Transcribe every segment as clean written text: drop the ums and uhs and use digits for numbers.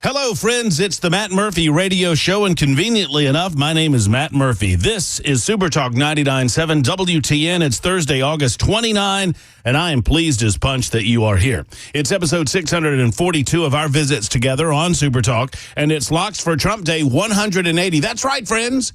Hello, friends. It's the Matt Murphy Radio Show, and conveniently enough, my name is Matt Murphy. This is Super Talk 99.7 WTN. It's Thursday, August 29, and I am pleased as punch that you are here. It's episode 642 of our visits together on Super Talk, and it's Locks for Trump Day 180. That's right, friends.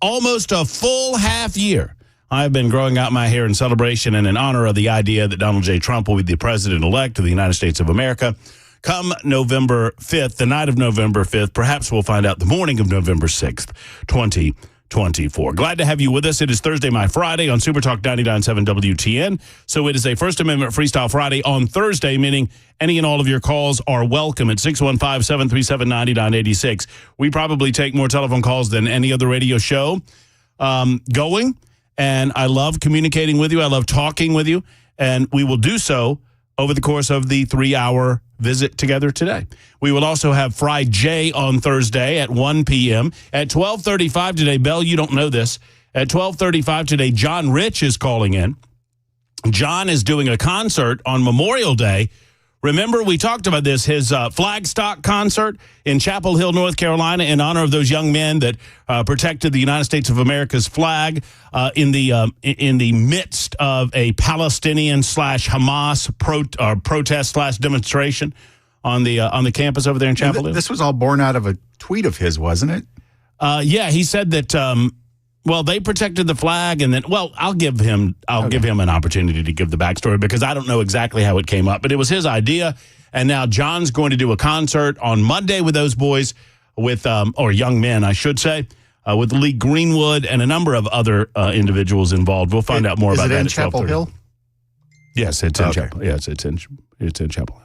Almost a full half year. I've been growing out my hair in celebration and in honor of the idea that Donald J. Trump will be the president-elect of the United States of America. Come November 5th, the night of November 5th, perhaps we'll find out the morning of November 6th, 2024. Glad to have you with us. It is Thursday, my Friday on Super Talk 99.7 WTN. So it is a First Amendment Freestyle Friday on Thursday, meaning any and all of your calls are welcome at 615-737-9986. We probably take more telephone calls than any other radio show going, and I love communicating with you. I love talking with you, and we will do so over the course of the 3-hour visit together today. We will also have Fry J on Thursday at 1 p.m. At 12:35 today, Bell, you don't know this. At 12:35 today, John Rich is calling in. John is doing a concert on Memorial Day. Remember, we talked about this, his Flagstock concert in Chapel Hill, North Carolina, in honor of those young men that protected the United States of America's flag in the midst of a Palestinian/Hamas protest/demonstration on the campus over there in Chapel Hill. This was all born out of a tweet of his, wasn't it? Yeah, he said that. Well, they protected the flag, and then, well, I'll give him an opportunity to give the backstory because I don't know exactly how it came up, but it was his idea, and now John's going to do a concert on Monday with those boys, with or young men, I should say, with Lee Greenwood and a number of other individuals involved. We'll find out more about that. Is it in Chapel Hill? Yes, it's in Chapel. Yes, it's in Chapel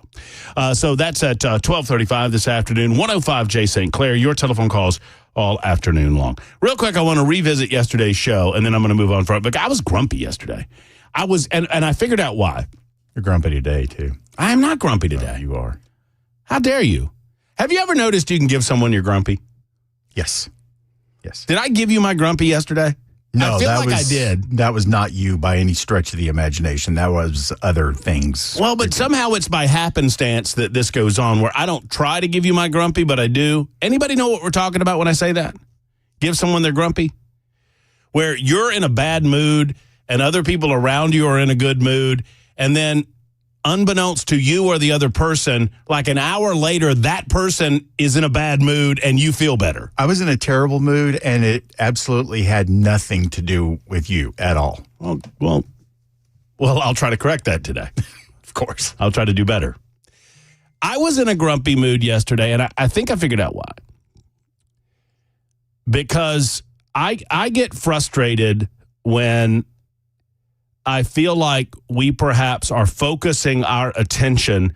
Hill. So that's at 12:35 this afternoon. 105 J. St. Clair. Your telephone calls all afternoon long. Real quick, I want to revisit yesterday's show, and then I'm going to move on from it. But I was grumpy yesterday. I was, and I figured out why. You're grumpy today, too. I am not grumpy today. Oh, you are. How dare you? Have you ever noticed you can give someone your grumpy? Yes. Yes. Did I give you my grumpy yesterday? No, I feel like I did. That was not you by any stretch of the imagination. That was other things. Well, but somehow it's by happenstance that this goes on, where I don't try to give you my grumpy, but I do. Anybody know what we're talking about when I say that? Give someone their grumpy? Where you're in a bad mood and other people around you are in a good mood, and then unbeknownst to you or the other person, like an hour later, that person is in a bad mood and you feel better. I was in a terrible mood, and it absolutely had nothing to do with you at all. Well, I'll try to correct that today. Of course. I'll try to do better. I was in a grumpy mood yesterday, and I think I figured out why. Because I get frustrated when I feel like we perhaps are focusing our attention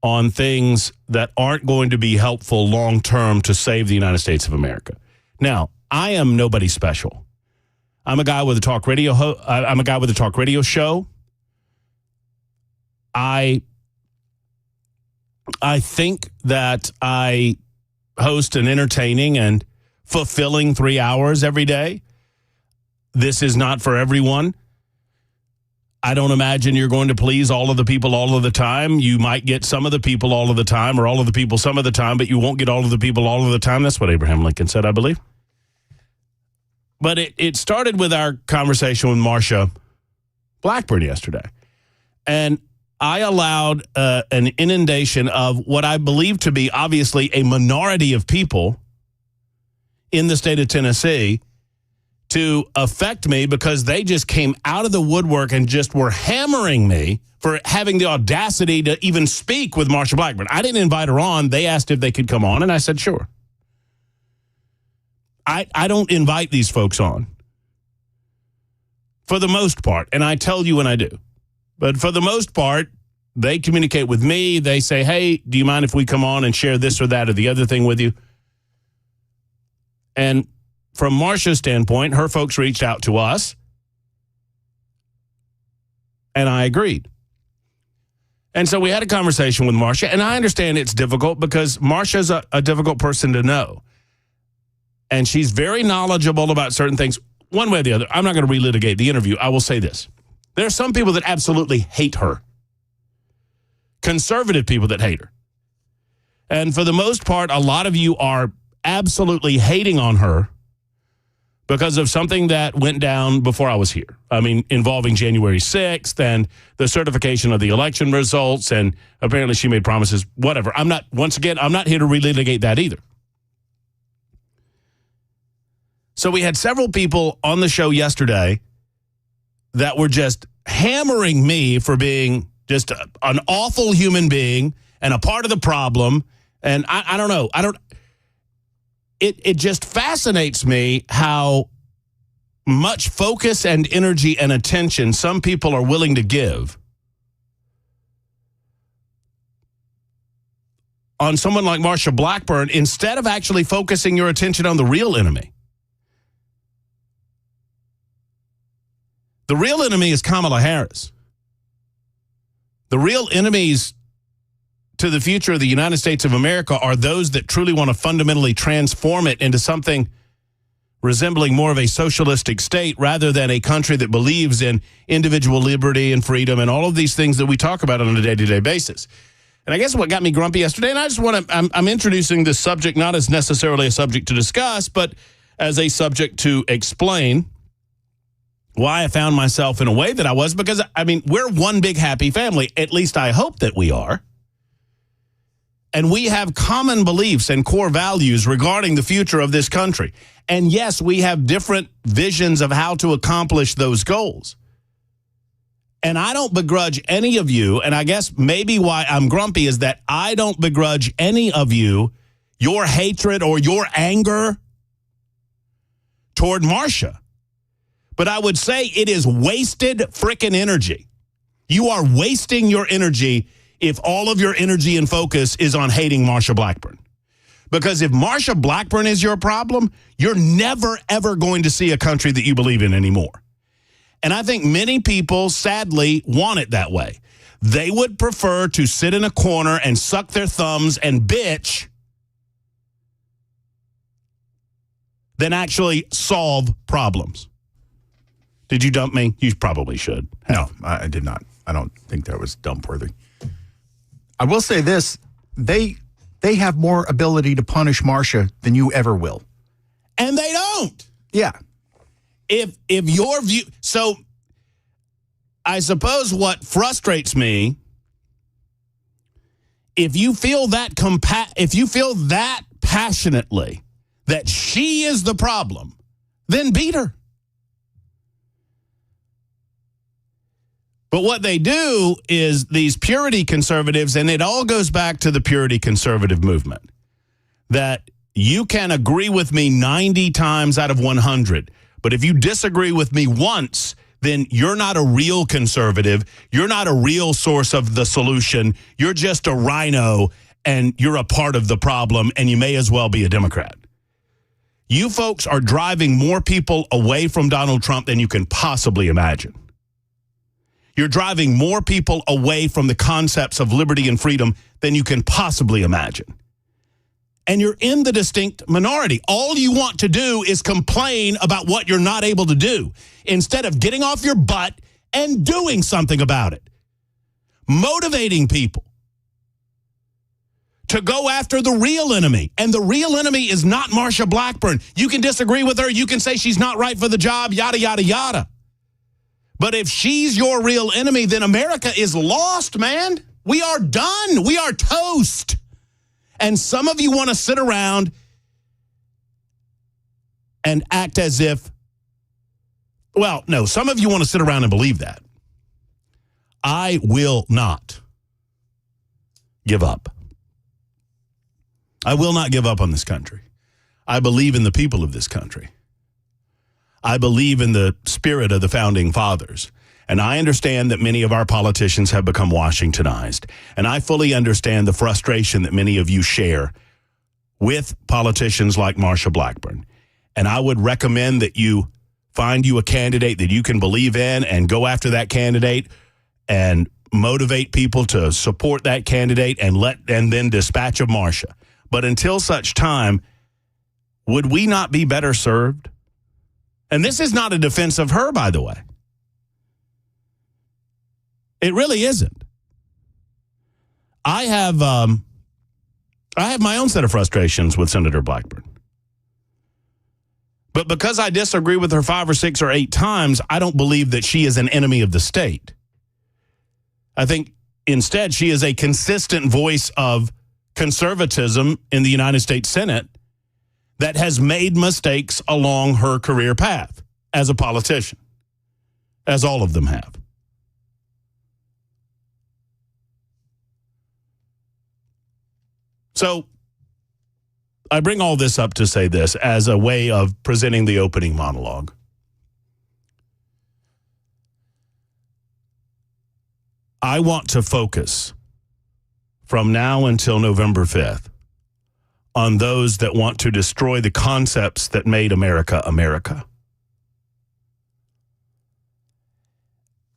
on things that aren't going to be helpful long term to save the United States of America. Now, I am nobody special. I'm a guy with a talk radio. I'm a guy with a talk radio show. I think that I host an entertaining and fulfilling 3 hours every day. This is not for everyone. I don't imagine you're going to please all of the people all of the time. You might get some of the people all of the time, or all of the people some of the time, but you won't get all of the people all of the time. That's what Abraham Lincoln said, I believe. But it started with our conversation with Marsha Blackburn yesterday. And I allowed an inundation of what I believe to be obviously a minority of people in the state of Tennessee to affect me, because they just came out of the woodwork and just were hammering me for having the audacity to even speak with Marsha Blackburn. I didn't invite her on. They asked if they could come on, and I said, sure. I don't invite these folks on for the most part, and I tell you when I do. But for the most part, they communicate with me. They say, hey, do you mind if we come on and share this or that or the other thing with you? And from Marsha's standpoint, her folks reached out to us, and I agreed. And so we had a conversation with Marsha, and I understand it's difficult because Marsha's a difficult person to know. And she's very knowledgeable about certain things, one way or the other. I'm not going to relitigate the interview. I will say this. There are some people that absolutely hate her. Conservative people that hate her. And for the most part, a lot of you are absolutely hating on her because of something that went down before I was here. I mean, involving January 6th and the certification of the election results, and apparently she made promises, whatever. I'm not here to relitigate that either. So we had several people on the show yesterday that were just hammering me for being just an awful human being and a part of the problem. And I don't know. It just fascinates me how much focus and energy and attention some people are willing to give on someone like Marsha Blackburn instead of actually focusing your attention on the real enemy. The real enemy is Kamala Harris. The real enemies to the future of the United States of America are those that truly want to fundamentally transform it into something resembling more of a socialistic state rather than a country that believes in individual liberty and freedom and all of these things that we talk about on a day-to-day basis. And I guess what got me grumpy yesterday, and I just want to, I'm introducing this subject not as necessarily a subject to discuss, but as a subject to explain why I found myself in a way that I was, because, I mean, we're one big happy family. At least I hope that we are. And we have common beliefs and core values regarding the future of this country. And yes, we have different visions of how to accomplish those goals. And I don't begrudge any of you, and I guess maybe why I'm grumpy is that I don't begrudge any of you your hatred or your anger toward Marsha. But I would say it is wasted frickin' energy. You are wasting your energy if all of your energy and focus is on hating Marsha Blackburn. Because if Marsha Blackburn is your problem, you're never, ever going to see a country that you believe in anymore. And I think many people, sadly, want it that way. They would prefer to sit in a corner and suck their thumbs and bitch than actually solve problems. Did you dump me? You probably should. No, I did not. I don't think that was dump worthy. I will say this, they have more ability to punish Marsha than you ever will. And they don't. Yeah. If your view, so I suppose what frustrates me, if you feel that passionately that she is the problem, then beat her. But what they do is these purity conservatives, and it all goes back to the purity conservative movement, that you can agree with me 90 times out of 100, but if you disagree with me once, then you're not a real conservative. You're not a real source of the solution. You're just a rhino, and you're a part of the problem, and you may as well be a Democrat. You folks are driving more people away from Donald Trump than you can possibly imagine. You're driving more people away from the concepts of liberty and freedom than you can possibly imagine. And you're in the distinct minority. All you want to do is complain about what you're not able to do instead of getting off your butt and doing something about it. Motivating people to go after the real enemy. And the real enemy is not Marsha Blackburn. You can disagree with her. You can say she's not right for the job, yada, yada, yada. But if she's your real enemy, then America is lost, man. We are done. We are toast. And some of you want to sit around and act as if, well, no, some of you want to sit around and believe that. I will not give up. I will not give up on this country. I believe in the people of this country. I believe in the spirit of the founding fathers. And I understand that many of our politicians have become Washingtonized. And I fully understand the frustration that many of you share with politicians like Marsha Blackburn. And I would recommend that you find you a candidate that you can believe in and go after that candidate and motivate people to support that candidate and then dispatch of Marsha. But until such time, would we not be better served? And this is not a defense of her, by the way. It really isn't. I have I have my own set of frustrations with Senator Blackburn. But because I disagree with her 5 or 6 or 8 times, I don't believe that she is an enemy of the state. I think instead she is a consistent voice of conservatism in the United States Senate that has made mistakes along her career path as a politician, as all of them have. So I bring all this up to say this as a way of presenting the opening monologue. I want to focus from now until November 5th on those that want to destroy the concepts that made America America.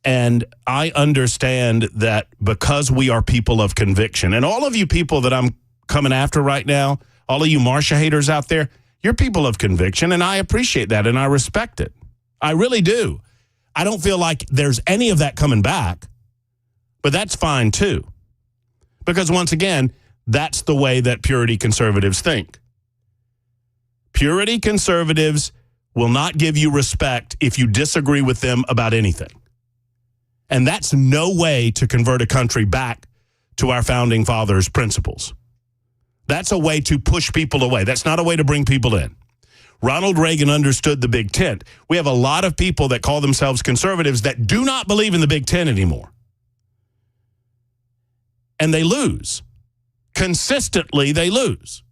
And I understand that because we are people of conviction, and all of you people that I'm coming after right now, all of you Marsha haters out there, you're people of conviction, and I appreciate that, and I respect it. I really do. I don't feel like there's any of that coming back, but that's fine too. Because once again, that's the way that purity conservatives think. Purity conservatives will not give you respect if you disagree with them about anything. And that's no way to convert a country back to our founding fathers' principles. That's a way to push people away. That's not a way to bring people in. Ronald Reagan understood the Big Tent. We have a lot of people that call themselves conservatives that do not believe in the Big Tent anymore. And they lose. Consistently, they lose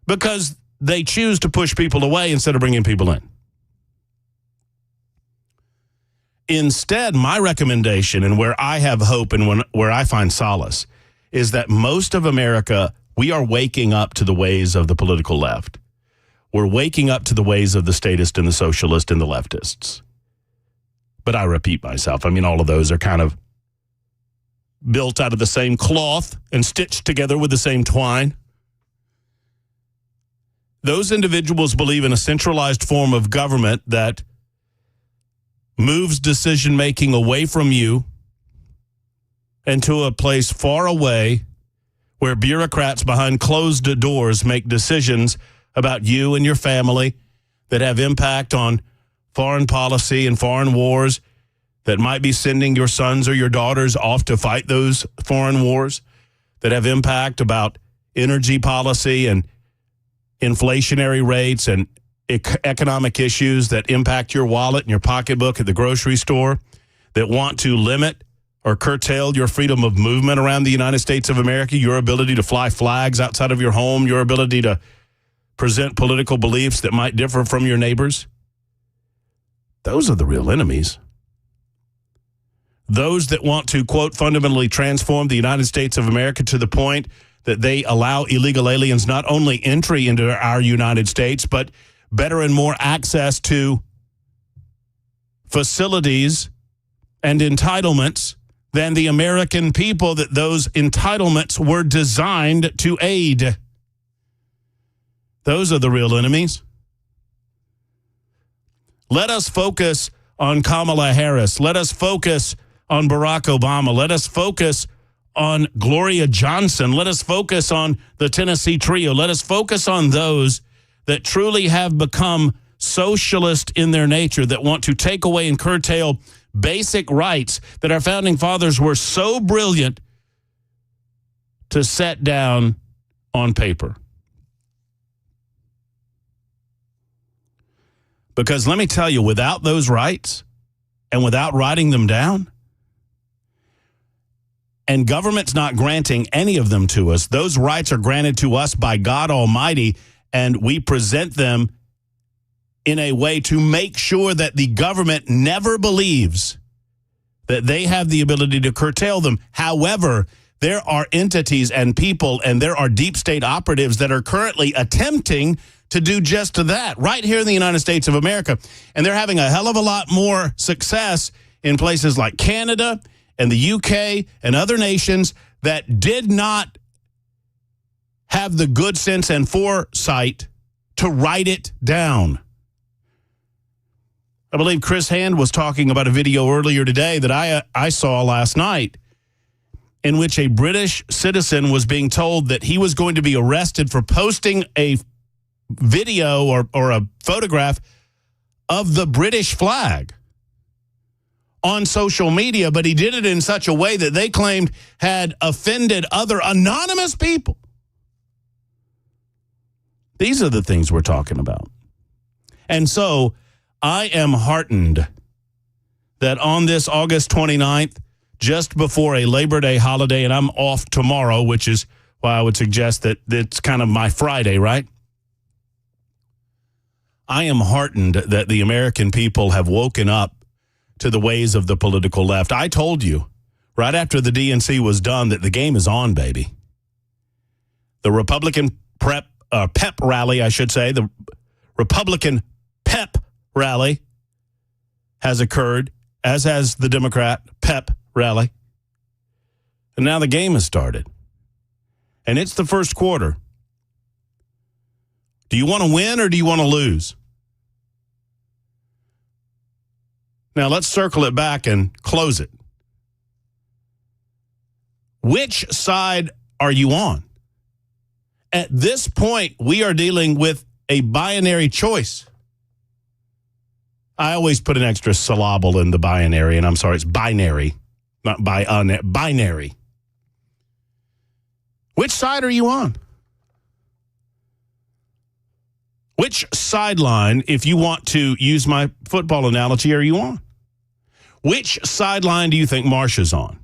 because they choose to push people away instead of bringing people in. Instead, my recommendation and where I have hope and where I find solace is that most of America, we are waking up to the ways of the political left. We're waking up to the ways of the statist and the socialist and the leftists. But I repeat myself. I mean, all of those are kind of built out of the same cloth and stitched together with the same twine. Those individuals believe in a centralized form of government that moves decision-making away from you and to a place far away where bureaucrats behind closed doors make decisions about you and your family that have impact on foreign policy and foreign wars, that might be sending your sons or your daughters off to fight those foreign wars, that have impact about energy policy and inflationary rates and economic issues that impact your wallet and your pocketbook at the grocery store, that want to limit or curtail your freedom of movement around the United States of America, your ability to fly flags outside of your home, your ability to present political beliefs that might differ from your neighbors. Those are the real enemies. Those that want to, quote, fundamentally transform the United States of America to the point that they allow illegal aliens not only entry into our United States, but better and more access to facilities and entitlements than the American people that those entitlements were designed to aid. Those are the real enemies. Let us focus on Kamala Harris. Let us focus on Barack Obama. Let us focus on Gloria Johnson. Let us focus on the Tennessee Trio. Let us focus on those that truly have become socialist in their nature, that want to take away and curtail basic rights that our founding fathers were so brilliant to set down on paper. Because let me tell you, without those rights and without writing them down, and government's not granting any of them to us, those rights are granted to us by God Almighty, and we present them in a way to make sure that the government never believes that they have the ability to curtail them. However, there are entities and people, and there are deep state operatives that are currently attempting to do just that right here in the United States of America. And they're having a hell of a lot more success in places like Canada and the UK and other nations that did not have the good sense and foresight to write it down. I believe Chris Hand was talking about a video earlier today that I saw last night. in which a British citizen was being told that he was going to be arrested for posting a video or a photograph of the British flag on social media, but he did it in such a way that they claimed had offended other anonymous people. These are the things we're talking about. And so I am heartened that on this August 29th, just before a Labor Day holiday, and I'm off tomorrow, which is why I would suggest that it's kind of my Friday, right? I am heartened that the American people have woken up to the ways of the political left. I told you right after the DNC was done that the game is on, baby. The Republican pep rally, I should say, the Republican pep rally has occurred, as has the Democrat pep rally. And now the game has started. And it's the first quarter. Do you want to win or do you want to lose? Now let's circle it back and close it. Which side are you on? At this point, we are dealing with a binary choice. I always put an extra syllable in the binary, and I'm sorry, it's binary, not binary. Which side are you on? Which sideline, if you want to use my football analogy, are you on? Which sideline do you think Marsha's on?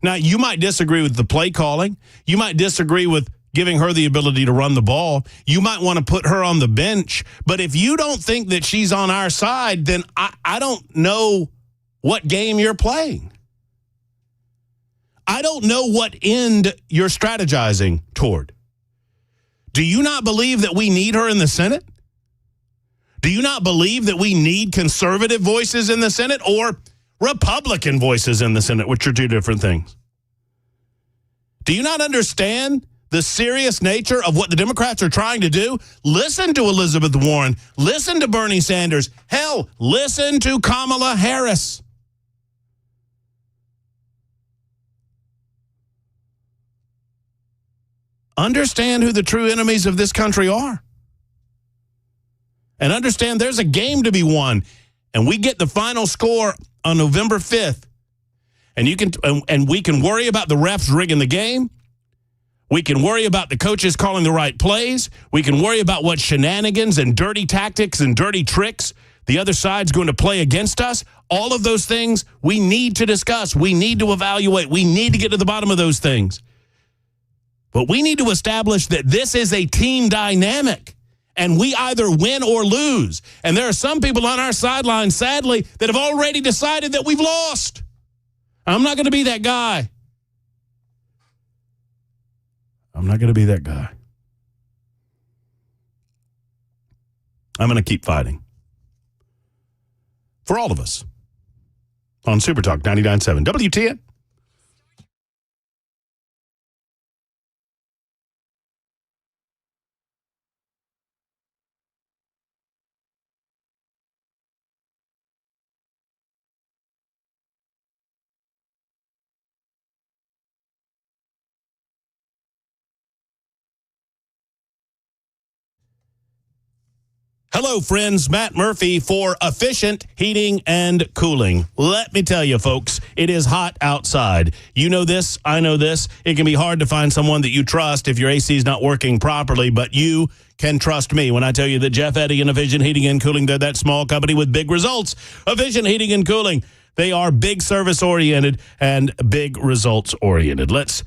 Now, you might disagree with the play calling. You might disagree with giving her the ability to run the ball. You might want to put her on the bench. But if you don't think that she's on our side, then I don't know what game you're playing. I don't know what end you're strategizing toward. Do you not believe that we need her in the Senate? Do you not believe that we need conservative voices in the Senate or Republican voices in the Senate, which are two different things? Do you not understand the serious nature of what the Democrats are trying to do? Listen to Elizabeth Warren. Listen to Bernie Sanders. Hell, listen to Kamala Harris. Understand who the true enemies of this country are. And understand there's a game to be won. And we get the final score on November 5th. And we can worry about the refs rigging the game. We can worry about the coaches calling the right plays. We can worry about what shenanigans and dirty tactics and dirty tricks the other side's going to play against us. All of those things we need to discuss. We need to evaluate. We need to get to the bottom of those things. But we need to establish that this is a team dynamic, and we either win or lose. And there are some people on our sideline, sadly, that have already decided that we've lost. I'm not going to be that guy. I'm not going to be that guy. I'm going to keep fighting. For all of us. On Super Talk 99.7 WTN. Hello, friends. Matt Murphy for Efficient Heating and Cooling. Let me tell you, folks, it is hot outside. You know this. I know this. It can be hard to find someone that you trust if your AC is not working properly, but you can trust me when I tell you that Jeff Eddy and Efficient Heating and Cooling, they're that small company with big results. Efficient Heating and Cooling, they are big service-oriented and big results-oriented. Let's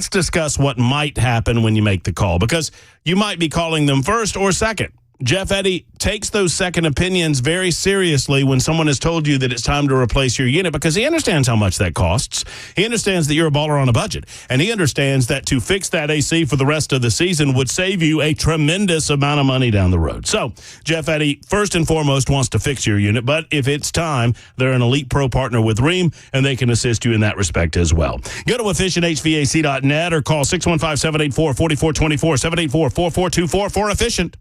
discuss what might happen when you make the call, because you might be calling them first or second. Jeff Eddy takes those second opinions very seriously when someone has told you that it's time to replace your unit, because he understands how much that costs. He understands that you're a baller on a budget, and he understands that to fix that AC for the rest of the season would save you a tremendous amount of money down the road. So Jeff Eddy, first and foremost, wants to fix your unit, but if it's time, they're an elite pro partner with Rheem, and they can assist you in that respect as well. Go to efficienthvac.net or call 615-784-4424, 784-4424 for Efficient.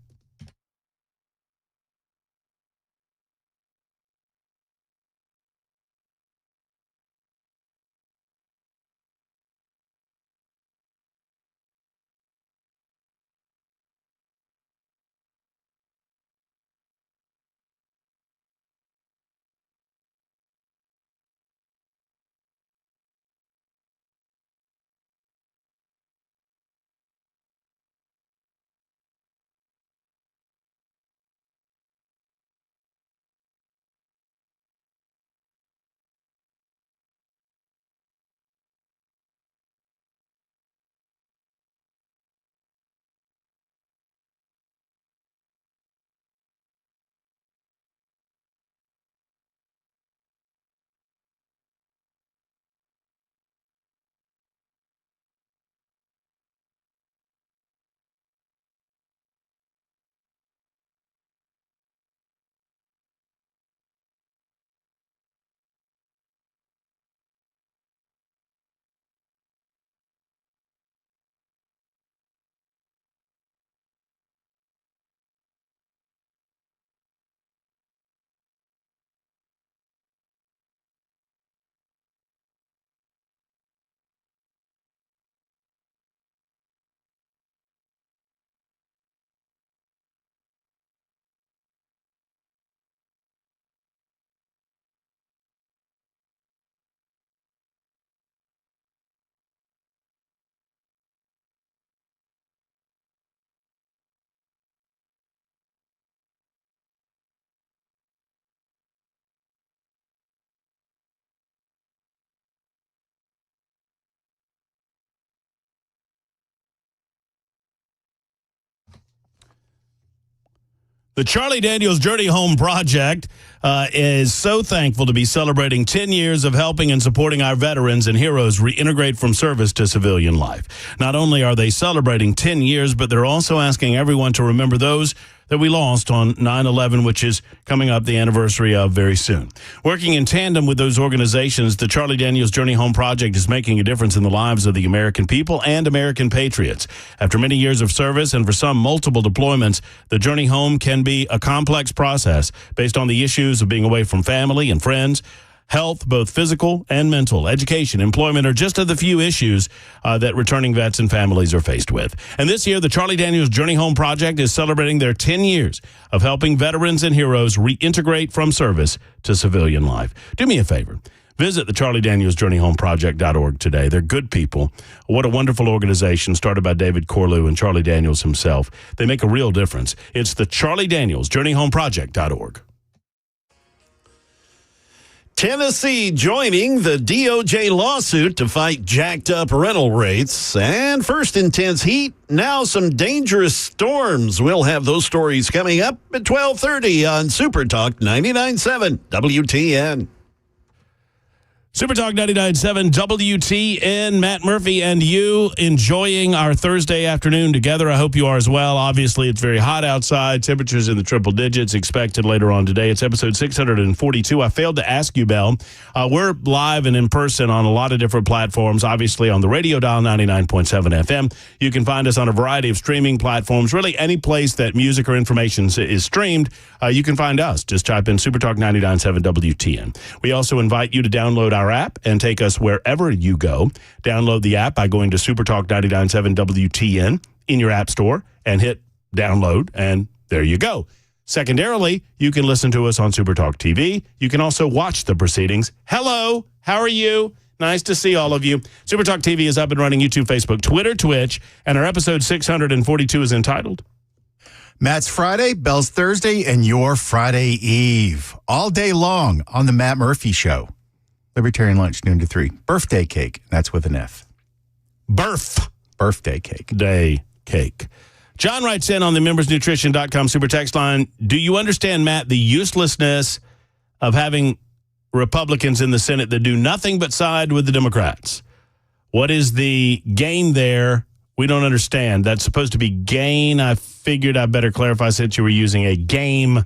The Charlie Daniels Journey Home Project is so thankful to be celebrating 10 years of helping and supporting our veterans and heroes reintegrate from service to civilian life. Not only are they celebrating 10 years, but they're also asking everyone to remember those that we lost on 9/11, which is coming up the anniversary of very soon. Working in tandem with those organizations, the Charlie Daniels Journey Home Project is making a difference in the lives of the American people and American patriots. After many years of service and for some multiple deployments, the journey home can be a complex process based on the issues of being away from family and friends. Health, both physical and mental, education, employment are just of the few issues that returning vets and families are faced with. And this year, the Charlie Daniels Journey Home Project is celebrating their 10 years of helping veterans and heroes reintegrate from service to civilian life. Do me a favor. Visit the Charlie Daniels Journey Home Project.org today. They're good people. What a wonderful organization started by David Corlew and Charlie Daniels himself. They make a real difference. It's the Charlie Daniels Journey Home Project.org. Tennessee joining the DOJ lawsuit to fight jacked up rental rates. And first intense heat, now some dangerous storms. We'll have those stories coming up at 12:30 on Super Talk 99.7 WTN. Super Talk 99.7 WTN, Matt Murphy and you enjoying our Thursday afternoon together. I hope you are as well. Obviously, it's very hot outside. Temperatures in the triple digits expected later on today. It's episode 642. I failed to ask you, Bell. We're live and in person on a lot of different platforms. Obviously, on the radio dial 99.7 FM. You can find us on a variety of streaming platforms. Really, any place that music or information is streamed, you can find us. Just type in Super Talk 99.7 WTN. We also invite you to download our app and take us wherever you go. Download the app by going to Supertalk 99.7 WTN in your app store and hit download, and there you go. Secondarily, you can listen to us on Supertalk TV. You can also watch the proceedings. Hello, how are you? Nice to see all of you. Supertalk TV is up and running YouTube, Facebook, Twitter, Twitch, and our episode 642 is entitled Matt's Friday, Bell's Thursday, and your Friday Eve. All day long on the Matt Murphy Show. Libertarian lunch, noon to 3. Birthday cake. That's with an F. Birthday cake. Day cake. John writes in on the membersnutrition.com super text line, do you understand, Matt, the uselessness of having Republicans in the Senate that do nothing but side with the Democrats? What is the gain there? We don't understand. That's supposed to be gain. I figured I better clarify since you were using a game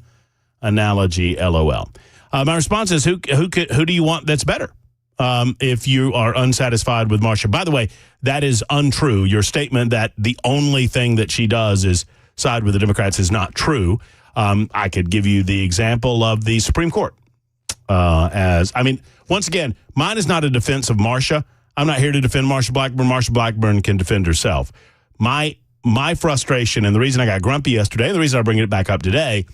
analogy, LOL. My response is, who do you want that's better if you are unsatisfied with Marsha? By the way, that is untrue. Your statement that the only thing that she does is side with the Democrats is not true. I could give you the example of the Supreme Court. Once again, mine is not a defense of Marsha. I'm not here to defend Marsha Blackburn. Marsha Blackburn can defend herself. My frustration, and the reason I got grumpy yesterday, and the reason I bring it back up today,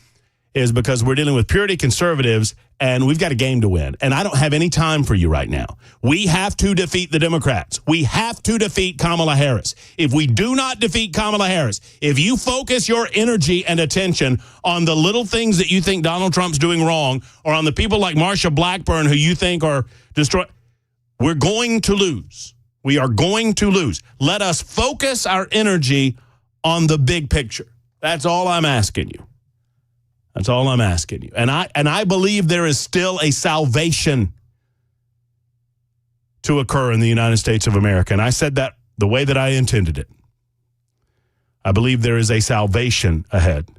is because we're dealing with purity conservatives, and we've got a game to win. And I don't have any time for you right now. We have to defeat the Democrats. We have to defeat Kamala Harris. If we do not defeat Kamala Harris, if you focus your energy and attention on the little things that you think Donald Trump's doing wrong, or on the people like Marsha Blackburn who you think are destroyed, we're going to lose. We are going to lose. Let us focus our energy on the big picture. That's all I'm asking you. That's all I'm asking you. And I believe there is still a salvation to occur in the United States of America. And I said that the way that I intended it. I believe there is a salvation ahead.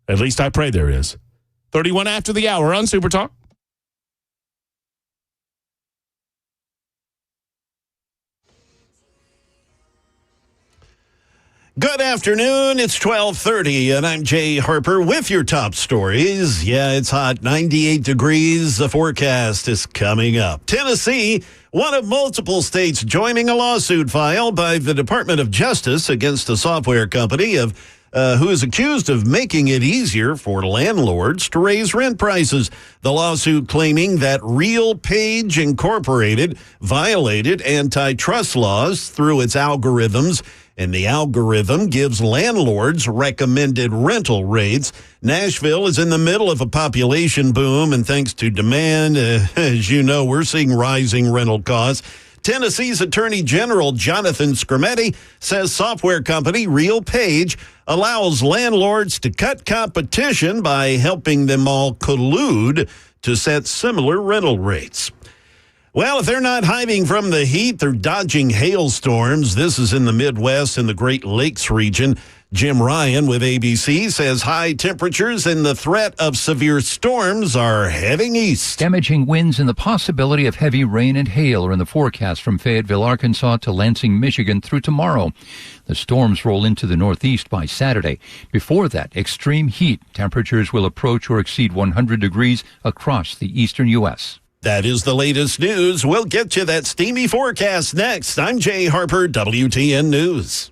At least I pray there is. 31 after the hour on Super Talk. Good afternoon. It's 12:30, and I'm Jay Harper with your top stories. Yeah, it's hot, 98 degrees. The forecast is coming up. Tennessee, one of multiple states joining a lawsuit filed by the Department of Justice against a software company who is accused of making it easier for landlords to raise rent prices. The lawsuit claiming that RealPage Incorporated violated antitrust laws through its algorithms, and the algorithm gives landlords recommended rental rates. Nashville is in the middle of a population boom, and thanks to demand, as you know, we're seeing rising rental costs. Tennessee's Attorney General Jonathan Skrmetti says software company RealPage allows landlords to cut competition by helping them all collude to set similar rental rates. Well, if they're not hiding from the heat, they're dodging hailstorms. This is in the Midwest and the Great Lakes region. Jim Ryan with ABC says high temperatures and the threat of severe storms are heading east. Damaging winds and the possibility of heavy rain and hail are in the forecast from Fayetteville, Arkansas to Lansing, Michigan through tomorrow. The storms roll into the northeast by Saturday. Before that, extreme heat. Temperatures will approach or exceed 100 degrees across the eastern U.S. That is the latest news. We'll get you that steamy forecast next. I'm Jay Harper, WTN News.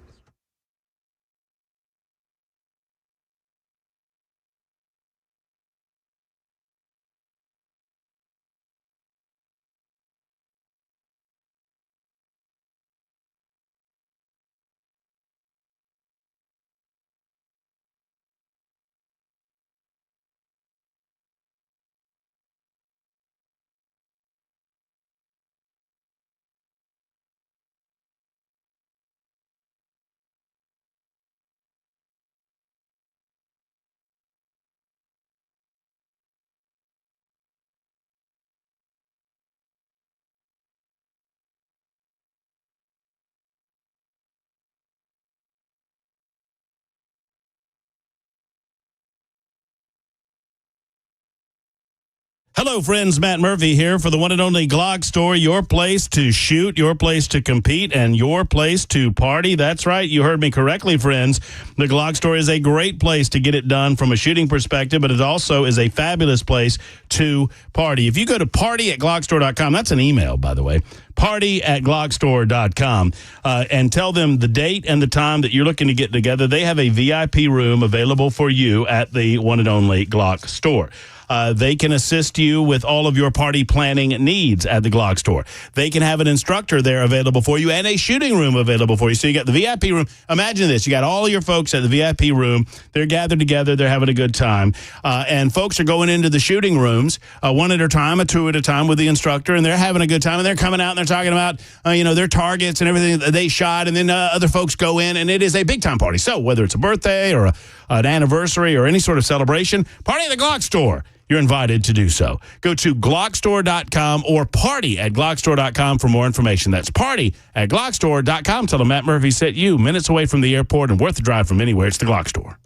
Hello, friends. Matt Murphy here for the one and only Glock Store, your place to shoot, your place to compete, and your place to party. That's right. You heard me correctly, friends. The Glock Store is a great place to get it done from a shooting perspective, but it also is a fabulous place to party. If you go to party@glockstore.com, that's an email, by the way, party@glockstore.com, and tell them the date and the time that you're looking to get together. They have a VIP room available for you at the one and only Glock Store. They can assist you with all of your party planning needs at the Glock Store. They can have an instructor there available for you and a shooting room available for you. So you got the VIP room. Imagine this. You got all of your folks at the VIP room. They're gathered together. They're having a good time. And folks are going into the shooting rooms one at a time, a two at a time with the instructor, and they're having a good time. And they're coming out and they're talking about, their targets and everything that they shot. And then other folks go in, and it is a big-time party. So whether it's a birthday or an anniversary or any sort of celebration, party at the Glock Store. You're invited to do so. Go to glockstore.com or party@glockstore.com for more information. That's party@glockstore.com. Tell them Matt Murphy sent you, minutes away from the airport and worth the drive from anywhere. It's the Glock Store.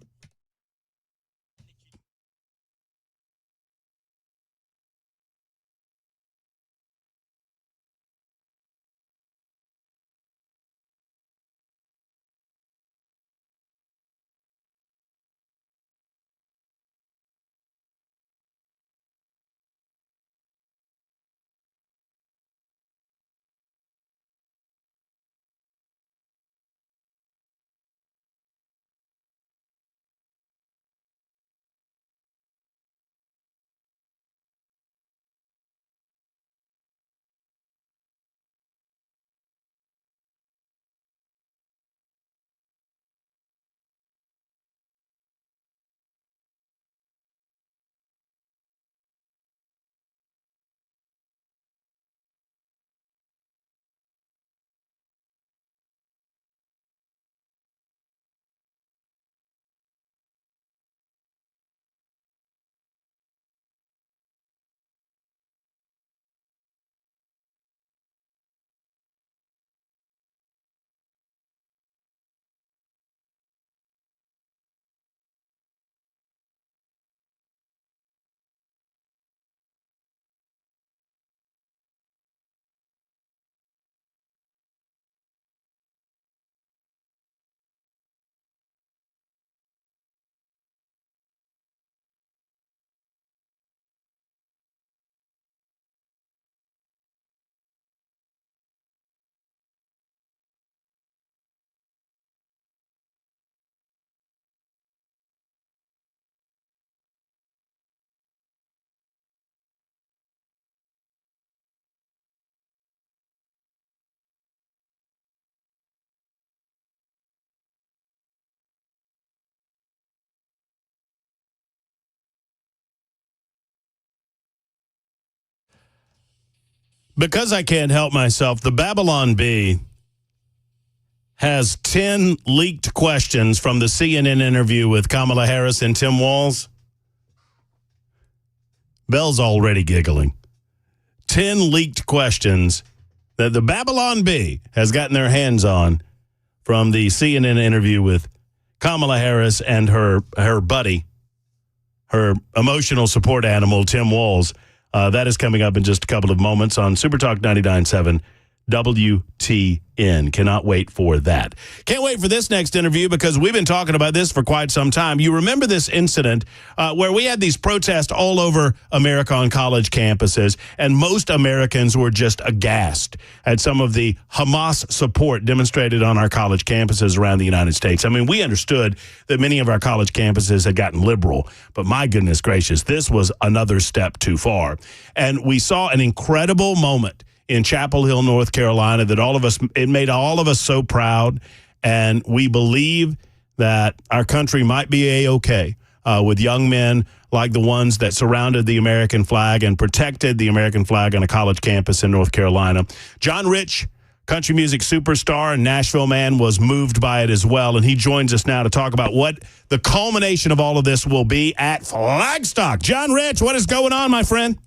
Because I can't help myself, the Babylon Bee has 10 leaked questions from the CNN interview with Kamala Harris and Tim Walz. Bell's already giggling. 10 leaked questions that the Babylon Bee has gotten their hands on from the CNN interview with Kamala Harris and her buddy, her emotional support animal, Tim Walz. That is coming up in just a couple of moments on Super Talk 99.7 WTN. Cannot wait for that. Can't wait for this next interview because we've been talking about this for quite some time. You remember this incident where we had these protests all over America on college campuses, and most Americans were just aghast at some of the Hamas support demonstrated on our college campuses around the United States. I mean, we understood that many of our college campuses had gotten liberal, but my goodness gracious, this was another step too far. And we saw an incredible moment in Chapel Hill, North Carolina, that it made all of us so proud. And we believe that our country might be A-OK with young men like the ones that surrounded the American flag and protected the American flag on a college campus in North Carolina. John Rich, country music superstar and Nashville man, was moved by it as well. And he joins us now to talk about what the culmination of all of this will be at Flagstock. John Rich, what is going on, my friend?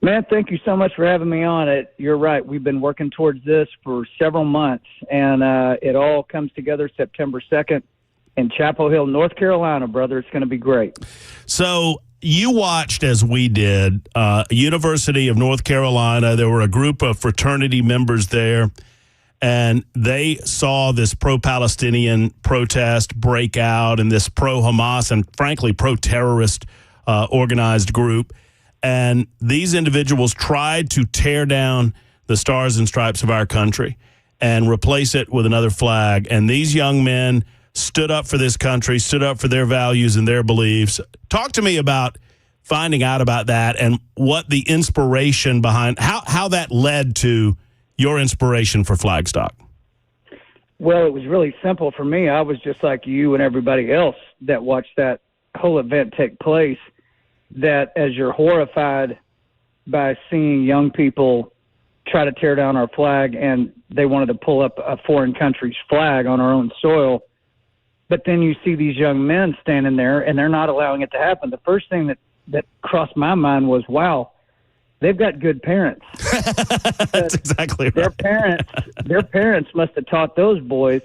Man, thank you so much for having me on it. You're right. We've been working towards this for several months, and it all comes together September 2nd in Chapel Hill, North Carolina, brother. It's going to be great. So you watched, as we did, University of North Carolina. There were a group of fraternity members there, and they saw this pro-Palestinian protest break out and this pro-Hamas and, frankly, pro-terrorist organized group. And these individuals tried to tear down the stars and stripes of our country and replace it with another flag. And these young men stood up for this country, stood up for their values and their beliefs. Talk to me about finding out about that and what the inspiration behind, how that led to your inspiration for Flagstock. Well, it was really simple for me. I was just like you and everybody else that watched that whole event take place. That as you're horrified by seeing young people try to tear down our flag, and they wanted to pull up a foreign country's flag on our own soil, but then you see these young men standing there and they're not allowing it to happen. The first thing that crossed my mind was, wow, they've got good parents. That's exactly right. Their parents must have taught those boys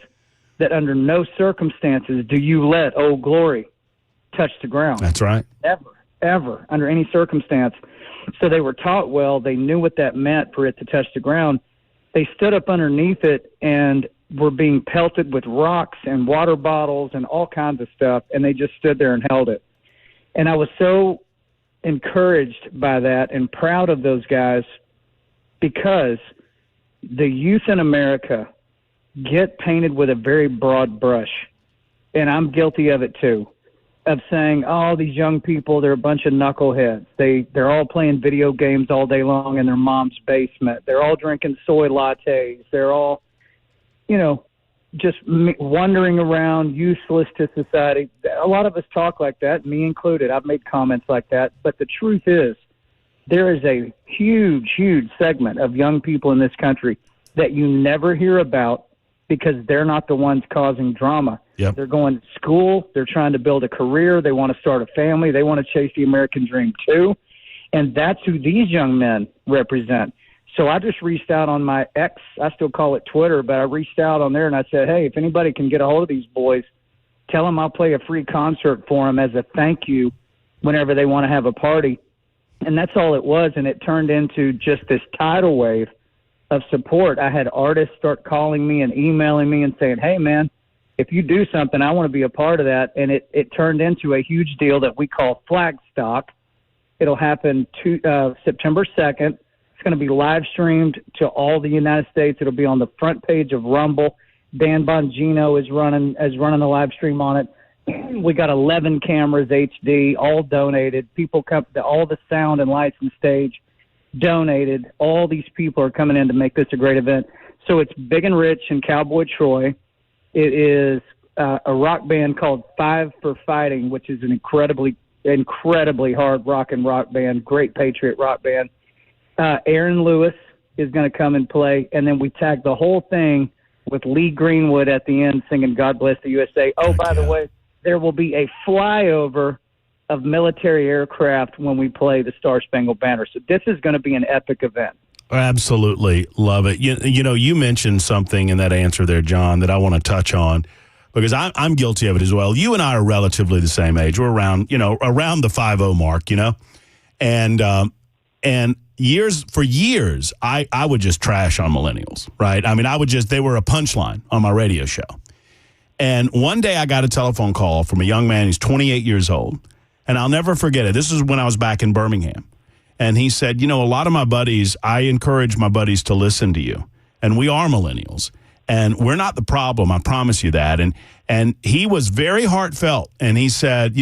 that under no circumstances do you let Old Glory touch the ground. That's right. Ever, under any circumstance. So they were taught well. They knew what that meant for it to touch the ground. They stood up underneath it and were being pelted with rocks and water bottles and all kinds of stuff, and they just stood there and held it. And I was so encouraged by that and proud of those guys, because the youth in America get painted with a very broad brush, and I'm guilty of it too. Of saying, oh, these young people, they're a bunch of knuckleheads. They're all playing video games all day long in their mom's basement. They're all drinking soy lattes. They're all, just wandering around, useless to society. A lot of us talk like that, me included. I've made comments like that. But the truth is, there is a huge, huge segment of young people in this country that you never hear about because they're not the ones causing drama. Yep. They're going to school. They're trying to build a career. They want to start a family. They want to chase the American dream too. And that's who these young men represent. So I just reached out on my X. I still call it Twitter, but I reached out on there and I said, hey, if anybody can get a hold of these boys, tell them I'll play a free concert for them as a thank you whenever they want to have a party. And that's all it was. And it turned into just this tidal wave of support. I had artists start calling me and emailing me and saying, hey, man, if you do something, I want to be a part of that. And it turned into a huge deal that we call Flagstock. It'll happen September 2nd. It's going to be live streamed to all the United States. It'll be on the front page of Rumble. Dan Bongino is running the live stream on it. We got 11 cameras, HD, all donated. People come, all the sound and lights and stage donated. All these people are coming in to make this a great event. So it's Big and Rich and Cowboy Troy. It is a rock band called Five for Fighting, which is an incredibly hard rock band, great patriot rock band. Aaron Lewis is going to come and play, and then we tag the whole thing with Lee Greenwood at the end singing God Bless the USA. Oh, by the way, there will be a flyover of military aircraft when we play the Star Spangled Banner. So this is going to be an epic event. Absolutely love it. You know, you mentioned something in that answer there, John, that I want to touch on because I'm guilty of it as well. You and I are relatively the same age. We're around the 50 mark, and for years, I would just trash on millennials, right? I mean, they were a punchline on my radio show. And one day I got a telephone call from a young man who's 28 years old, and I'll never forget it. This is when I was back in Birmingham. And he said, a lot of my buddies, I encourage my buddies to listen to you. And we are millennials. And we're not the problem, I promise you that. And he was very heartfelt. And he said,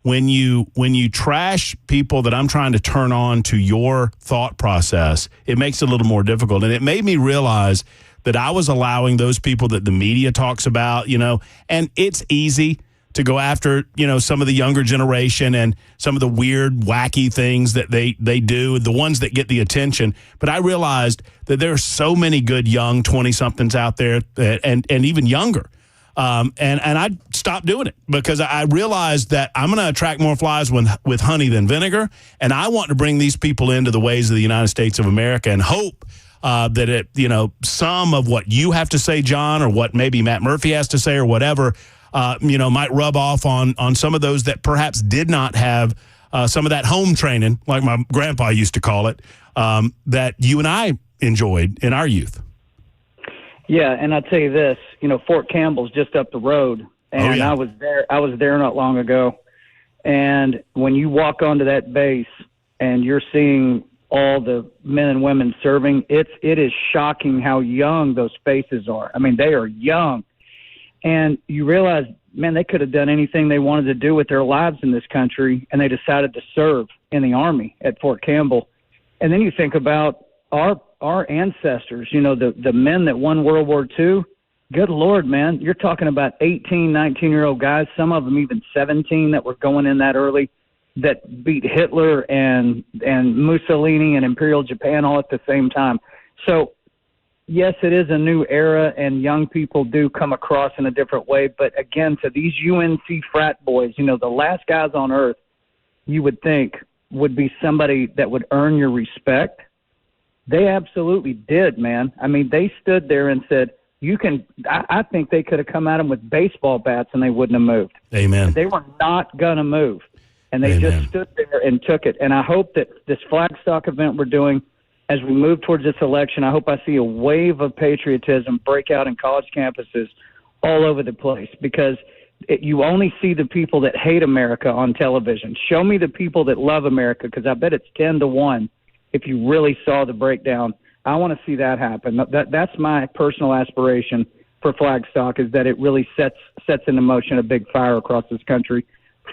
when you trash people that I'm trying to turn on to your thought process, it makes it a little more difficult. And it made me realize that I was allowing those people that the media talks about, and it's easy to go after, some of the younger generation and some of the weird, wacky things that they do, the ones that get the attention. But I realized that there are so many good young 20-somethings out there and even younger. And I stopped doing it because I realized that I'm going to attract more flies with honey than vinegar. And I want to bring these people into the ways of the United States of America and hope that some of what you have to say, John, or what maybe Matt Murphy has to say or whatever, might rub off on some of those that perhaps did not have some of that home training, like my grandpa used to call it, that you and I enjoyed in our youth. Yeah, and I'll tell you this, Fort Campbell's just up the road, and I was there not long ago, and when you walk onto that base and you're seeing all the men and women serving, it is shocking how young those faces are. I mean, they are young. And you realize, man, they could have done anything they wanted to do with their lives in this country, and they decided to serve in the Army at Fort Campbell. And then you think about our ancestors, the men that won World War II. Good Lord, man, you're talking about 18, 19-year-old guys, some of them even 17 that were going in that early, that beat Hitler and Mussolini and Imperial Japan all at the same time. So, yes, it is a new era, and young people do come across in a different way. But, again, to these UNC frat boys, the last guys on earth you would think would be somebody that would earn your respect. They absolutely did, man. I mean, they stood there and said, I think they could have come at them with baseball bats and they wouldn't have moved. Amen. They were not going to move. And they just stood there and took it. And I hope that this flag stock event we're doing, as we move towards this election, I hope I see a wave of patriotism break out in college campuses all over the place, because you only see the people that hate America on television. Show me the people that love America, because I bet it's 10-1 if you really saw the breakdown. I want to see that happen. That's my personal aspiration for flag stock, is that it really sets into motion a big fire across this country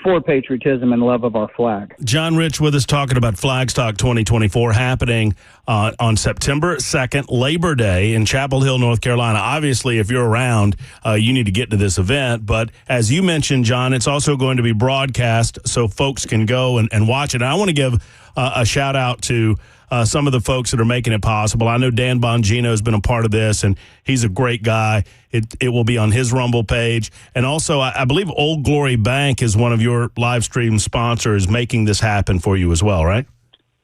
for patriotism and love of our flag. John Rich with us talking about Flagstock 2024 happening on September 2nd, Labor Day in Chapel Hill, North Carolina. Obviously, if you're around, you need to get to this event. But as you mentioned, John, it's also going to be broadcast so folks can go and watch it. And I want to give a shout out to some of the folks that are making it possible. I know Dan Bongino has been a part of this, and he's a great guy. It will be on his Rumble page. And also, I believe Old Glory Bank is one of your live stream sponsors making this happen for you as well, right?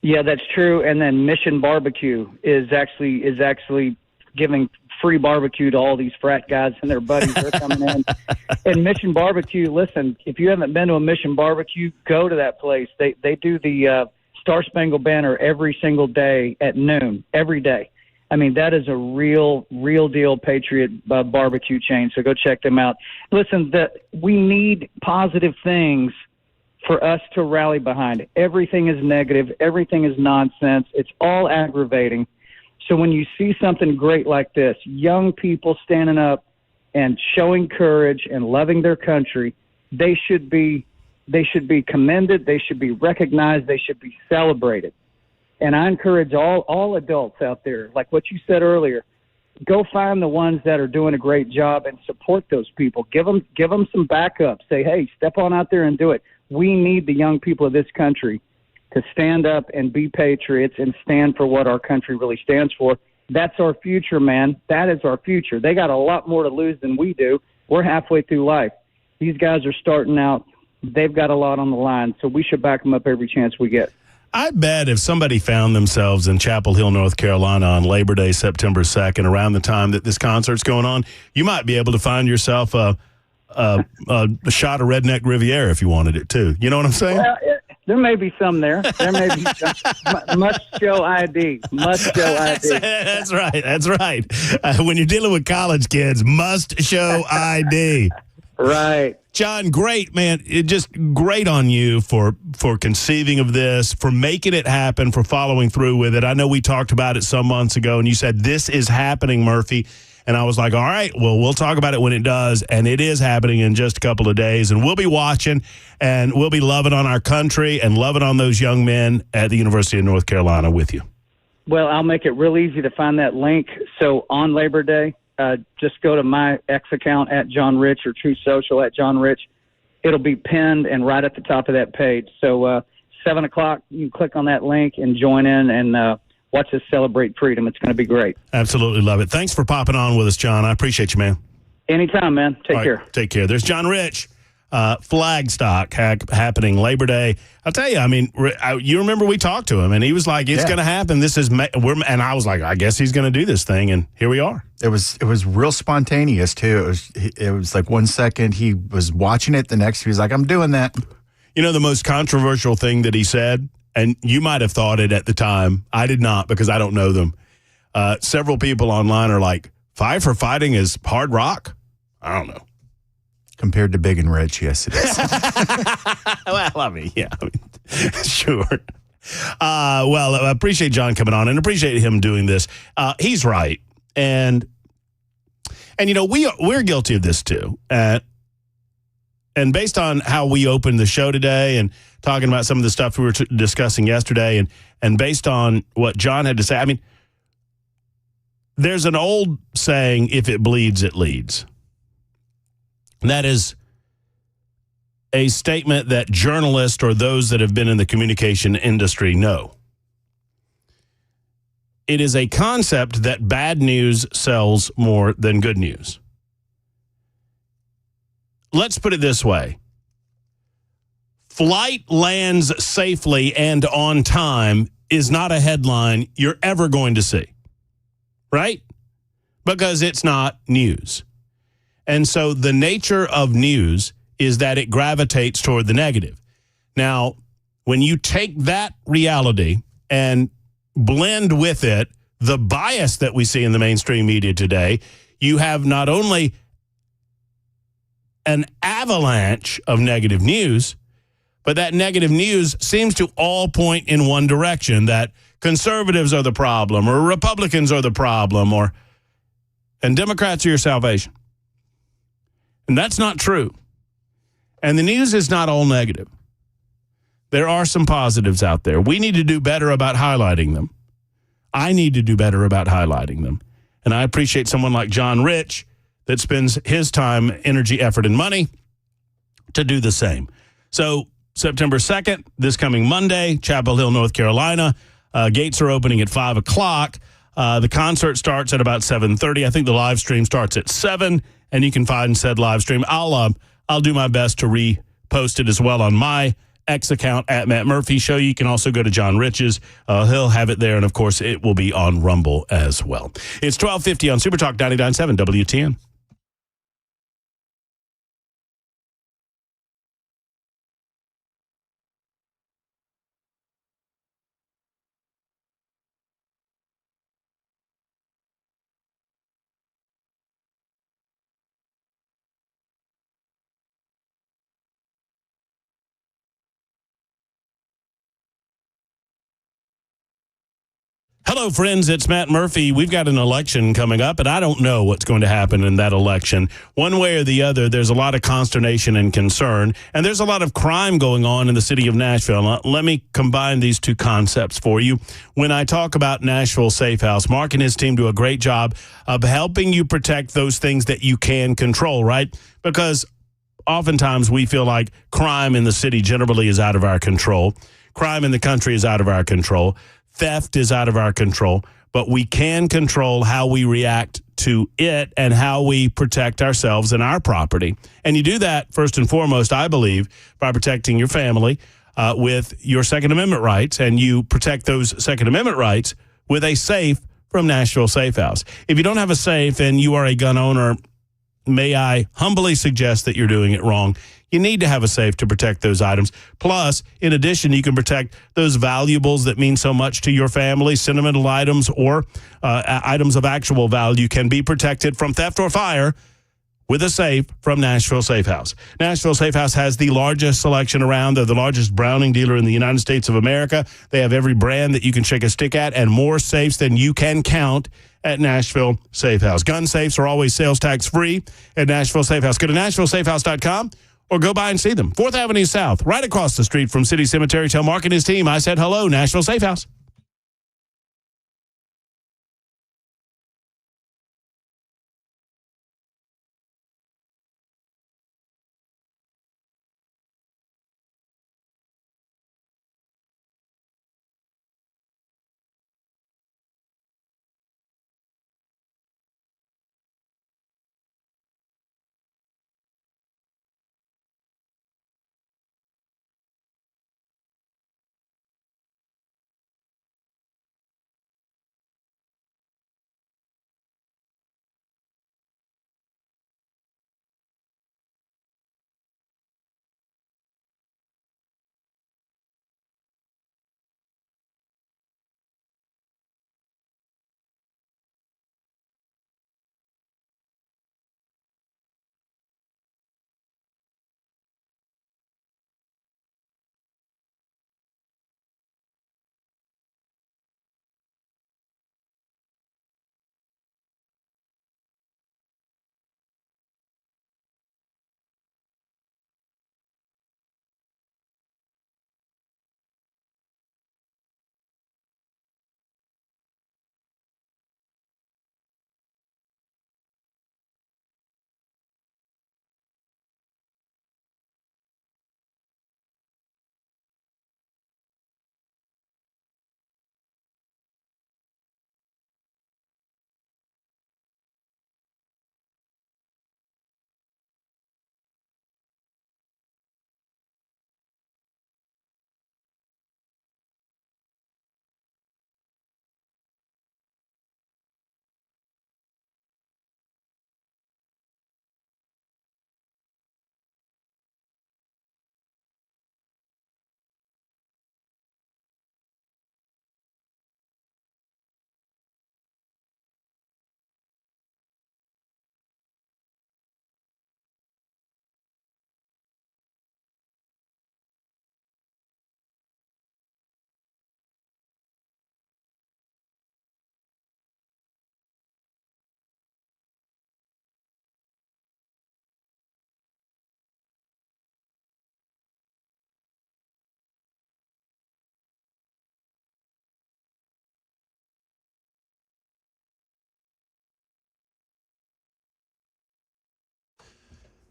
Yeah, that's true. And then Mission Barbecue is actually giving free barbecue to all these frat guys and their buddies. They're coming in. And Mission Barbecue, listen, if you haven't been to a Mission Barbecue, go to that place. They do the Star Spangled Banner every single day at noon, every day. I mean, that is a real deal patriot barbecue chain, so go check them out. Listen, we need positive things for us to rally behind. Everything is negative. Everything is nonsense. It's all aggravating. So when you see something great like this, young people standing up and showing courage and loving their country, they should be commended. They should be recognized. They should be celebrated. And I encourage all adults out there, like what you said earlier, go find the ones that are doing a great job and support those people. Give them some backup. Say, hey, step on out there and do it. We need the young people of this country to stand up and be patriots and stand for what our country really stands for. That's our future, man. That is our future. They got a lot more to lose than we do. We're halfway through life. These guys are starting out. They've got a lot on the line, so we should back them up every chance we get. I bet if somebody found themselves in Chapel Hill, North Carolina on Labor Day, September 2nd, around the time that this concert's going on, you might be able to find yourself a shot of Redneck Riviera if you wanted it, too. You know what I'm saying? Well, there may be some there. There may be some. Must show ID. Must show ID. That's right. That's right. When you're dealing with college kids, must show ID. Right. John, great, man. Just great on you for conceiving of this, for making it happen, for following through with it. I know we talked about it some months ago, and you said, this is happening, Murphy. And I was like, all right, well, we'll talk about it when it does. And it is happening in just a couple of days. And we'll be watching, and we'll be loving on our country and loving on those young men at the University of North Carolina with you. Well, I'll make it real easy to find that link. So on Labor Day, just go to my X account at John Rich or True Social at John Rich. It'll be pinned and right at the top of that page. So 7 o'clock, you can click on that link and join in and watch us celebrate freedom. It's going to be great. Absolutely love it. Thanks for popping on with us, John. I appreciate you, man. Anytime, man. Take care. Take care. There's John Rich. Flagstock happening Labor Day. I'll tell you, I mean, you remember we talked to him, and he was like, it's going to happen. This is, and I was like, I guess he's going to do this thing, and here we are. It was real spontaneous, too. It was like 1 second he was watching it, the next he was like, I'm doing that. You know, the most controversial thing that he said, and you might have thought it at the time. I did not, because I don't know them. Several people online are like, Five for Fighting is hard rock? I don't know. Compared to Big and Rich, yes, it is. Well, I mean, sure. Well, I appreciate John coming on and appreciate him doing this. He's right. And you know, we're guilty of this too. And based on how we opened the show today and talking about some of the stuff we were discussing yesterday and based on what John had to say, I mean, there's an old saying, if it bleeds, it leads. That is a statement that journalists or those that have been in the communication industry know. It is a concept that bad news sells more than good news. Let's put it this way. Flight lands safely and on time is not a headline you're ever going to see, right? Because it's not news. And so the nature of news is that it gravitates toward the negative. Now, when you take that reality and blend with it the bias that we see in the mainstream media today, you have not only an avalanche of negative news, but that negative news seems to all point in one direction, that conservatives are the problem or Republicans are the problem and Democrats are your salvation. And that's not true. And the news is not all negative. There are some positives out there. We need to do better about highlighting them. I need to do better about highlighting them. And I appreciate someone like John Rich that spends his time, energy, effort, and money to do the same. So September 2nd, this coming Monday, Chapel Hill, North Carolina. Gates are opening at 5 o'clock. The concert starts at about 7:30. I think the live stream starts at 7, and you can find said live stream. I'll do my best to repost it as well on my X account at Matt Murphy Show. You can also go to John Rich's. He'll have it there, and of course, it will be on Rumble as well. It's 12:50 on Super Talk 99.7 WTN. Hello, friends. It's Matt Murphy. We've got an election coming up, and I don't know what's going to happen in that election. One way or the other, there's a lot of consternation and concern, and there's a lot of crime going on in the city of Nashville. Let me combine these two concepts for you. When I talk about Nashville Safe House, Mark and his team do a great job of helping you protect those things that you can control, right? Because oftentimes we feel like crime in the city generally is out of our control. Crime in the country is out of our control. Theft is out of our control. But we can control how we react to it and how we protect ourselves and our property. And you do that, first and foremost, I believe, by protecting your family with your Second Amendment rights. And you protect those Second Amendment rights with a safe from Nashville Safe House. If you don't have a safe and you are a gun owner, may I humbly suggest that you're doing it wrong. You need to have a safe to protect those items. Plus, in addition, you can protect those valuables that mean so much to your family. Sentimental items or items of actual value can be protected from theft or fire with a safe from Nashville Safe House. Nashville Safe House has the largest selection around. They're the largest Browning dealer in the United States of America. They have every brand that you can shake a stick at and more safes than you can count at Nashville Safe House. Gun safes are always sales tax free at Nashville Safe House. Go to NashvilleSafeHouse.com or go by and see them. 4th Avenue South, right across the street from City Cemetery. Tell Mark and his team I said hello, Nashville Safe House.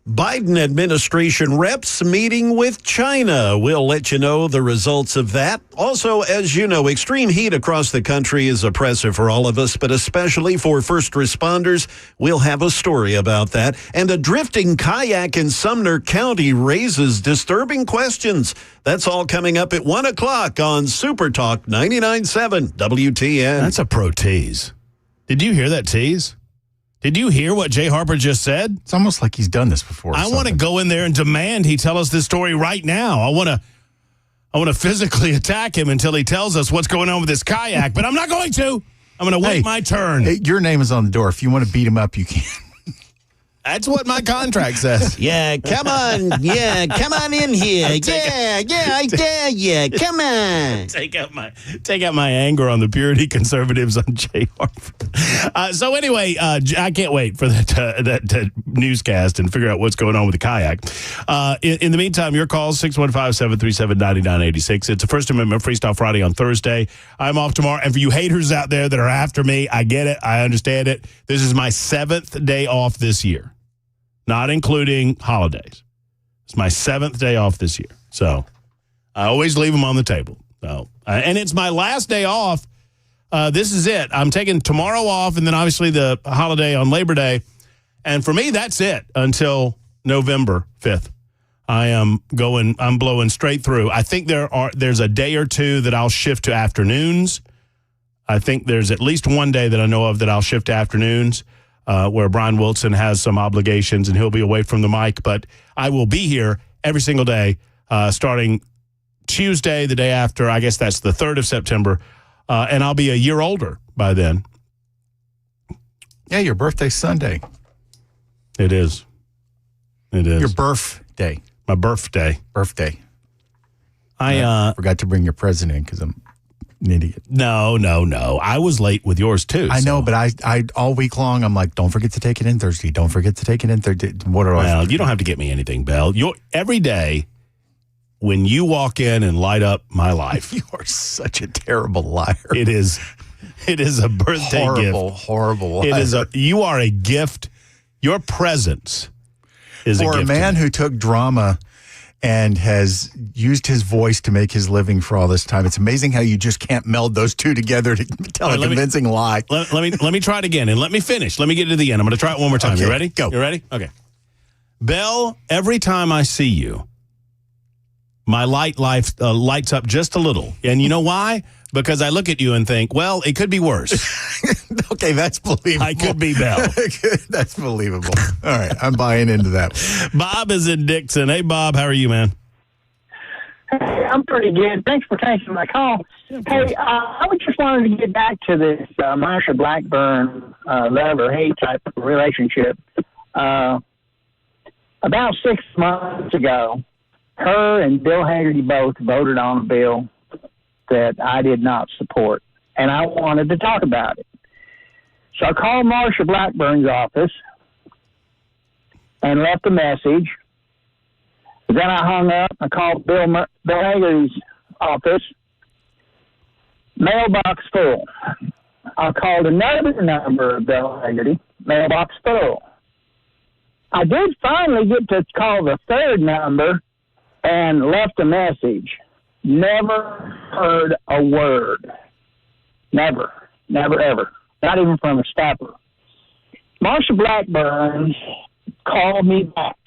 Biden administration reps meeting with China. We'll let you know the results of that. Also, as you know, extreme heat across the country is oppressive for all of us, but especially for first responders. We'll have a story about that. And a drifting kayak in Sumner County raises disturbing questions. That's all coming up at 1 o'clock on Super Talk 99.7 WTN. That's a pro tease. Did you hear that tease? Did you hear what Jay Harper just said? It's almost like he's done this before. I want to go in there and demand he tell us this story right now. I want to physically attack him until he tells us what's going on with this kayak, but I'm not going to. I'm going to wait my turn. Hey, your name is on the door. If you want to beat him up, you can. That's what my contract says. Yeah, come on. Yeah, come on in here. I dare you. Come on. Take out my anger on the purity conservatives on Jay Harper. So anyway, I can't wait for that newscast and figure out what's going on with the kayak. In the meantime, your calls 615-737-9986. It's a First Amendment Freestyle Friday on Thursday. I'm off tomorrow, and for you haters out there that are after me, I get it. I understand it. This is my 7th day off this year. Not including holidays. It's my 7th day off this year. So I always leave them on the table. So, and it's my last day off. This is it. I'm taking tomorrow off, and then obviously the holiday on Labor Day. And for me, that's it until November 5th. I'm blowing straight through. I think there's a day or two that I'll shift to afternoons. I think there's at least one day that I know of that I'll shift to afternoons, where Brian Wilson has some obligations and he'll be away from the mic. But I will be here every single day, starting Tuesday, the day after. I guess that's the 3rd of September. And I'll be a year older by then. Yeah, your birthday's Sunday. It is. It is. Your birthday. My birthday. Birthday. I forgot to bring your present in because I'm an idiot. No. I was late with yours too. I know, but I all week long I'm like, don't forget to take it in Thursday. Don't forget to take it in Thursday. Well, you don't have to get me anything, Bell. Every day when you walk in and light up my life. You are such a terrible liar. It is a birthday gift. Horrible liar. You are a gift. Your presence is a gift. For a man who took drama and has used his voice to make his living for all this time, it's amazing how you just can't meld those two together to tell a convincing lie. Let me try it again, and let me finish. Let me get to the end. I'm going to try it one more time. Okay, you ready? go. You ready? Okay. Belle, every time I see you, my lights up just a little. And you know why? Because I look at you and think, well, it could be worse. Okay, that's believable. I could be Belle. That's believable. All right, I'm buying into that. Bob is in Dixon. Hey, Bob, how are you, man? Hey, I'm pretty good. Thanks for taking my call. Hey, I just wanted to get back to this Marsha Blackburn love or hate type of relationship. About 6 months ago, her and Bill Hagerty both voted on a bill that I did not support, and I wanted to talk about it. So I called Marsha Blackburn's office and left a message. Then I hung up. I called Bill Hagerty's office. Mailbox full. I called another number of Bill Hagerty. Mailbox full. I did finally get to call the third number and left a message. Never heard a word. Never, ever. Not even from a staffer. Marsha Blackburn called me back.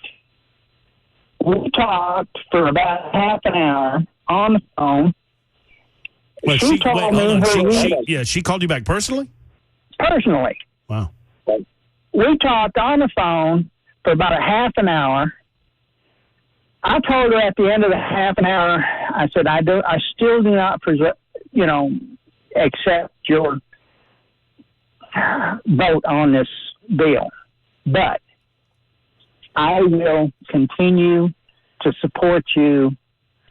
We talked for about half an hour on the phone. Well, she told me she called you back personally? Personally. Wow. We talked on the phone for about a half an hour. I told her at the end of the half an hour, I said, I still do not, accept your vote on this bill, but I will continue to support you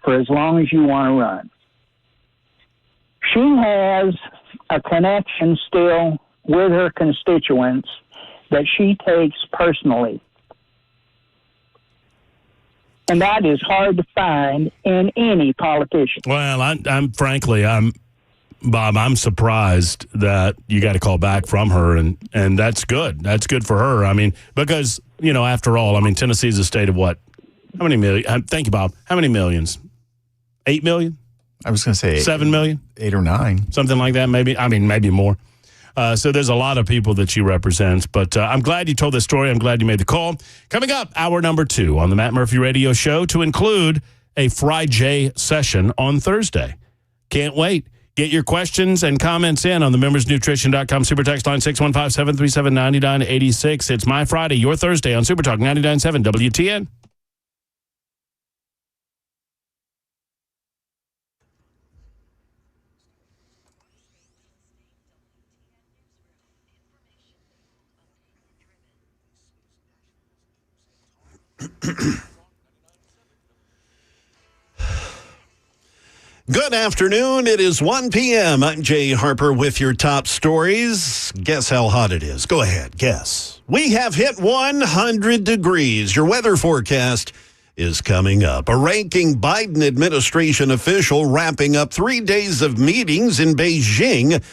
for as long as you want to run. She has a connection still with her constituents that she takes personally. And that is hard to find in any politician. Well, Bob, I'm surprised that you got a call back from her, and that's good. That's good for her. I mean, because, after all, Tennessee's a state of what? How many million? Thank you, Bob. How many millions? 8 million? I was going to say 7 million? 8 or 9. Something like that, maybe. Maybe more. So there's a lot of people that she represents. But I'm glad you told this story. I'm glad you made the call. Coming up, hour number 2 on the Matt Murphy Radio Show to include a Friday session on Thursday. Can't wait. Get your questions and comments in on the membersnutrition.com super text line 615-737-9986. It's my Friday, your Thursday on Super Talk 99.7 WTN. Good afternoon. It is 1 p.m. I'm Jay Harper with your top stories. Guess how hot it is. Go ahead. Guess. We have hit 100 degrees. Your weather forecast is coming up. A ranking Biden administration official wrapping up 3 days of meetings in Beijing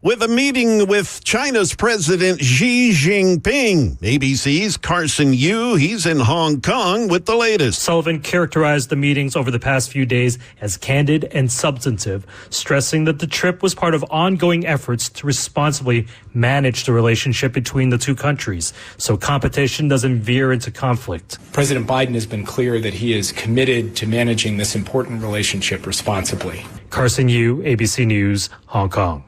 with a meeting with China's President Xi Jinping. ABC's Carson Yu, he's in Hong Kong with the latest. Sullivan characterized the meetings over the past few days as candid and substantive, stressing that the trip was part of ongoing efforts to responsibly manage the relationship between the two countries, so competition doesn't veer into conflict. President Biden has been clear that he is committed to managing this important relationship responsibly. Carson Yu, ABC News, Hong Kong.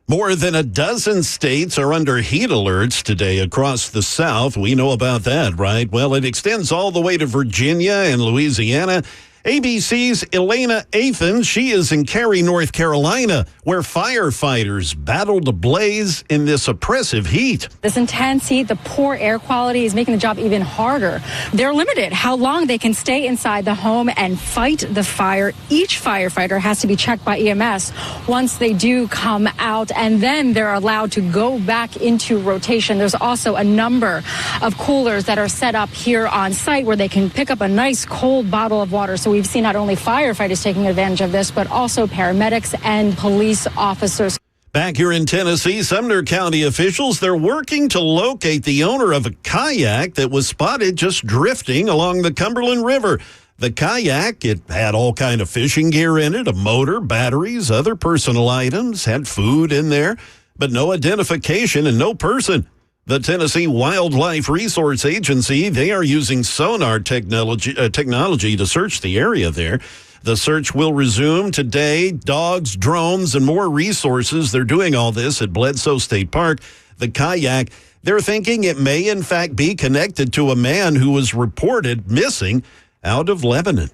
More than a dozen states are under heat alerts today across the South. We know about that, right? Well, it extends all the way to Virginia and Louisiana. ABC's Elena Athens, she is in Cary, North Carolina, where firefighters battled a blaze in this oppressive heat. This intense heat, the poor air quality is making the job even harder. They're limited how long they can stay inside the home and fight the fire. Each firefighter has to be checked by EMS once they do come out, and then they're allowed to go back into rotation. There's also a number of coolers that are set up here on site where they can pick up a nice cold bottle of water. So we've seen not only firefighters taking advantage of this, but also paramedics and police officers. Back here in Tennessee, Sumner County officials, they're working to locate the owner of a kayak that was spotted just drifting along the Cumberland River. The kayak, it had all kind of fishing gear in it, a motor, batteries, other personal items, had food in there, but no identification and no person. The Tennessee Wildlife Resource Agency, they are using sonar technology to search the area there. The search will resume today. Dogs, drones, and more resources. They're doing all this at Bledsoe State Park. The kayak, they're thinking it may in fact be connected to a man who was reported missing out of Lebanon.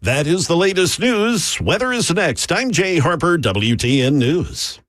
That is the latest news. Weather is next. I'm Jay Harper, WTN News.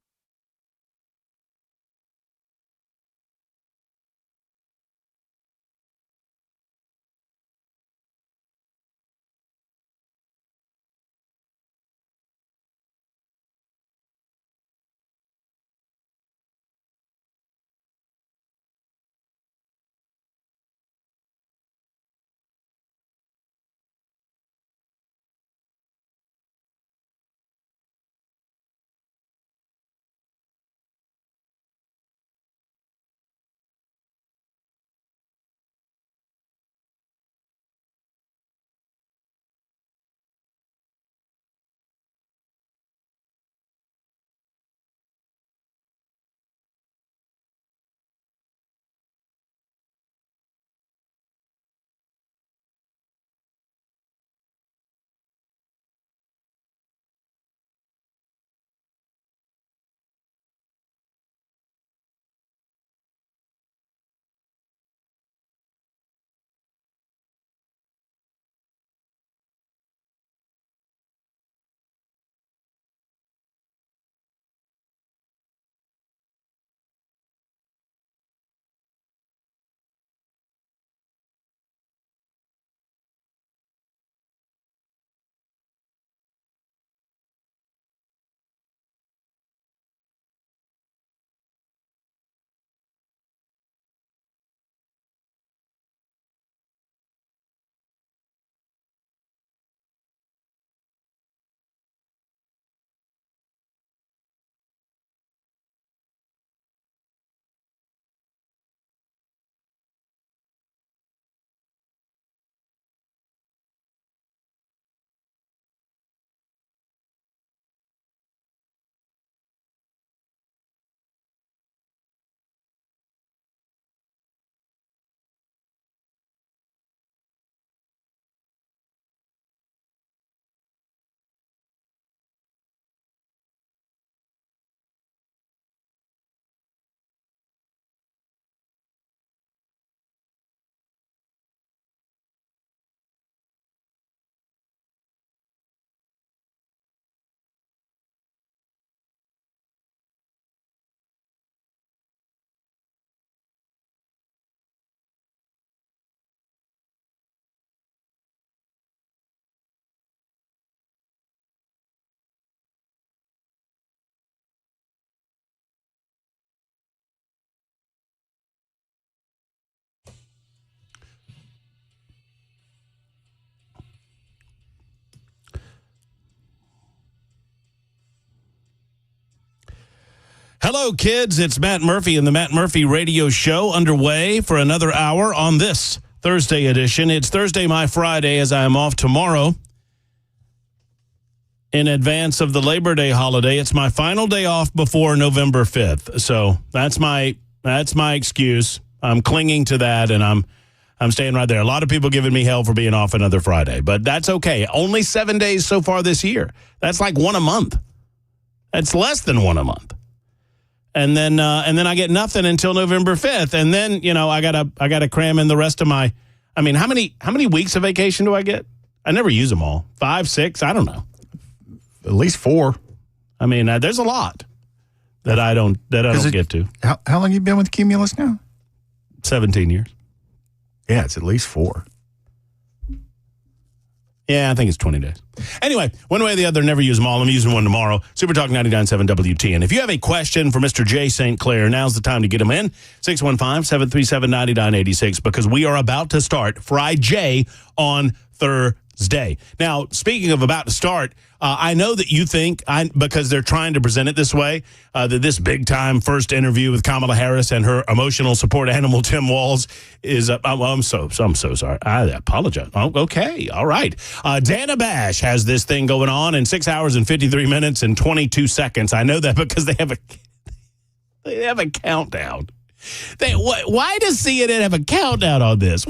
Hello, kids. It's Matt Murphy and the Matt Murphy Radio Show underway for another hour on this Thursday edition. It's Thursday, my Friday, as I am off tomorrow in advance of the Labor Day holiday. It's my final day off before November 5th. So that's my excuse. I'm clinging to that, and I'm staying right there. A lot of people giving me hell for being off another Friday, but that's okay. Only 7 days so far this year. That's like one a month. That's less than one a month. And then I get nothing until November 5th. And then, I gotta cram in the rest of my, how many weeks of vacation do I get? I never use them all. 5, 6, I don't know. At least 4. There's a lot that I don't get to. How long have you been with Cumulus now? 17 years. Yeah, it's at least 4. Yeah, I think it's 20 days. Anyway, one way or the other, never use them all. I'm using one tomorrow. Super Talk 99.7 WTN. If you have a question for Mr. Jay St. Clair, now's the time to get them in. 615-737-9986, because we are about to start Fry J on Thursday. Now, speaking of about to start, I know that you think, because they're trying to present it this way, that this big-time first interview with Kamala Harris and her emotional support animal, Tim Walz, is, I'm so sorry. I apologize. Oh, okay. All right. Dana Bash has this thing going on in 6 hours and 53 minutes and 22 seconds. I know that because they have a countdown. Why does CNN have a countdown on this?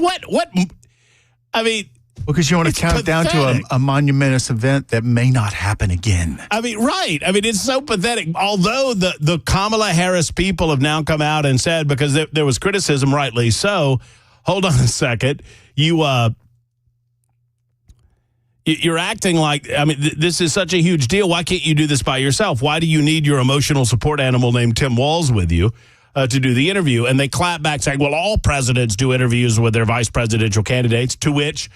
Because you want to count down to a monumentous event that may not happen again. Right. It's so pathetic. Although the Kamala Harris people have now come out and said, because there was criticism, rightly so, hold on a second, you're acting like, this is such a huge deal. Why can't you do this by yourself? Why do you need your emotional support animal named Tim Walz with you to do the interview? And they clap back saying, well, all presidents do interviews with their vice presidential candidates, to which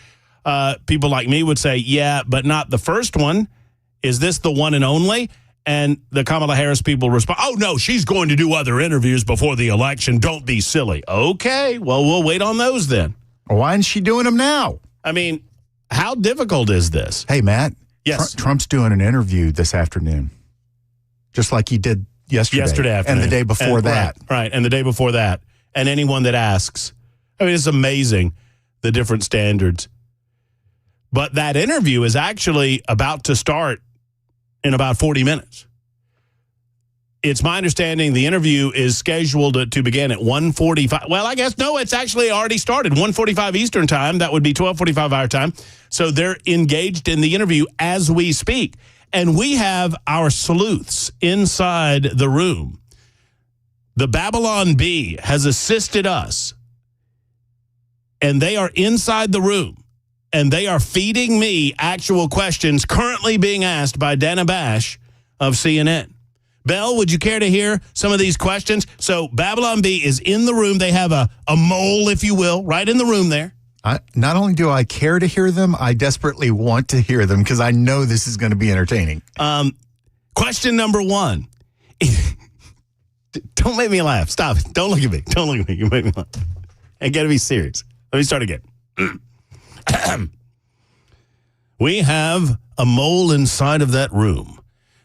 people like me would say, yeah, but not the first one. Is this the one and only? And the Kamala Harris people respond, oh, no, she's going to do other interviews before the election. Don't be silly. Okay, well, we'll wait on those then. Why isn't she doing them now? How difficult is this? Hey, Matt. Yes. Trump's doing an interview this afternoon, just like he did yesterday afternoon. And the day before that. Right, and the day before that. And anyone that asks. It's amazing, the different standards. But that interview is actually about to start in about 40 minutes. It's my understanding the interview is scheduled to begin at 1:45. Well, I guess, no, it's actually already started. 1:45 Eastern time. That would be 12:45 our time. So they're engaged in the interview as we speak. And we have our sleuths inside the room. The Babylon Bee has assisted us. And they are inside the room. And they are feeding me actual questions currently being asked by Dana Bash of CNN. Belle, would you care to hear some of these questions? So Babylon Bee is in the room. They have a mole, if you will, right in the room there. Not only do I care to hear them, I desperately want to hear them because I know this is going to be entertaining. Question number 1. Don't make me laugh. Stop it. Don't look at me. Don't look at me. You make me laugh. I got to be serious. Let me start again. We have a mole inside of that room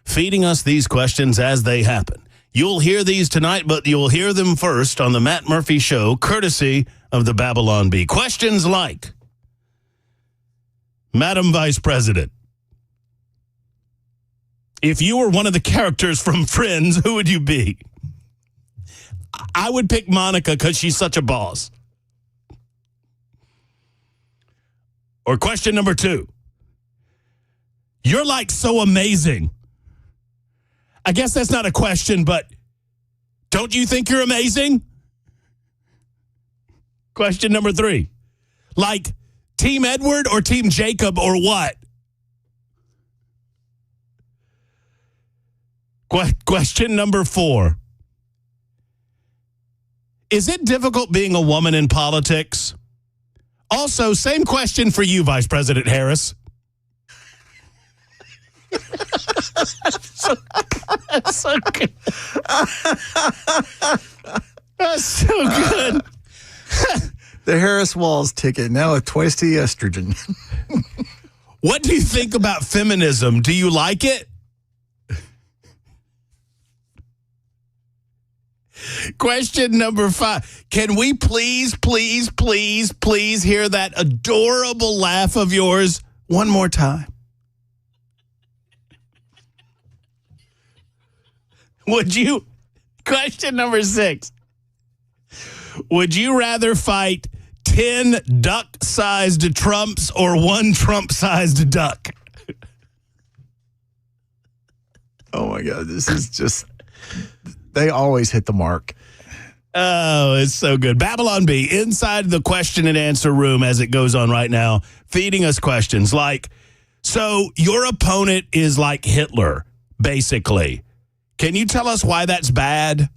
feeding us these questions as they happen. You'll hear these tonight, but you'll hear them first on the Matt Murphy Show, courtesy of the Babylon Bee. Questions like, Madam Vice President, if you were one of the characters from Friends, who would you be? I would pick Monica because she's such a boss. Or question number 2. You're like so amazing. I guess that's not a question, but don't you think you're amazing? Question number 3. Like Team Edward or Team Jacob or what? Question number 4. Is it difficult being a woman in politics? Also, same question for you, Vice President Harris. That's so good. That's so good. The Harris Walz ticket, now a twice the estrogen. What do you think about feminism? Do you like it? Question number 5. Can we please hear that adorable laugh of yours one more time? Question number 6. Would you rather fight 10 duck-sized Trumps or 1 Trump-sized duck? Oh, my God. This is just, they always hit the mark. Oh, it's so good. Babylon Bee, inside the question and answer room as it goes on right now, feeding us questions like, so your opponent is like Hitler, basically. Can you tell us why that's bad?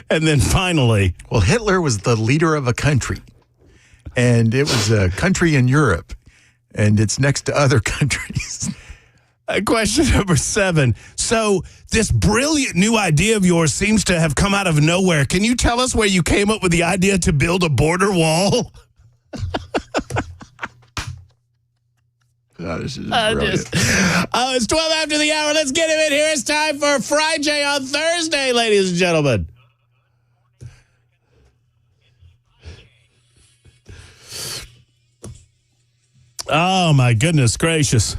And then finally, well, Hitler was the leader of a country, and it was a country in Europe, and it's next to other countries. Question number 7. So this brilliant new idea of yours seems to have come out of nowhere. Can you tell us where you came up with the idea to build a border wall? Oh, this is brilliant. It's 12 after the hour. Let's get him in here. It's time for Friday on Thursday, ladies and gentlemen. Oh, my goodness gracious.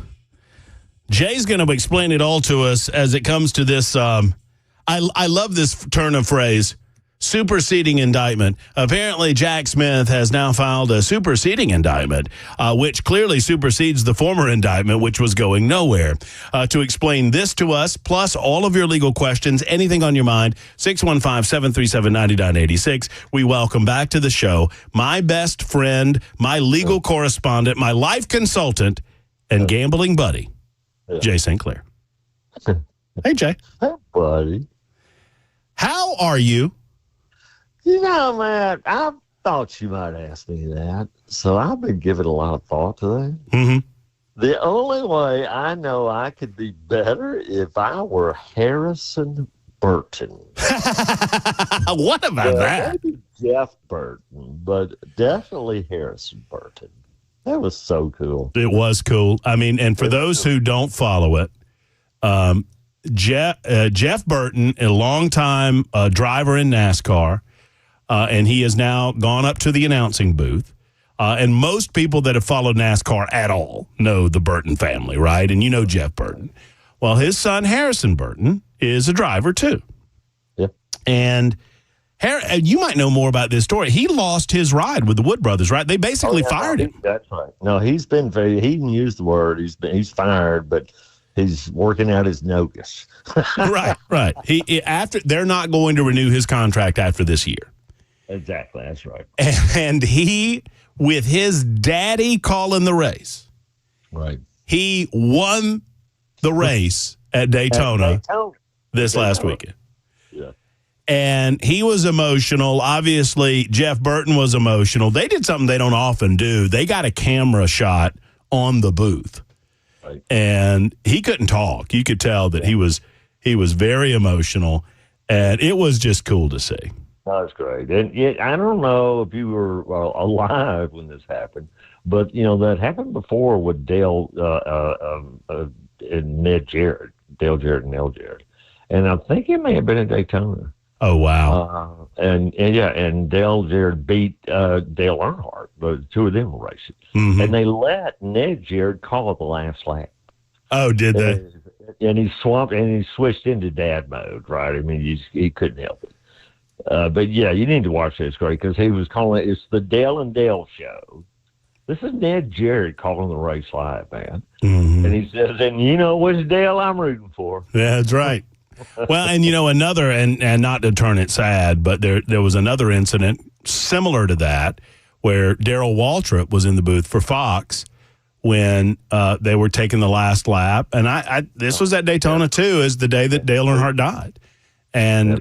Jay's going to explain it all to us as it comes to this. I love this turn of phrase, superseding indictment. Apparently, Jack Smith has now filed a superseding indictment, which clearly supersedes the former indictment, which was going nowhere. To explain this to us, plus all of your legal questions, anything on your mind, 615-737-9986. We welcome back to the show my best friend, my legal correspondent, my life consultant, and gambling buddy, Jay St. Clair. Hey, Jay. Hey, buddy. How are you? You know, man, I thought you might ask me that, so I've been giving a lot of thought to that. Mm-hmm. The only way I know I could be better if I were Harrison Burton. What about that? Maybe Jeff Burton, but definitely Harrison Burton. That was so cool. It was cool. I mean, and for those who don't follow it, Jeff Burton, a longtime driver in NASCAR, and he has now gone up to the announcing booth. And most people that have followed NASCAR at all know the Burton family, right? And you know Jeff Burton. Well, his son, Harrison Burton, is a driver, too. Yeah. And you might know more about this story. He lost his ride with the Wood brothers, right? They basically fired him. That's right. No, he's been he didn't use the word. He's fired, but he's working out his notice. Right. They're not going to renew his contract after this year. Exactly, that's right. And he, with his daddy calling the race, right, he won the race at Daytona, this last weekend. Yeah. And he was emotional. Obviously, Jeff Burton was emotional. They did something they don't often do. They got a camera shot on the booth. Right. And he couldn't talk. You could tell that he was very emotional, and it was just cool to see. That's great. And yet, I don't know if you were alive when this happened, but that happened before with Dale and Ned Jarrett, Dale Jarrett and Nell Jarrett, and I think it may have been at Daytona. Oh wow! And Dale Jarrett beat Dale Earnhardt. The two of them were racing, and they let Ned Jarrett call it the last lap. Oh, did they? And he switched into dad mode, right? I mean, he couldn't help it. But yeah, you need to watch this, great, because he was calling it's the Dale and Dale show. This is Ned Jarrett calling the race live, man. Mm-hmm. And he says, and which Dale I'm rooting for. Yeah, that's right. Well, and another, and not to turn it sad, but there was another incident similar to that where Darrell Waltrip was in the booth for Fox when they were taking the last lap. And this was at Daytona, too, is the day that Dale Earnhardt died. And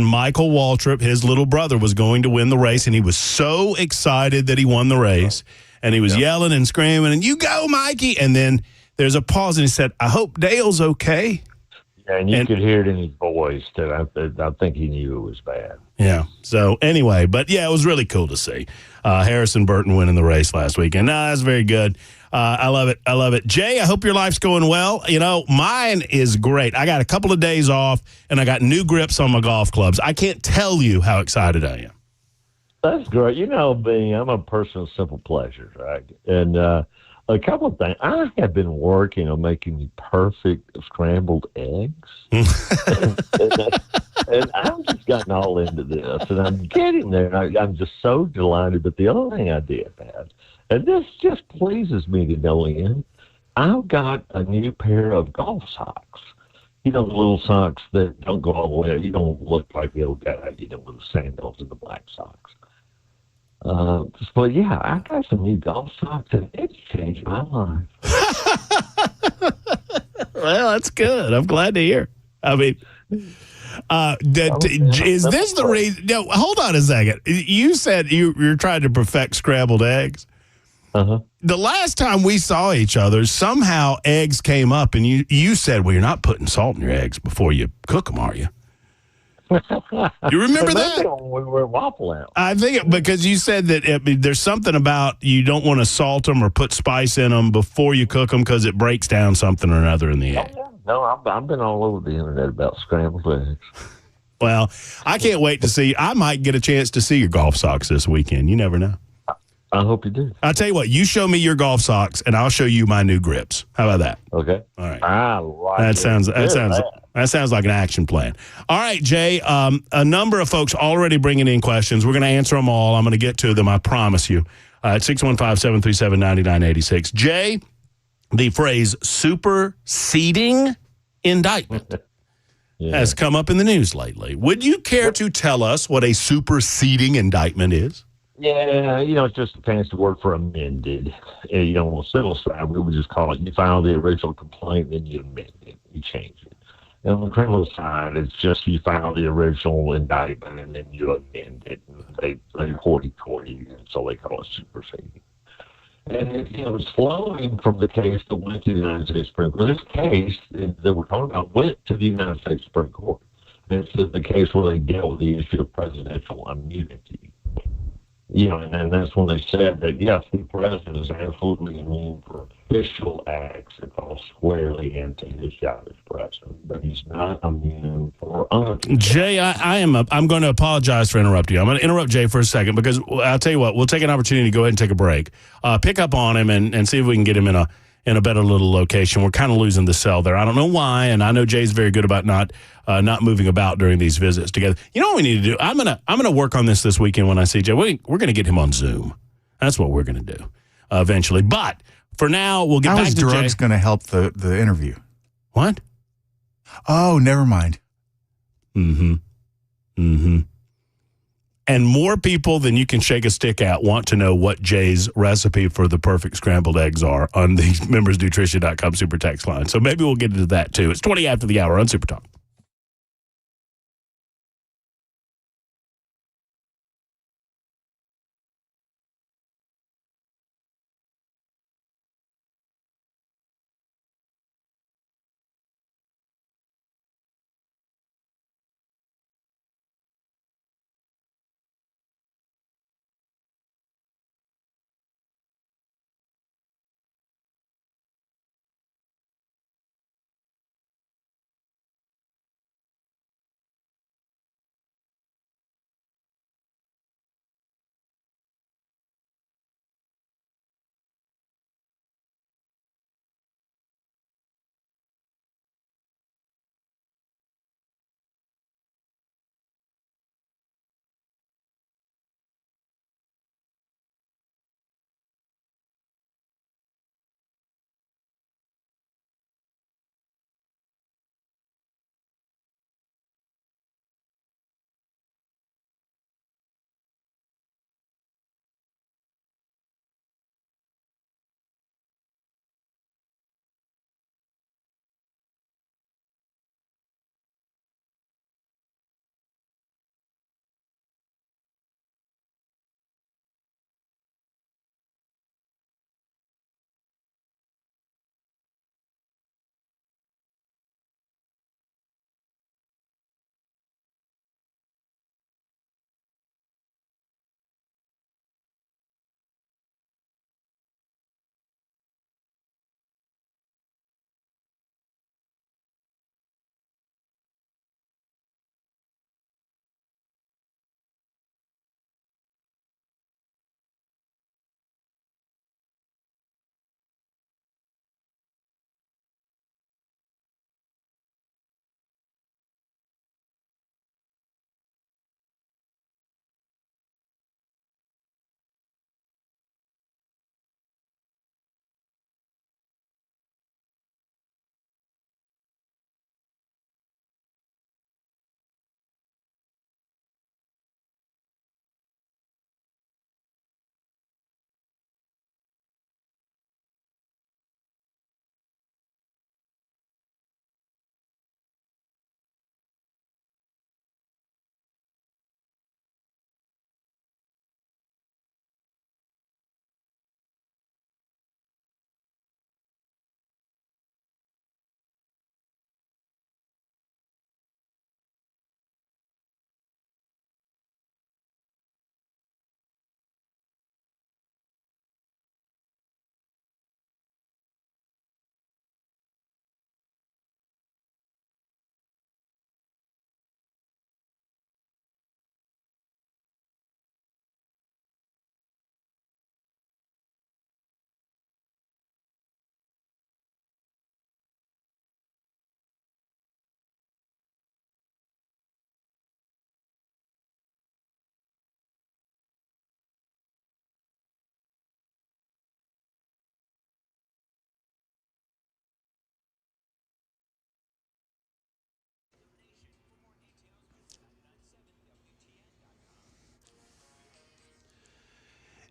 Michael Waltrip, his little brother, was going to win the race, and he was so excited that he won the race. And he was yelling and screaming, and you go, Mikey. And then there's a pause, and he said, I hope Dale's okay. And you could hear it in his voice that I think he knew it was bad. Yeah. So anyway, but yeah, it was really cool to see Harrison Burton winning the race last weekend. No, that's very good. I love it. I love it. Jay, I hope your life's going well. You know, mine is great. I got a couple of days off, and I got new grips on my golf clubs. I can't tell you how excited I am. That's great. You know, I'm a person of simple pleasures, right? And a couple of things. I have been working on making the perfect scrambled eggs. and I've just gotten all into this, and I'm getting there, and I'm just so delighted. But the other thing I did, man, and this just pleases me to no end, I've got a new pair of golf socks. You know, the little socks that don't go all the way. You don't look like the old guy, you know, with the sandals and the black socks. But yeah, I got some new golf socks, and it's changed my life. Well, that's good. I'm glad to hear. I mean, is this the reason? No, hold on a second. You said you're trying to perfect scrambled eggs. Uh-huh. The last time we saw each other, somehow eggs came up, and you said, "Well, you're not putting salt in your eggs before you cook them, are you?" You remember that? We were Waffle House. I think because you said that there's something about you don't want to salt them or put spice in them before you cook them because it breaks down something or another in the egg. Yeah. No, I've been all over the internet about scrambled eggs. Well, I can't wait to see. I might get a chance to see your golf socks this weekend. You never know. I hope you do. I'll tell you what. You show me your golf socks, and I'll show you my new grips. How about that? Okay. All right. I like That it. sounds like an action plan. All right, Jay. A number of folks already bringing in questions. We're going to answer them all. I'm going to get to them. I promise you. At 615-737-9986. Jay, the phrase superseding indictment has come up in the news lately. Would you care to tell us what a superseding indictment is? Yeah, you know, it's just a fancy word for amended. You know, on the civil side, we would just call it, you file the original complaint, then you amend it, you change it. And on the criminal side, it's just you file the original indictment, and then you amend it. They hoity-toity, and so they call it superseding. And it's flowing from the case that went to the United States Supreme Court. This case that we're talking about went to the United States Supreme Court. And it's the case where they dealt with the issue of presidential immunity. You know, and that's when they said that, yes, the president is absolutely immune for official acts that fall squarely into his job as president, but he's not immune for unofficial. Jay, I'm going to apologize for interrupting you. I'm going to interrupt Jay for a second because I'll tell you what, we'll take an opportunity to go ahead and take a break, pick up on him and see if we can get him in a better little location. We're kind of losing the cell there. I don't know why, and I know Jay's very good about not moving about during these visits together. You know what we need to do? I'm gonna work on this weekend when I see Jay. We're gonna get him on Zoom. That's what we're gonna do eventually. But for now, we'll get back to Jay. How is drugs going to help the interview? What? Oh, never mind. And more people than you can shake a stick at want to know what Jay's recipe for the perfect scrambled eggs are on the membersnutrition.com super text line. So maybe we'll get into that too. It's 20 after the hour on Super Talk.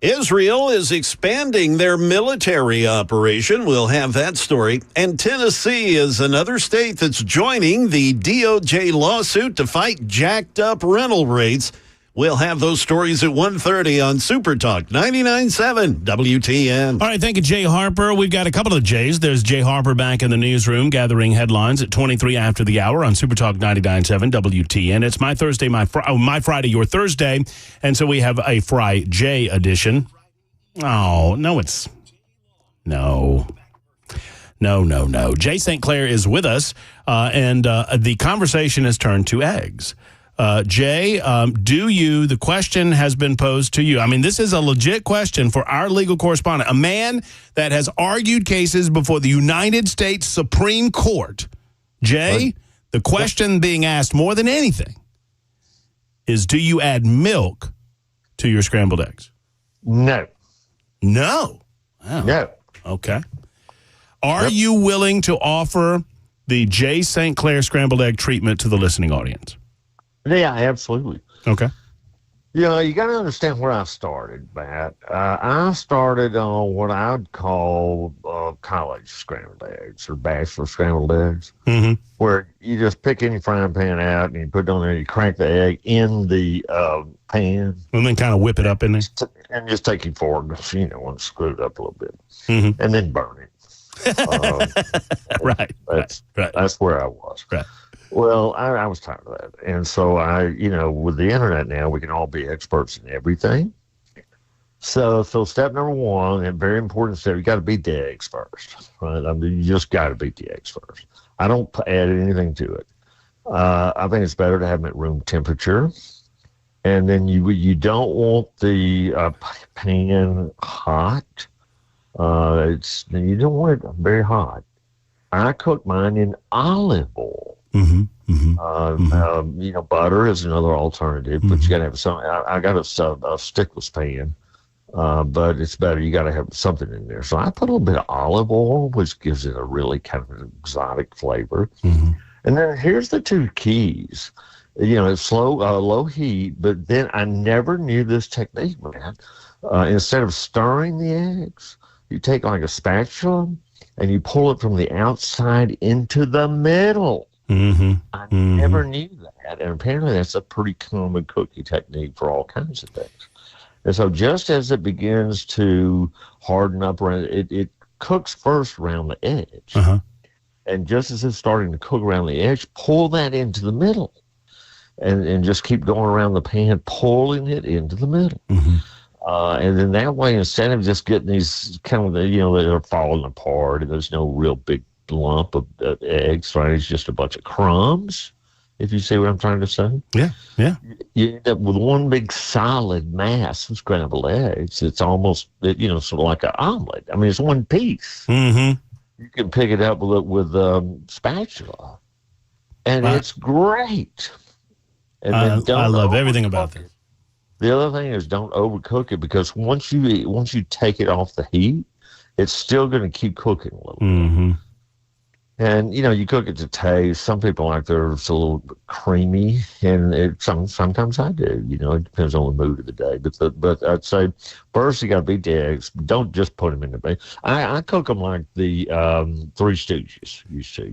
Israel is expanding their military operation. We'll have that story. And Tennessee is another state that's joining the DOJ lawsuit to fight jacked up rental rates. We'll have those stories at 1:30 on Super Talk 99.7 WTN. All right, thank you, Jay Harper. We've got a couple of Jays. There's Jay Harper back in the newsroom gathering headlines at 23 after the hour on Super Talk 99.7 WTN. It's my Thursday, my Friday, your Thursday. And so we have a Fry-Jay edition. Oh, no, it's... No. Jay St. Clair is with us, and the conversation has turned to eggs. Jay, the question has been posed to you. I mean, this is a legit question for our legal correspondent, a man that has argued cases before the United States Supreme Court. Jay, the question being asked more than anything is, do you add milk to your scrambled eggs? No. No? Oh. No. Okay. Are you willing to offer the Jay St. Clair scrambled egg treatment to the listening audience? Yeah, absolutely. Okay. You know, you got to understand where I started, Matt. I started on what I'd call college scrambled eggs or bachelor scrambled eggs, where you just pick any frying pan out and you put it on there, you crank the egg in the pan. And then kind of whip it up in there? And just take your fork, and screw it up a little bit. And then burn it. Right. That's where I was. Right. Well, I was tired of that. And so with the internet now, we can all be experts in everything. So step number one, and very important step, you got to beat the eggs first, right? I mean, you just got to beat the eggs first. I don't add anything to it. I think it's better to have them at room temperature. And then you don't want the pan hot. You don't want it very hot. I cook mine in olive oil. Butter is another alternative, but you got to have some. I got a stickless pan, but it's better. You got to have something in there. So I put a little bit of olive oil, which gives it a really kind of an exotic flavor. And then here's the two keys. It's low heat, but then I never knew this technique, man. Instead of stirring the eggs, you take like a spatula and you pull it from the outside into the middle. I never knew that, and apparently that's a pretty common cooking technique for all kinds of things. And so just as it begins to harden up around it cooks first around the edge. And just as it's starting to cook around the edge, pull that into the middle. And just keep going around the pan, pulling it into the middle. And then that way, instead of just getting these kind of, they're falling apart and there's no real big lump of eggs, right? It's just a bunch of crumbs, if you see what I'm trying to say. Yeah. You end up with one big solid mass of scrambled eggs. It's almost, sort of like an omelet. I mean, it's one piece. You can pick it up with spatula, and it's great. And then I love everything about this. The other thing is don't overcook it, because once you take it off the heat, it's still going to keep cooking a little bit. And, you cook it to taste. Some people like theirs a little bit creamy, and sometimes I do. It depends on the mood of the day. But I'd say first you got to beat the eggs. Don't just put them in the pan. I cook them like the Three Stooges used to,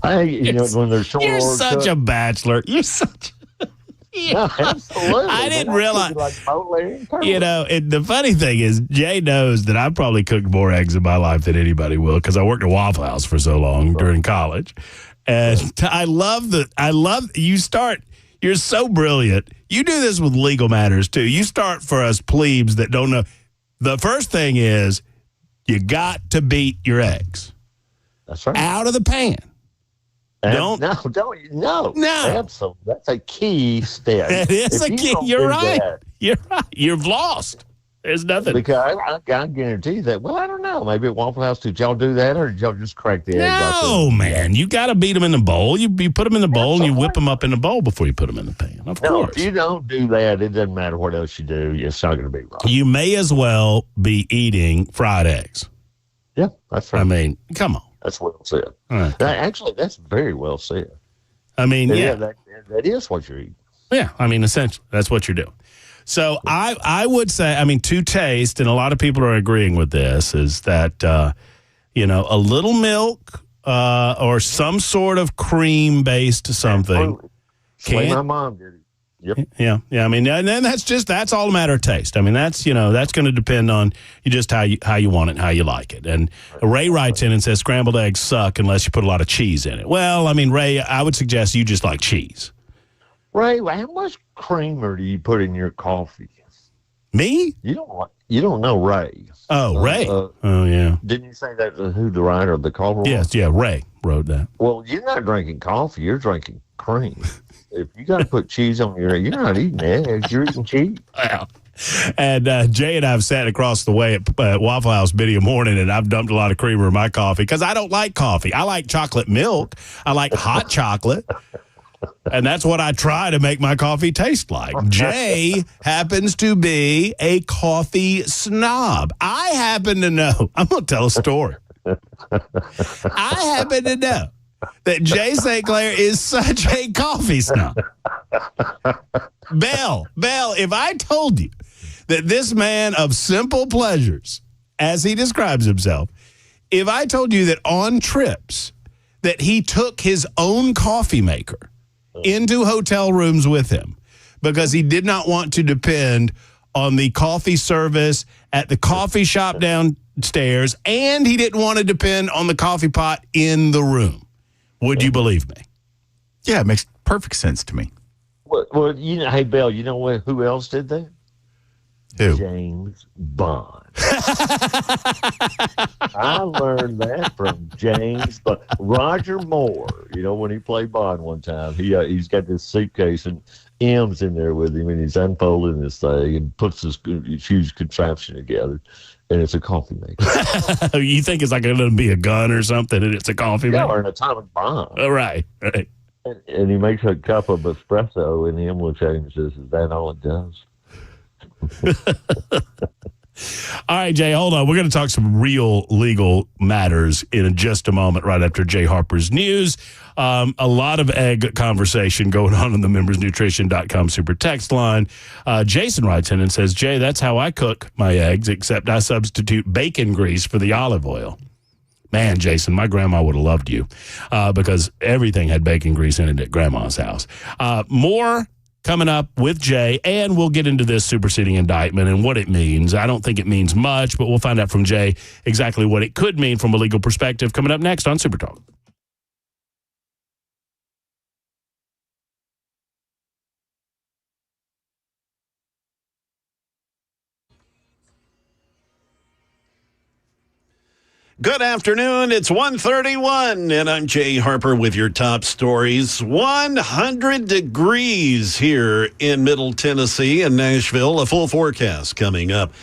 when they're short. You're such a bachelor. You're such. No, absolutely. I didn't realize. The funny thing is, Jay knows that I've probably cooked more eggs in my life than anybody will, because I worked at Waffle House for so long during college. And I love you're so brilliant. You do this with legal matters too. You start for us plebes that don't know. The first thing is you got to beat your eggs. That's right. Out of the pan. No. Absolutely. That's a key step. It is a key. You're right. You're right. You've lost. There's nothing. Because I guarantee that. Well, I don't know. Maybe at Waffle House, did y'all do that, or did y'all just crack the eggs? No, man. You got to beat them in the bowl. You put them in the bowl and you whip them up in the bowl before you put them in the pan. Of course. If you don't do that, it doesn't matter what else you do. It's not going to be right. You may as well be eating fried eggs. Yeah, that's right. I mean, come on. That's well said. Okay. Actually, that's very well said. I mean, that is what you're eating. Yeah, I mean, essentially, that's what you're doing. So I would say, I mean, to taste, and a lot of people are agreeing with this, is that, a little milk or some sort of cream-based something. My mom did it. Yep. Yeah. I mean, and then that's all a matter of taste. I mean, that's going to depend on just how you want it and how you like it. And Ray writes in and says scrambled eggs suck unless you put a lot of cheese in it. Well, I mean, Ray, I would suggest you just like cheese. Ray, how much creamer do you put in your coffee? Me? You don't know Ray. Oh, Ray. Oh, yeah. Didn't you say that who the writer of the call was? Yes, yeah, Ray wrote that. Well, you're not drinking coffee. You're drinking cream. If you got to put cheese on you're not eating eggs. You're eating cheese. Wow. And Jay and I have sat across the way at Waffle House many a morning, and I've dumped a lot of creamer in my coffee because I don't like coffee. I like chocolate milk. I like hot chocolate. And that's what I try to make my coffee taste like. Jay happens to be a coffee snob. I happen to know. I'm going to tell a story. I happen to know that Jay St. Clair is such a coffee snob. Bell, if I told you that this man of simple pleasures, as he describes himself, if I told you that on trips that he took his own coffee maker into hotel rooms with him because he did not want to depend on the coffee service at the coffee shop downstairs, and he didn't want to depend on the coffee pot in the room. Would you believe me? Yeah, it makes perfect sense to me. Well, hey, Bell, you know who else did that? Who? James Bond. I learned that from James Bond. Roger Moore, when he played Bond one time, he's got this suitcase and M's in there with him, and he's unfolding this thing and puts this huge contraption together, and it's a coffee maker. You think it's like going to be a gun or something, and it's a coffee maker? Or an atomic bomb. Oh, right. And he makes a cup of espresso, and M looks at him and says, "Is that all it does?" All right, Jay, hold on. We're going to talk some real legal matters in just a moment, right after Jay Harper's news. A lot of egg conversation going on in the membersnutrition.com super text line. Jason writes in and says, Jay, that's how I cook my eggs, except I substitute bacon grease for the olive oil. Man, Jason, my grandma would have loved you because everything had bacon grease in it at grandma's house. More coming up with Jay, and we'll get into this superseding indictment and what it means. I don't think it means much, but we'll find out from Jay exactly what it could mean from a legal perspective coming up next on Super Talk. Good afternoon. It's 1:31, and I'm Jay Harper with your top stories. 100 degrees here in Middle Tennessee and Nashville. A full forecast coming up.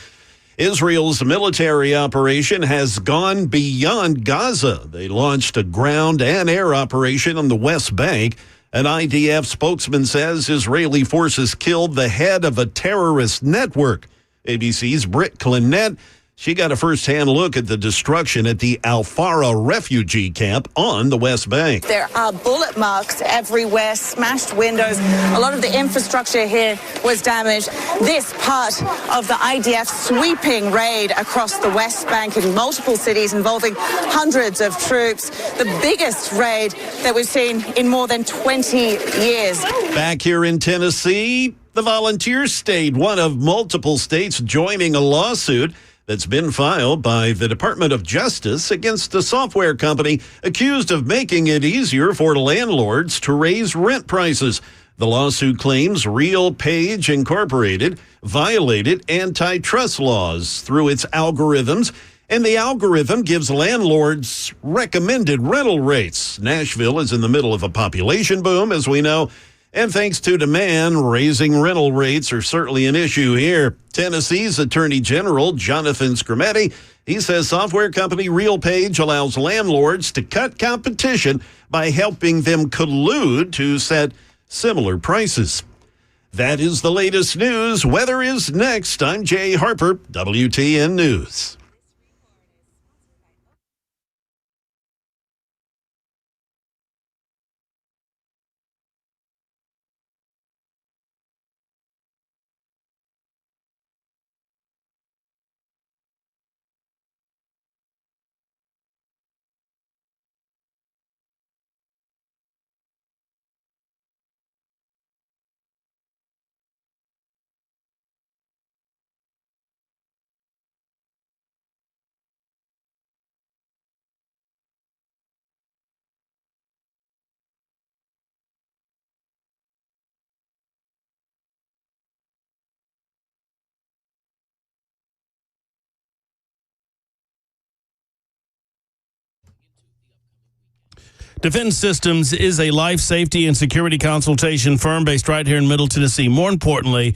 Israel's military operation has gone beyond Gaza. They launched a ground and air operation on the West Bank. An IDF spokesman says Israeli forces killed the head of a terrorist network. ABC's Britt Clinette. She got a first-hand look at the destruction at the Al-Farah refugee camp on the West Bank. There are bullet marks everywhere, smashed windows. A lot of the infrastructure here was damaged. This part of the IDF sweeping raid across the West Bank in multiple cities involving hundreds of troops. The biggest raid that we've seen in more than 20 years. Back here in Tennessee, the Volunteers State, one of multiple states joining a lawsuit that's been filed by the Department of Justice against a software company accused of making it easier for landlords to raise rent prices. The lawsuit claims RealPage Incorporated violated antitrust laws through its algorithms, and the algorithm gives landlords recommended rental rates. Nashville is in the middle of a population boom, as we know, and thanks to demand, raising rental rates are certainly an issue here. Tennessee's Attorney General, Jonathan Skrmetti, he says software company RealPage allows landlords to cut competition by helping them collude to set similar prices. That is the latest news. Weather is next. I'm Jay Harper, WTN News. Defense Systems is a life safety and security consultation firm based right here in Middle Tennessee. More importantly,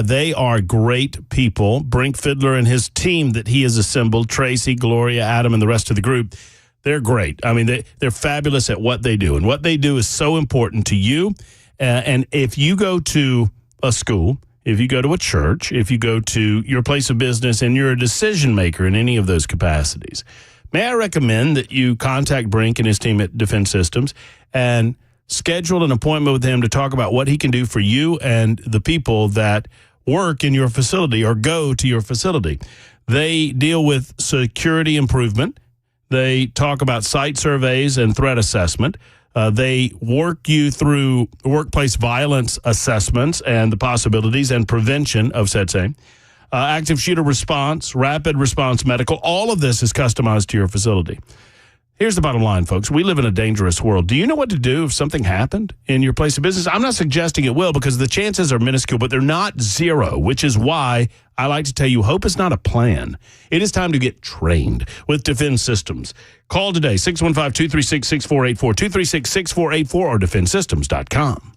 they are great people. Brink Fiddler and his team that he has assembled, Tracy, Gloria, Adam, and the rest of the group, they're great. I mean, they're fabulous at what they do. And what they do is so important to you. And if you go to a school, if you go to a church, if you go to your place of business and you're a decision maker in any of those capacities, may I recommend that you contact Brink and his team at Defense Systems and schedule an appointment with him to talk about what he can do for you and the people that work in your facility or go to your facility. They deal with security improvement. They talk about site surveys and threat assessment. They work you through workplace violence assessments and the possibilities and prevention of said same. Active shooter response, rapid response medical, all of this is customized to your facility. Here's the bottom line, folks. We live in a dangerous world. Do you know what to do if something happened in your place of business? I'm not suggesting it will because the chances are minuscule, but they're not zero, which is why I like to tell you hope is not a plan. It is time to get trained with Defense Systems. Call today, 615-236-6484, 236-6484, or defensesystems.com.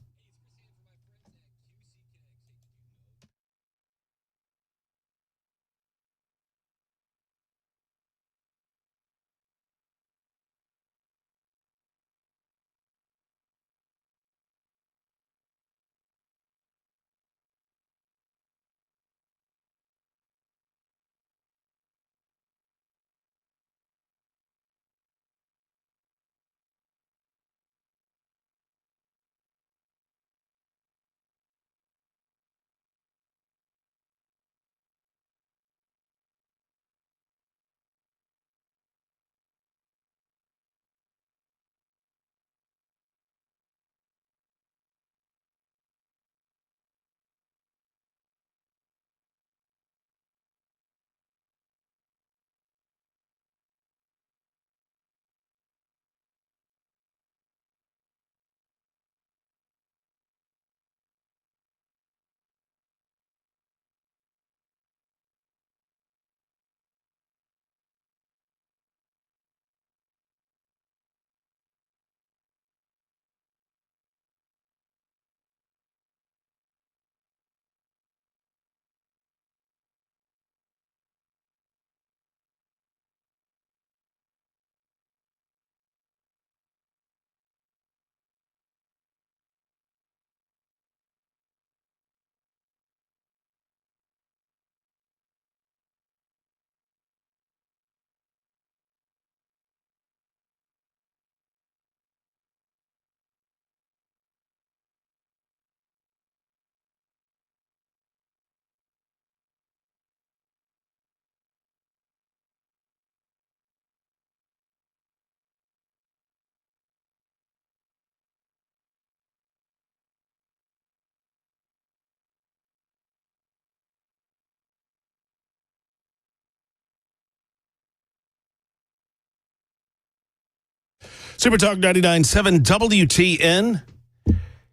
Super Talk 99.7 WTN.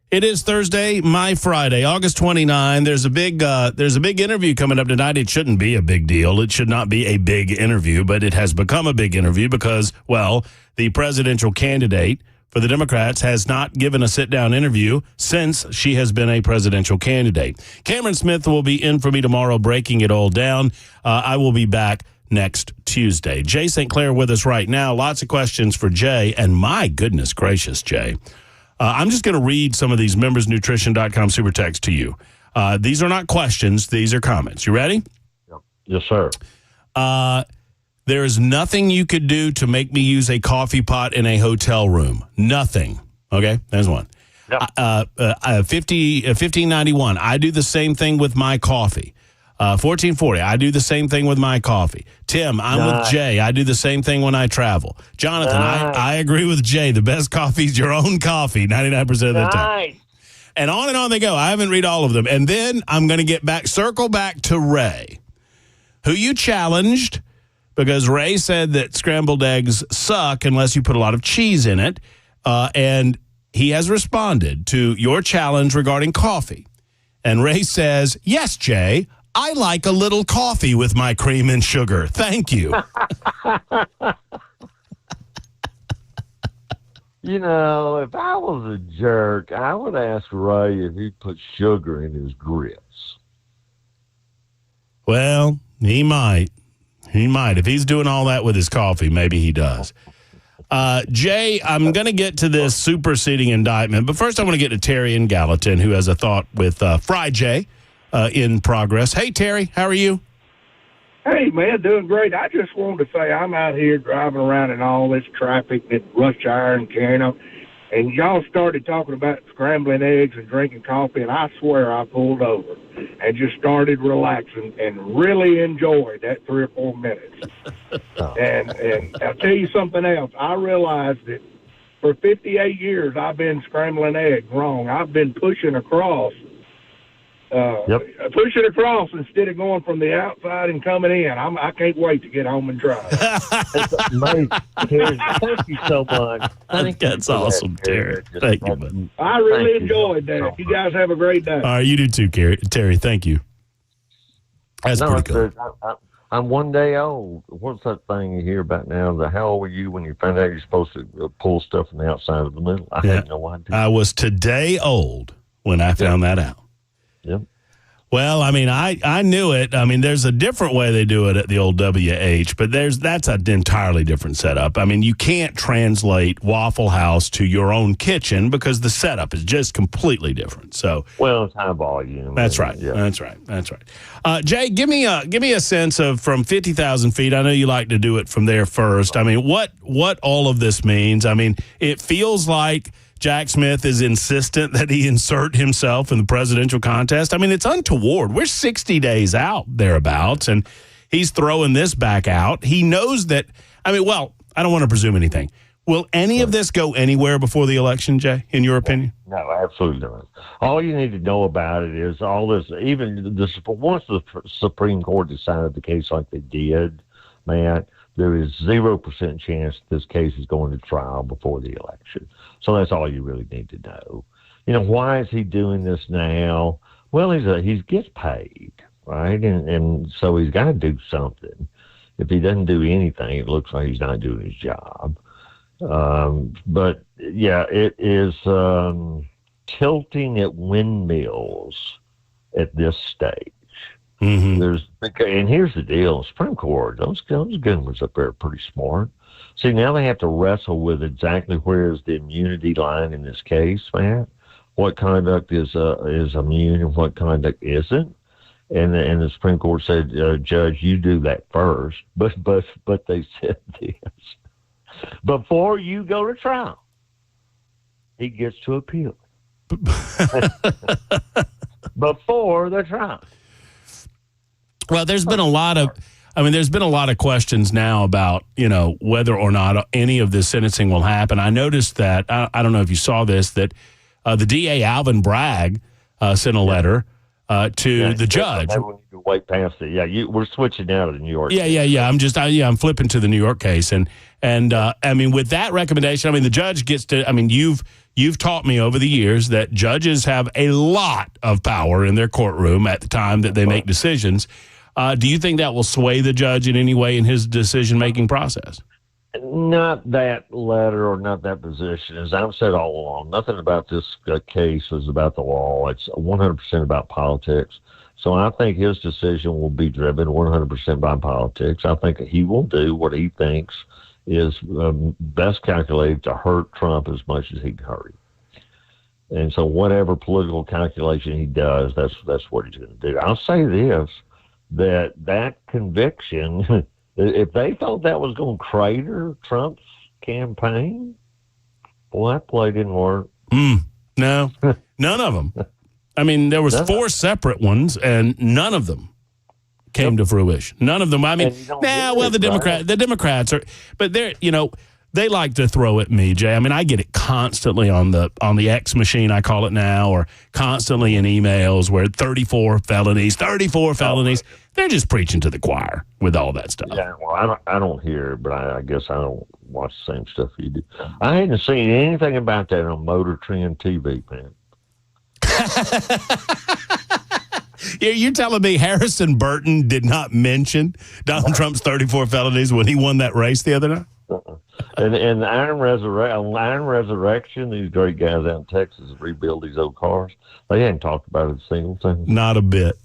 It is Thursday, my Friday, August 29. There's a big interview coming up tonight. It shouldn't be a big deal. It should not be a big interview, but it has become a big interview because, well, the presidential candidate for the Democrats has not given a sit-down interview since she has been a presidential candidate. Cameron Smith will be in for me tomorrow breaking it all down. I will be back next Tuesday. Jay St. Clair with us right now. Lots of questions for Jay, and my goodness gracious, Jay. I'm just going to read some of these membersnutrition.com super texts to you. These are not questions. These are comments. You ready? Yes, sir. There is nothing you could do to make me use a coffee pot in a hotel room. Nothing. Okay, there's one. Yep. 1591. I do the same thing with my coffee. 1440, I do the same thing with my coffee. Tim, I'm with Jay. I do the same thing when I travel. Jonathan, I agree with Jay. The best coffee is your own coffee, 99% of the time. And on they go. I haven't read all of them. And then I'm going to circle back to Ray, who you challenged because Ray said that scrambled eggs suck unless you put a lot of cheese in it. And he has responded to your challenge regarding coffee. And Ray says, yes, Jay, I like a little coffee with my cream and sugar. Thank you. You know, if I was a jerk, I would ask Ray if he put sugar in his grits. Well, he might. He might. If he's doing all that with his coffee, maybe he does. Jay, I'm going to get to this superseding indictment, but first I want to get to Terry in Gallatin, who has a thought with Fry Jay in progress. Hey, Terry, how are you? Hey, man, doing great. I just wanted to say I'm out here driving around in all this traffic at rush hour and carrying on, and y'all started talking about scrambling eggs and drinking coffee, and I swear I pulled over and just started relaxing and really enjoyed that 3 or 4 minutes. And I'll tell you something else. I realized that for 58 years I've been scrambling eggs wrong. I've been pushing across. Pushing across instead of going from the outside and coming in. I can't wait to get home and try. Mate, Terry, thank you so much. That's awesome, Terry. Thank you, buddy. I really enjoyed that. You guys have a great day. All right, you do too, Terry. Thank you. That's pretty cool. I'm 1 day old. What's that thing you hear about now? How old were you when you found out you're supposed to pull stuff from the outside of the middle? I had no idea. I was today old when I found that out. Yep. Well, I mean, I knew it. I mean, there's a different way they do it at the old WH, but that's an entirely different setup. I mean, you can't translate Waffle House to your own kitchen because the setup is just completely different. So, well, it's high volume. That's right. Yeah. That's right. Jay, give me a sense of from 50,000 feet. I know you like to do it from there first. I mean, what all of this means. I mean, it feels like Jack Smith is insistent that he insert himself in the presidential contest. I mean, it's untoward. We're 60 days out thereabouts, and he's throwing this back out. He knows that. I mean, well, I don't want to presume anything. Will any of this go anywhere before the election, Jay, in your opinion? No, absolutely not. All you need to know about it is all this, once the Supreme Court decided the case like they did, Matt, there is 0% chance this case is going to trial before the election. So that's all you really need to know. You know, why is he doing this now? Well, he gets paid, right? And so he's got to do something. If he doesn't do anything, it looks like he's not doing his job. But yeah, it is tilting at windmills at this stage. Mm-hmm. And here's the deal: Supreme Court, those governors up there are pretty smart. See, now they have to wrestle with exactly where is the immunity line in this case, man. What conduct is immune and what conduct isn't? And the Supreme Court said, Judge, you do that first. But they said this: before you go to trial, he gets to appeal before the trial. Well, there's been a lot of questions now about, you know, whether or not any of this sentencing will happen. I noticed that, I don't know if you saw this, that the DA, Alvin Bragg, sent a letter to the judge. We need to wait past it. Yeah, we're switching now to the New York case. Yeah. I'm flipping to the New York case. And I mean, with that recommendation, I mean, the judge gets to, I mean, you've taught me over the years that judges have a lot of power in their courtroom at the time that they make decisions. Do you think that will sway the judge in any way in his decision-making process? Not that letter or not that position. As I've said all along, nothing about this case is about the law. It's 100% about politics. So I think his decision will be driven 100% by politics. I think he will do what he thinks is best calculated to hurt Trump as much as he can hurt him. And so whatever political calculation he does, that's what he's going to do. I'll say this, that conviction, if they thought that was going to crater Trump's campaign, well, that play didn't work. No, none of them. I mean, there was 4 separate ones, and none of them came to fruition. None of them. I mean, the Democrats are, but they're, you know, they like to throw at me, Jay. I mean, I get it constantly on the X machine, I call it now, or constantly in emails where 34 felonies. They're just preaching to the choir with all that stuff. Yeah, well, I don't hear it, but I guess I don't watch the same stuff you do. I hadn't seen anything about that on Motor Trend TV, man. You're telling me Harrison Burton did not mention Donald Trump's 34 felonies when he won that race the other night? And the Iron Resurrection, these great guys out in Texas rebuild these old cars. They hadn't talked about it a single time. Not a bit.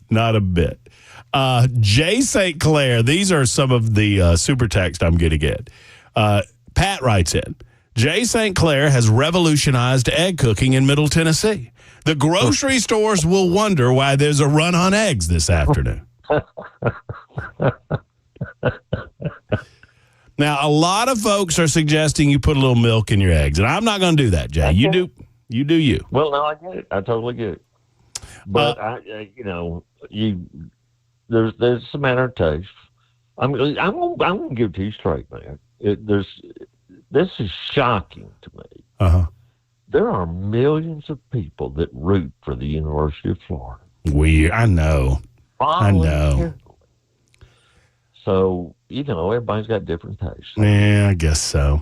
Jay St. Clair, these are some of the super text I'm going to get. Pat writes in, Jay St. Clair has revolutionized egg cooking in Middle Tennessee. The grocery stores will wonder why there's a run on eggs this afternoon. Now, a lot of folks are suggesting you put a little milk in your eggs, and I'm not going to do that, Jay. You do you. Well, no, I get it. I totally get it. But there's a matter of taste. I'm gonna give it to you straight, man. This is shocking to me. Uh-huh. There are millions of people that root for the University of Florida. Weird. I know. So, everybody's got different tastes. Yeah, I guess so.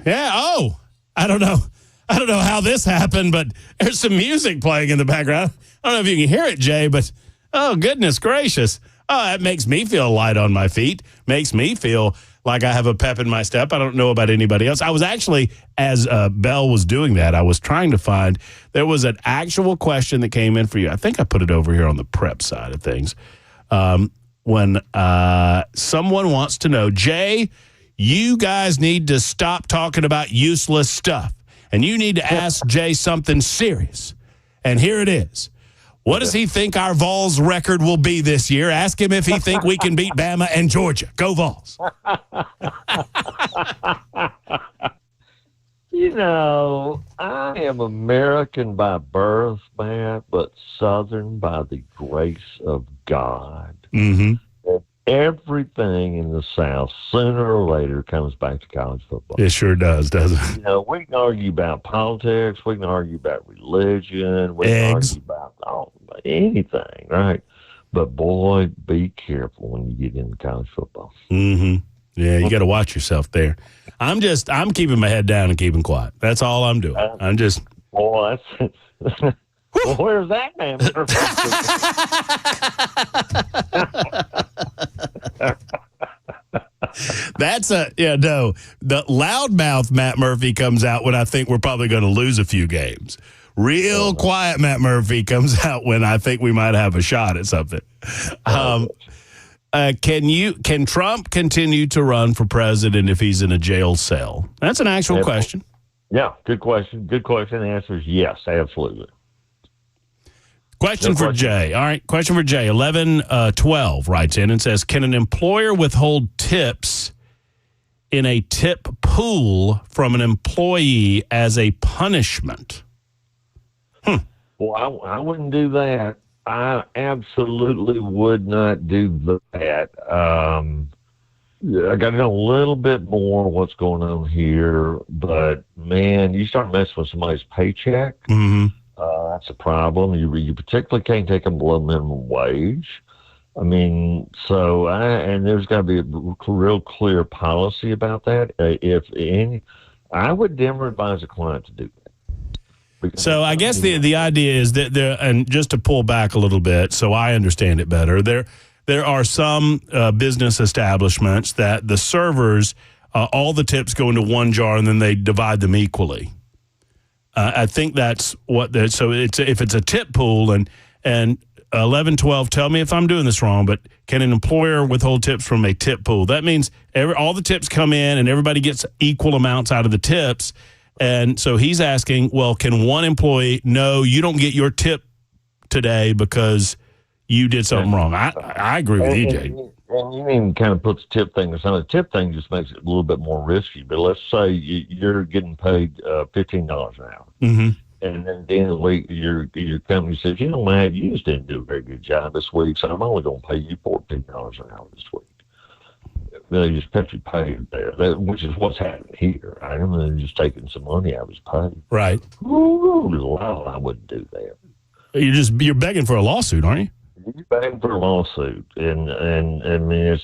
Yeah, I don't know how this happened, but there's some music playing in the background. I don't know if you can hear it, Jay, but oh, goodness gracious. Oh, that makes me feel light on my feet. Makes me feel like I have a pep in my step. I don't know about anybody else. I was actually, as Bell was doing that, I was trying to find, there was an actual question that came in for you. I think I put it over here on the prep side of things. When someone wants to know, Jay, you guys need to stop talking about useless stuff. And you need to ask Jay something serious. And here it is. What does he think our Vols record will be this year? Ask him if he think we can beat Bama and Georgia. Go Vols. I am American by birth, man, but Southern by the grace of God. Mm-hmm. And everything in the South, sooner or later, comes back to college football. It sure does, doesn't it? We can argue about politics. We can argue about religion. We can argue about anything, right? But, boy, be careful when you get into college football. Mm-hmm. Yeah, you got to watch yourself there. I'm keeping my head down and keeping quiet. That's all I'm doing. Boy, that's... Well, where's that man? The loudmouth Matt Murphy comes out when I think we're probably going to lose a few games. Real quiet Matt Murphy comes out when I think we might have a shot at something. Can Trump continue to run for president if he's in a jail cell? That's an actual question. Yeah, good question. Good question. The answer is yes, absolutely. Question for Jay. All right, question for Jay. 1112 writes in and says, can an employer withhold tips in a tip pool from an employee as a punishment? Well, I wouldn't do that. I absolutely would not do that. I got to know a little bit more what's going on here, but, man, you start messing with somebody's paycheck. Mm-hmm. That's a problem. You particularly can't take them below minimum wage. I mean, and there's got to be a real clear policy about that. I would never advise a client to do that. So I guess the idea is that and just to pull back a little bit so I understand it better, there are some business establishments that the servers, all the tips go into one jar and then they divide them equally. I think that's so if it's a tip pool and 1112, tell me if I'm doing this wrong, but can an employer withhold tips from a tip pool? That means all the tips come in and everybody gets equal amounts out of the tips. And so he's asking, well, can one employee, no, you don't get your tip today because you did something wrong? I agree with EJ. And you need to kind of put the tip thing aside. The tip thing just makes it a little bit more risky. But let's say you're getting paid $15 an hour. Mm-hmm. And then at the end of the week, your company says, Matt, you just didn't do a very good job this week, so I'm only going to pay you $14 an hour this week. They just cut you paid there, which is what's happening here. I mean, they're just taking some money out of his pay. Right. Ooh, I wouldn't do that. You're begging for a lawsuit, aren't you? You're begging for a lawsuit, and I mean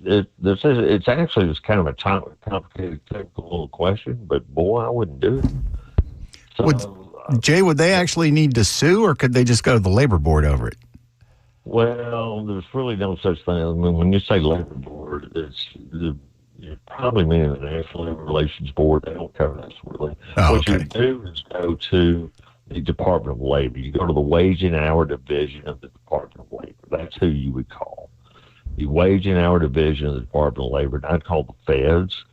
it's actually kind of a complicated technical little question, but boy, I wouldn't do it. So, Jay, would they actually need to sue, or could they just go to the labor board over it? Well, there's really no such thing. I mean, when you say labor board, it's you're probably meaning the National Labor Relations Board. They don't cover this really. Oh, What you okay. do is go to the Department of Labor. You go to the Wage and Hour Division of the Department of Labor. That's who you would call. The Wage and Hour Division of the Department of Labor. And I'd call the feds.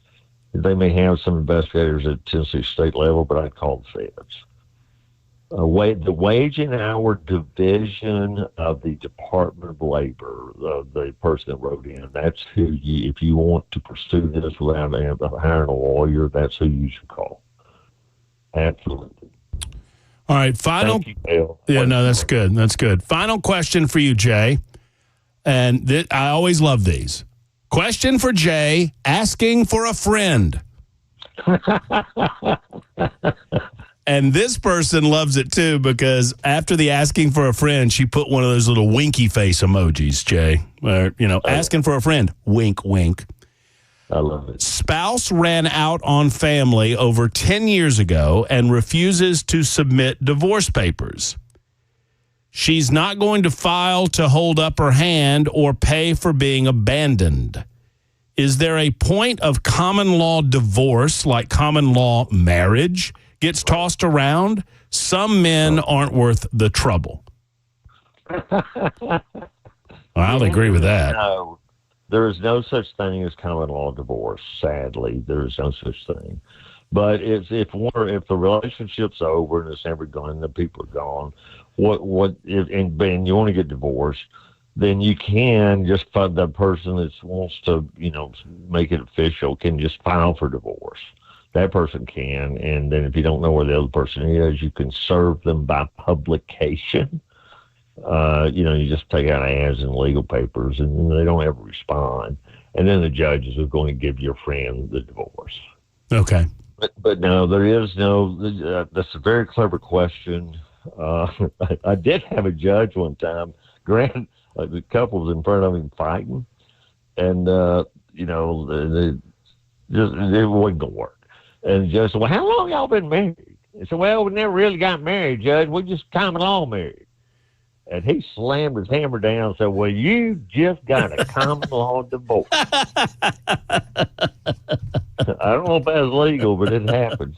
They may have some investigators at Tennessee state level, but I'd call the feds. The Wage and Hour Division of the Department of Labor, the person that wrote in, that's who you, if you want to pursue this without hiring a lawyer, that's who you should call. Absolutely. All right, final. Thank you, Bill. Yeah, no, that's good. That's good. Final question for you, Jay. And I always love these. Question for Jay, asking for a friend. And this person loves it, too, because after the asking for a friend, she put one of those little winky face emojis, Jay. Asking for a friend. Wink, wink. I love it. Spouse ran out on family over 10 years ago and refuses to submit divorce papers. She's not going to file to hold up her hand or pay for being abandoned. Is there a point of common law divorce, like common law marriage, gets tossed around? Some men aren't worth the trouble. I'll agree with that. No, there is no such thing as common law divorce. Sadly, there is no such thing. But if the relationship's over and it's never gone, the people are gone, and you want to get divorced, then you can just find the person that wants to, make it official can just file for divorce. That person can, and then if you don't know where the other person is, you can serve them by publication. You just take out ads and legal papers, and they don't ever respond. And then the judges are going to give your friend the divorce. Okay. But no, there is no. That's a very clever question. I did have a judge one time. The couple was in front of him fighting, and it wasn't gonna work. And the judge said, "Well, how long y'all been married?" He said, "Well, we never really got married, Judge. We just common law married." And he slammed his hammer down and said, "Well, you just got a common law divorce." I don't know if that's legal, but it happens.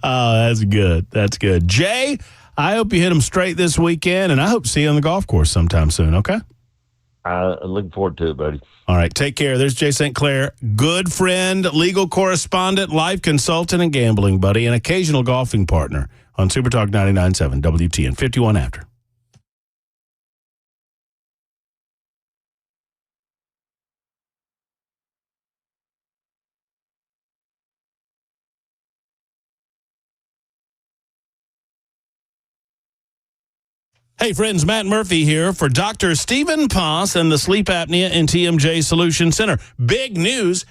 Oh, that's good. That's good. Jay, I hope you hit them straight this weekend, and I hope to see you on the golf course sometime soon, okay? Looking forward to it, buddy. All right, take care. There's Jay St. Clair, good friend, legal correspondent, life consultant, and gambling buddy, and occasional golfing partner on Super Talk 99.7 WTN 51 after. Hey, friends, Matt Murphy here for Dr. Stephen Poss and the Sleep Apnea and TMJ Solution Center. Big news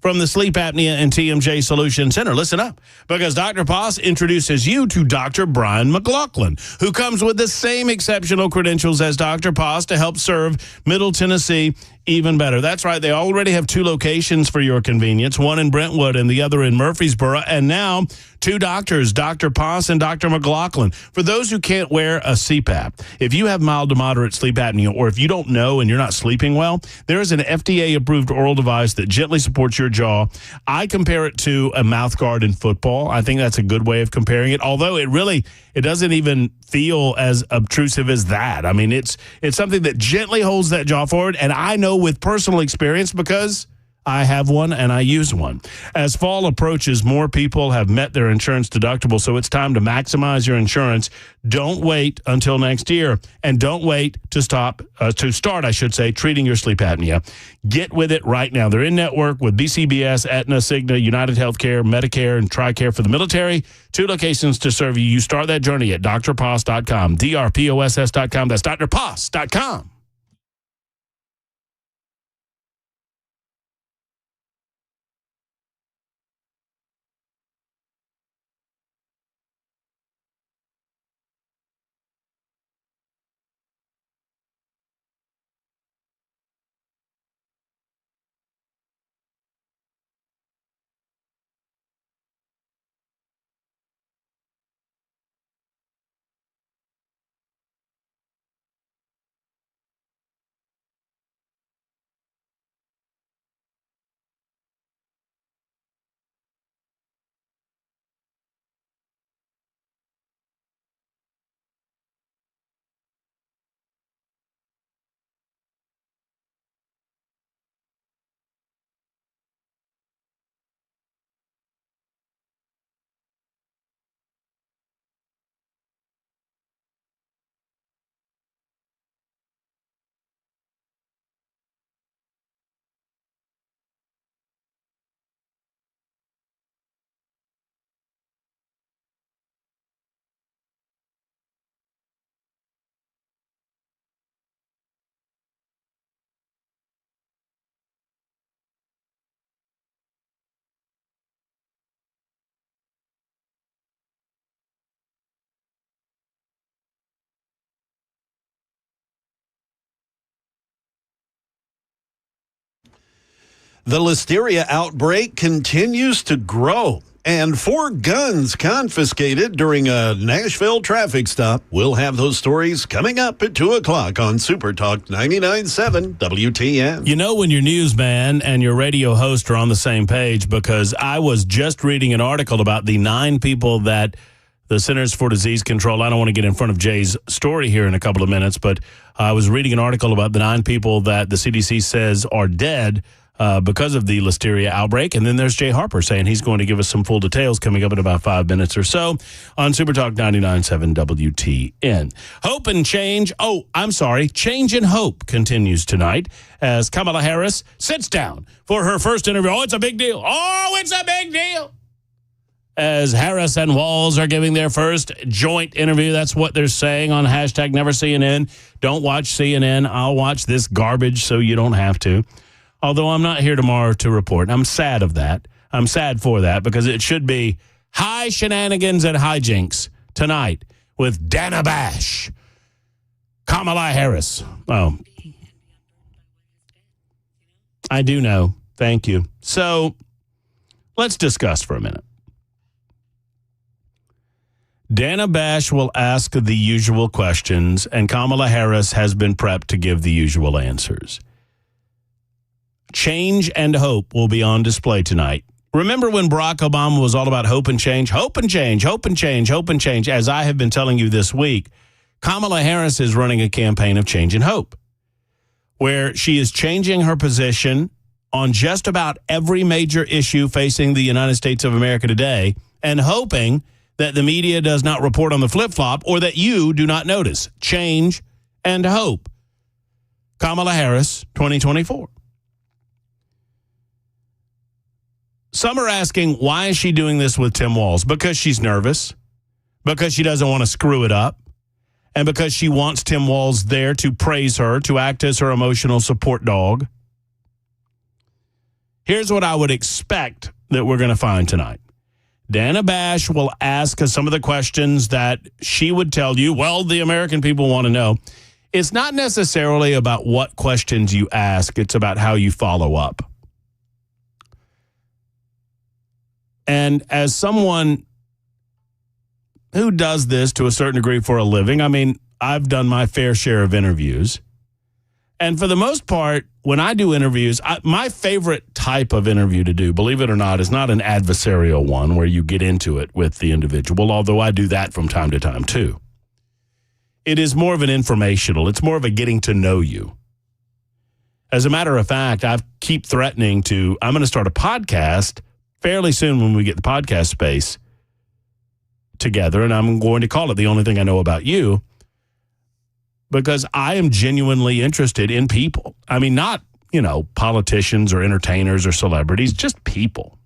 from the Sleep Apnea and TMJ Solution Center. Listen up, because Dr. Poss introduces you to Dr. Brian McLaughlin, who comes with the same exceptional credentials as Dr. Poss to help serve Middle Tennessee even better. That's right. They already have 2 locations for your convenience, one in Brentwood and the other in Murfreesboro. And now 2 doctors, Dr. Poss and Dr. McLaughlin. For those who can't wear a CPAP, if you have mild to moderate sleep apnea, or if you don't know and you're not sleeping well, there is an FDA-approved oral device that gently supports your jaw. I compare it to a mouth guard in football. I think that's a good way of comparing it, although it doesn't even feel as obtrusive as that. I mean, it's something that gently holds that jaw forward, and I know with personal experience because I have one and I use one. As fall approaches, more people have met their insurance deductible, so it's time to maximize your insurance. Don't wait until next year, and don't wait to start treating your sleep apnea. Get with it right now. They're in network with BCBS, Aetna, Cigna, United Healthcare, Medicare, and TRICARE for the military. 2 locations to serve you. You start that journey at drposs.com, drposs.com. That's drposs.com. The listeria outbreak continues to grow, and 4 guns confiscated during a Nashville traffic stop. We'll have those stories coming up at 2 o'clock on Super Talk 99.7 WTN. You know when your newsman and your radio host are on the same page, because I was just reading an article about the 9 people that the Centers for Disease Control, I don't want to get in front of Jay's story here in a couple of minutes, but I was reading an article about the 9 people that the CDC says are dead because of the listeria outbreak. And then there's Jay Harper saying he's going to give us some full details coming up in about 5 minutes or so on Super Talk 99.7 WTN. Hope and change. Oh, I'm sorry. Change and hope continues tonight as Kamala Harris sits down for her first interview. Oh, it's a big deal. Oh, it's a big deal. As Harris and Walz are giving their first joint interview. That's what they're saying on hashtag Never CNN. Don't watch CNN. I'll watch this garbage so you don't have to. Although I'm not here tomorrow to report. I'm sad of that. I'm sad for that because it should be high shenanigans and hijinks tonight with Dana Bash, Kamala Harris. Oh, I do know. Thank you. So let's discuss for a minute. Dana Bash will ask the usual questions, and Kamala Harris has been prepped to give the usual answers. Change and hope will be on display tonight. Remember when Barack Obama was all about hope and change? Hope and change, hope and change, hope and change. As I have been telling you this week, Kamala Harris is running a campaign of change and hope, where she is changing her position on just about every major issue facing the United States of America today and hoping that the media does not report on the flip-flop or that you do not notice. Change and hope. Kamala Harris, 2024. Some are asking, why is she doing this with Tim Walz? Because she's nervous, because she doesn't want to screw it up, and because she wants Tim Walz there to praise her, to act as her emotional support dog. Here's what I would expect that we're going to find tonight. Dana Bash will ask us some of the questions that she would tell you, well, the American people want to know. It's not necessarily about what questions you ask. It's about how you follow up. And as someone who does this to a certain degree for a living, I mean, I've done my fair share of interviews. And for the most part, when I do interviews, my favorite type of interview to do, believe it or not, is not an adversarial one where you get into it with the individual, although I do that from time to time too. It is more of an informational. It's more of a getting to know you. As a matter of fact, I keep threatening I'm going to start a podcast fairly soon when we get the podcast space together, and I'm going to call it The Only Thing I Know About You, because I am genuinely interested in people. I mean, not, politicians or entertainers or celebrities, just people.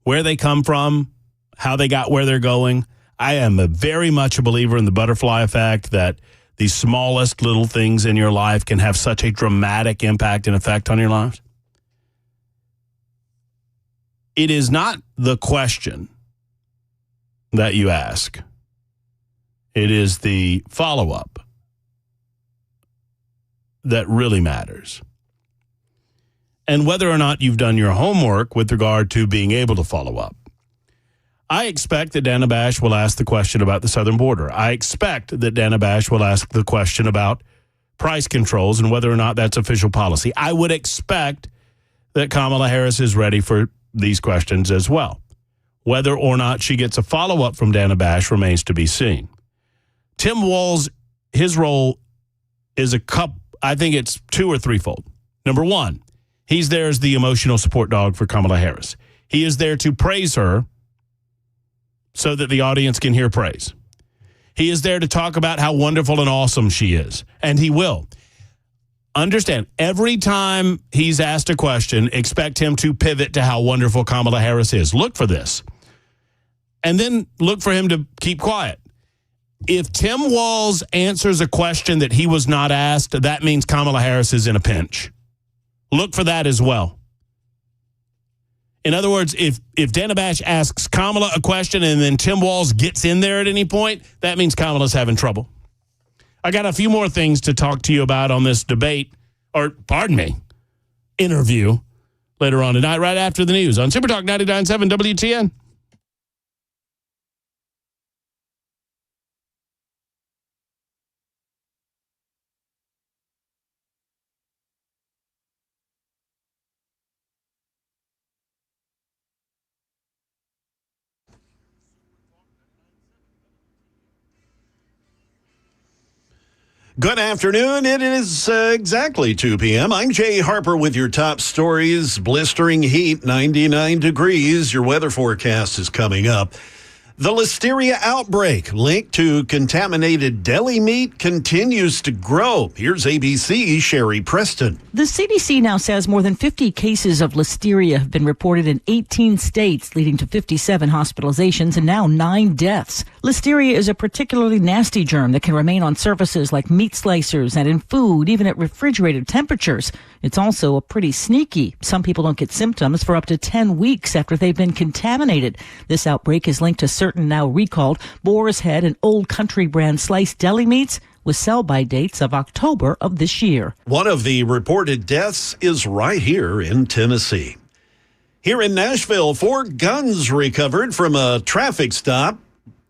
Where they come from, how they got where they're going. I am very much a believer in the butterfly effect, that the smallest little things in your life can have such a dramatic impact and effect on your lives. It is not the question that you ask. It is the follow-up that really matters. And whether or not you've done your homework with regard to being able to follow up. I expect that Dana Bash will ask the question about the southern border. I expect that Dana Bash will ask the question about price controls and whether or not that's official policy. I would expect that Kamala Harris is ready for these questions as well. Whether or not she gets a follow-up from Dana Bash remains to be seen. Tim Walz, his role is I think it's 2 or 3-fold. Number one, he's there as the emotional support dog for Kamala Harris. He is there to praise her so that the audience can hear praise. He is there to talk about how wonderful and awesome she is, and he will. Understand, every time he's asked a question, expect him to pivot to how wonderful Kamala Harris is. Look for this. And then look for him to keep quiet. If Tim Walz answers a question that he was not asked, that means Kamala Harris is in a pinch. Look for that as well. In other words, if Dana Bash asks Kamala a question and then Tim Walz gets in there at any point, that means Kamala's having trouble. I got a few more things to talk to you about on this debate, or pardon me, interview later on tonight, right after the news on Super Talk 99.7 WTN. Good afternoon. It is exactly 2 p.m. I'm Jay Harper with your top stories. Blistering heat, 99 degrees. Your weather forecast is coming up. The listeria outbreak linked to contaminated deli meat continues to grow. Here's ABC's Sherry Preston. The CDC now says more than 50 cases of listeria have been reported in 18 states, leading to 57 hospitalizations and now 9 deaths. Listeria is a particularly nasty germ that can remain on surfaces like meat slicers and in food, even at refrigerated temperatures. It's also pretty sneaky. Some people don't get symptoms for up to 10 weeks after they've been contaminated. This outbreak is linked to certain now recalled Boar's Head and Old Country brand sliced deli meats with sell-by dates of October of this year. One of the reported deaths is right here in Tennessee. Here in Nashville, 4 guns recovered from a traffic stop.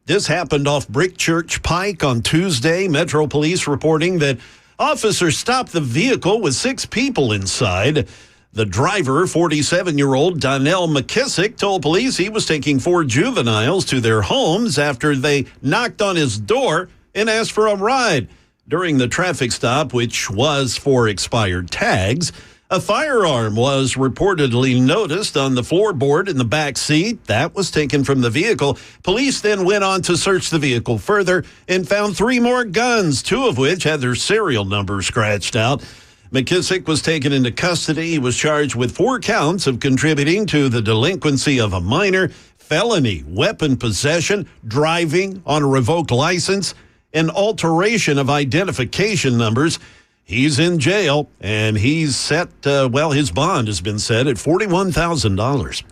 This happened off Brick Church Pike on Tuesday. Metro Police reporting that officers stopped the vehicle with 6 people inside. The driver, 47-year-old Donnell McKissick, told police he was taking 4 juveniles to their homes after they knocked on his door and asked for a ride. During the traffic stop, which was for expired tags, a firearm was reportedly noticed on the floorboard in the back seat. That was taken from the vehicle. Police then went on to search the vehicle further and found 3 more guns, 2 of which had their serial numbers scratched out. McKissick was taken into custody. He was charged with 4 counts of contributing to the delinquency of a minor, felony weapon possession, driving on a revoked license, and alteration of identification numbers. He's in jail, and he's set, his bond has been set at $41,000.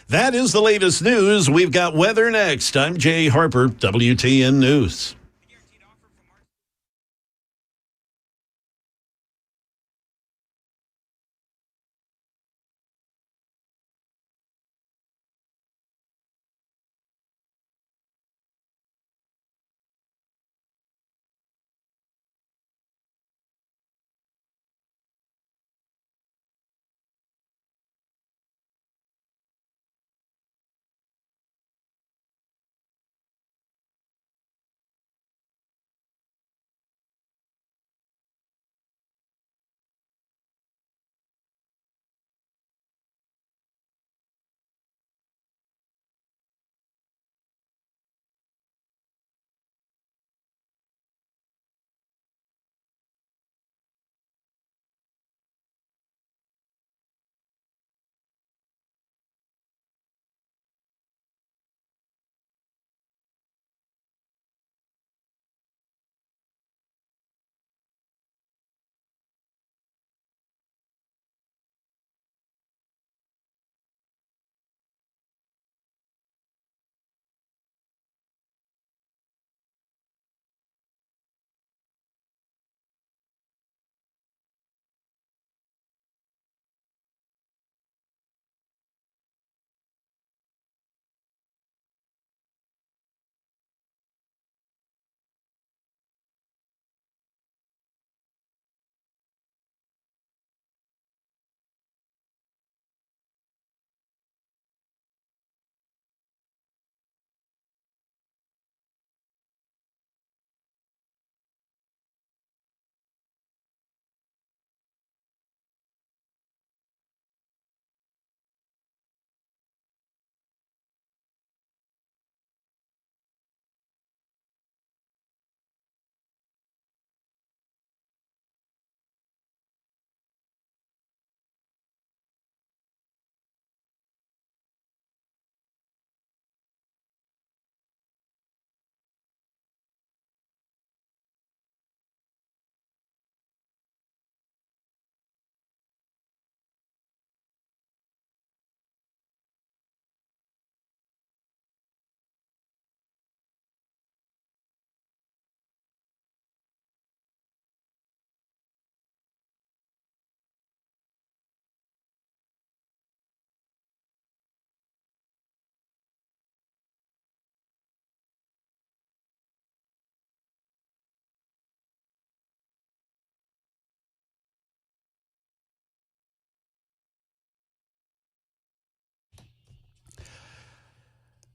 That is the latest news. We've got weather next. I'm Jay Harper, WTN News.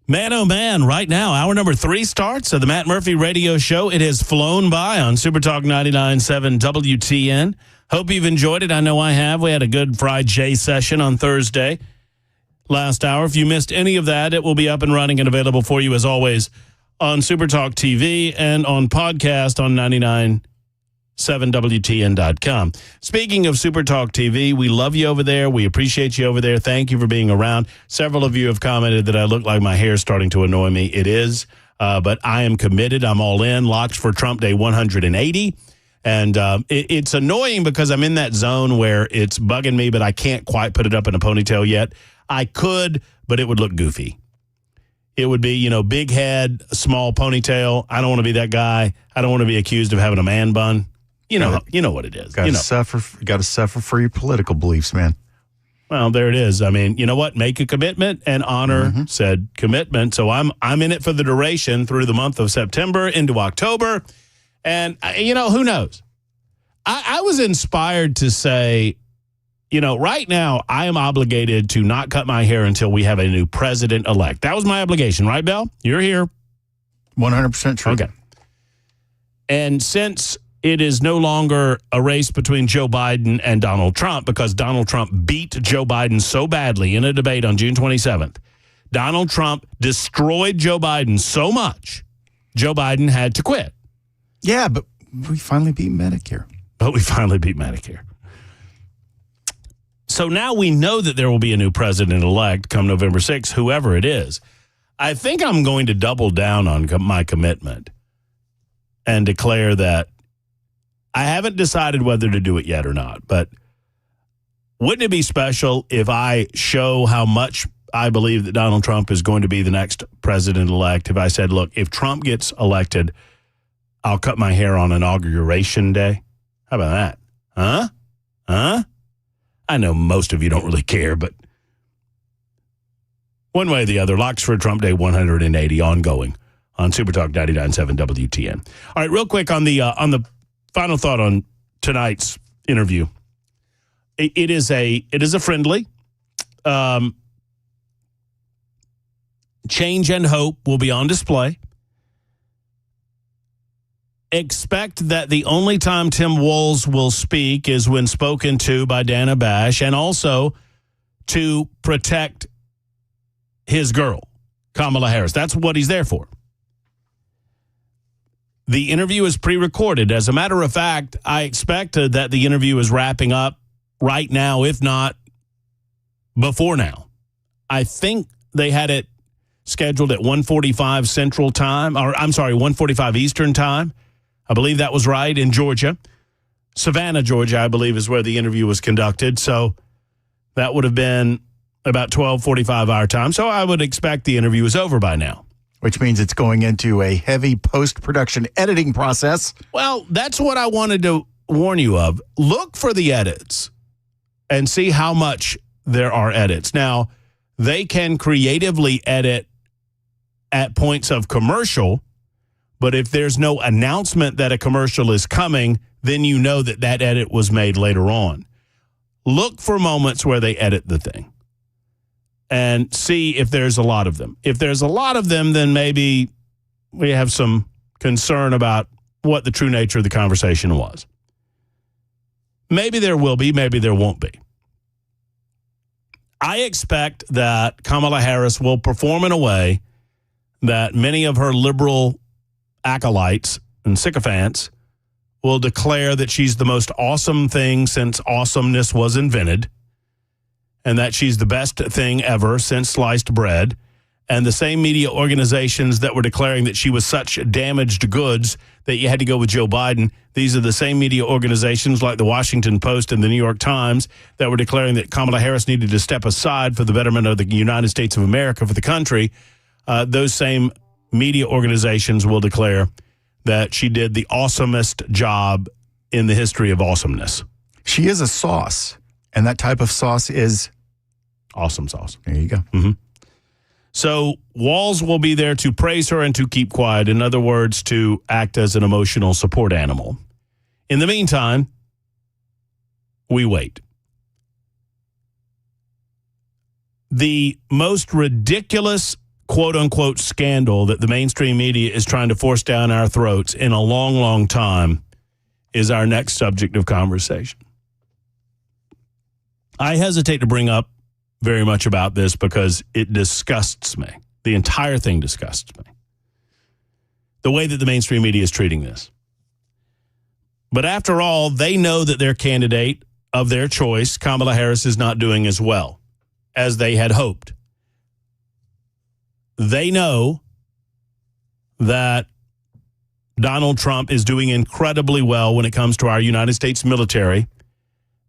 Man, oh man, right now, hour number 3 starts of the Matt Murphy Radio Show. It has flown by on Super Talk 99.7 WTN. Hope you've enjoyed it. I know I have. We had a good Fried J session on Thursday last hour. If you missed any of that, it will be up and running and available for you, as always, on Super Talk TV and on podcast on 99.7WTN.com. Speaking of Super Talk TV, we love you over there. We appreciate you over there. Thank you for being around. Several of you have commented that I look like my hair is starting to annoy me. It is, but I am committed. I'm all in. Locked for Trump Day 180. And it's annoying because I'm in that zone where it's bugging me, but I can't quite put it up in a ponytail yet. I could, but it would look goofy. It would be, big head, small ponytail. I don't want to be that guy. I don't want to be accused of having a man bun. You know what it is. Got to suffer for your political beliefs, man. Well, there it is. I mean, you know what? Make a commitment and honor said commitment. So I'm in it for the duration through the month of September into October. And, who knows? I was inspired to say, right now I am obligated to not cut my hair until we have a new president-elect. That was my obligation, right, Bell? You're here. 100% true. Okay. And since it is no longer a race between Joe Biden and Donald Trump, because Donald Trump beat Joe Biden so badly in a debate on June 27th, Donald Trump destroyed Joe Biden so much, Joe Biden had to quit. Yeah, but we finally beat Medicare. So now we know that there will be a new president-elect come November 6th, whoever it is. I think I'm going to double down on my commitment and declare that I haven't decided whether to do it yet or not, but wouldn't it be special if I show how much I believe that Donald Trump is going to be the next president-elect? If I said, look, if Trump gets elected, I'll cut my hair on Inauguration Day. How about that? Huh? I know most of you don't really care, but one way or the other, locks for Trump Day 180 ongoing on Super Talk 99.7 WTN. All right, real quick on the final thought on tonight's interview. It is a friendly change and hope will be on display. Expect that the only time Tim Walz will speak is when spoken to by Dana Bash, and also to protect his girl, Kamala Harris. That's what he's there for. The interview is pre-recorded. As a matter of fact, I expect that the interview is wrapping up right now, if not before now. I think they had it scheduled at 1:45 Central Time, or I'm sorry, 1:45 Eastern Time. I believe that was right, in Georgia. Savannah, Georgia, I believe, is where the interview was conducted. So that would have been about 12:45 our time. So I would expect the interview is over by now. Which means it's going into a heavy post-production editing process. Well, that's what I wanted to warn you of. Look for the edits and see how much there are edits. Now, they can creatively edit at points of commercial, but if there's no announcement that a commercial is coming, then you know that that edit was made later on. Look for moments where they edit the thing and see if there's a lot of them. If there's a lot of them, then maybe we have some concern about what the true nature of the conversation was. Maybe there will be, maybe there won't be. I expect that Kamala Harris will perform in a way that many of her liberal acolytes and sycophants will declare that she's the most awesome thing since awesomeness was invented, and that she's the best thing ever since sliced bread. And the same media organizations that were declaring that she was such damaged goods that you had to go with Joe Biden, these are the same media organizations like the Washington Post and the New York Times that were declaring that Kamala Harris needed to step aside for the betterment of the United States of America, for the country. Those same media organizations will declare that she did the awesomest job in the history of awesomeness. She is a sauce, and that type of sauce is awesome sauce. There you go. Mm-hmm. So Walz will be there to praise her and to keep quiet. In other words, to act as an emotional support animal. In the meantime, we wait. The most ridiculous quote-unquote scandal that the mainstream media is trying to force down our throats in a long, long time is our next subject of conversation. I hesitate to bring up very much about this because it disgusts me. The entire thing disgusts me. The way that the mainstream media is treating this. But after all, they know that their candidate of their choice, Kamala Harris, is not doing as well as they had hoped. They know that Donald Trump is doing incredibly well when it comes to our United States military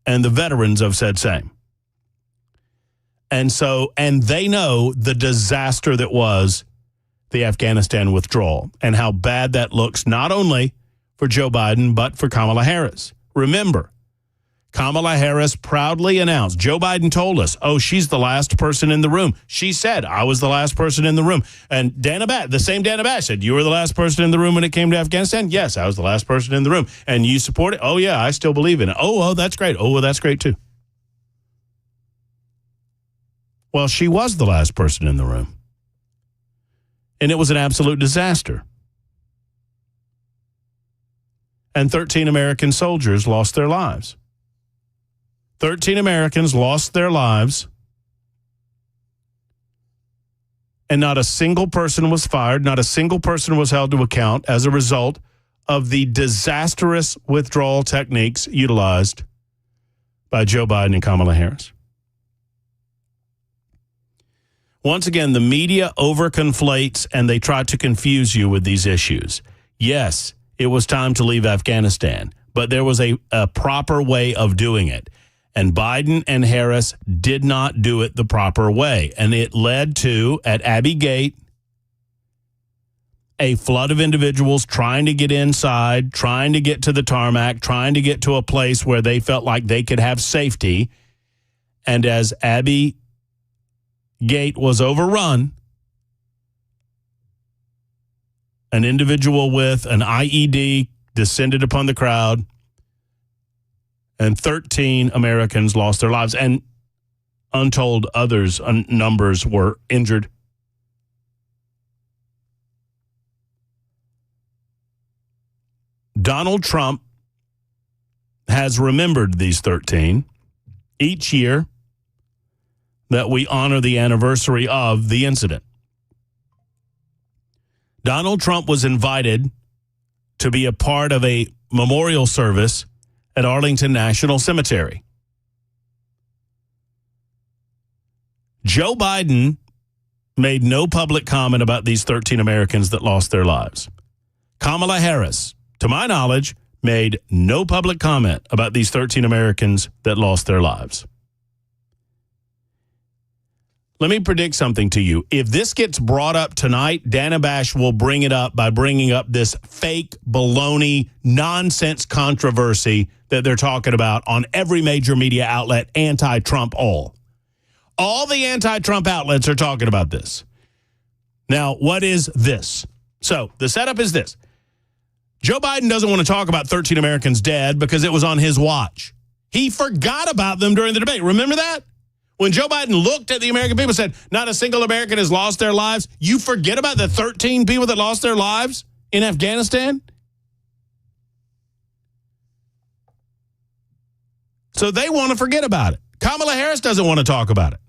and the veterans of said same. And they know the disaster that was the Afghanistan withdrawal and how bad that looks not only for Joe Biden, but for Kamala Harris. Remember, Kamala Harris proudly announced, Joe Biden told us, she's the last person in the room. She said, I was the last person in the room. And the same Dana Bash said, you were the last person in the room when it came to Afghanistan? Yes, I was the last person in the room. And you support it? Oh, yeah, I still believe in it. Oh, that's great. Oh, well, that's great, too. Well, she was the last person in the room. And it was an absolute disaster. And 13 American soldiers lost their lives. 13 Americans lost their lives, and not a single person was fired, not a single person was held to account as a result of the disastrous withdrawal techniques utilized by Joe Biden and Kamala Harris. Once again, the media overconflates and they try to confuse you with these issues. Yes, it was time to leave Afghanistan, but there was a proper way of doing it. And Biden and Harris did not do it the proper way. And it led to, at Abbey Gate, a flood of individuals trying to get inside, trying to get to the tarmac, trying to get to a place where they felt like they could have safety. And as Abbey Gate was overrun, an individual with an IED descended upon the crowd, and 13 Americans lost their lives, and untold others, numbers were injured. Donald Trump has remembered these 13 each year that we honor the anniversary of the incident. Donald Trump was invited to be a part of a memorial service at Arlington National Cemetery. Joe Biden made no public comment about these 13 Americans that lost their lives. Kamala Harris, to my knowledge, made no public comment about these 13 Americans that lost their lives. Let me predict something to you. If this gets brought up tonight, Dana Bash will bring it up by bringing up this fake, baloney, nonsense controversy that they're talking about on every major media outlet, anti-Trump all. All the anti-Trump outlets are talking about this. Now, what is this? So the setup is this. Joe Biden doesn't want to talk about 13 Americans dead because it was on his watch. He forgot about them during the debate. Remember that? When Joe Biden looked at the American people and said, not a single American has lost their lives, you forget about the 13 people that lost their lives in Afghanistan? So they want to forget about it. Kamala Harris doesn't want to talk about it.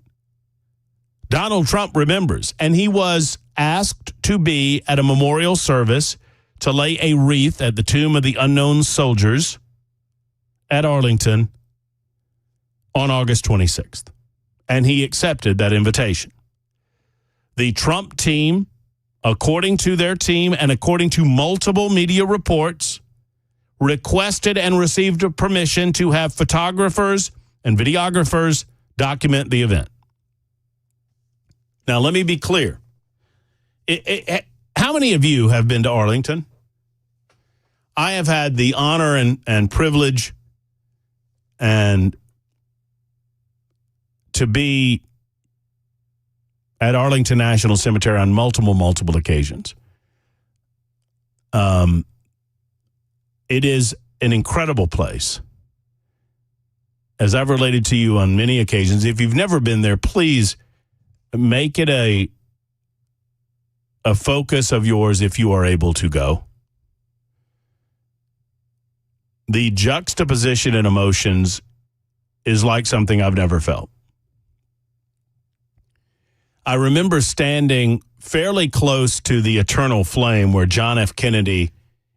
Donald Trump remembers, and he was asked to be at a memorial service to lay a wreath at the Tomb of the Unknown Soldiers at Arlington on August 26th. And he accepted that invitation. The Trump team, according to their team and according to multiple media reports, requested and received permission to have photographers and videographers document the event. Now, let me be clear. How many of you have been to Arlington? I have had the honor and privilege and to be at Arlington National Cemetery on multiple occasions. It is an incredible place. As I've related to you on many occasions, if you've never been there, please make it a a focus of yours if you are able to go. The juxtaposition in emotions is like something I've never felt. I remember standing fairly close to the eternal flame where John F. Kennedy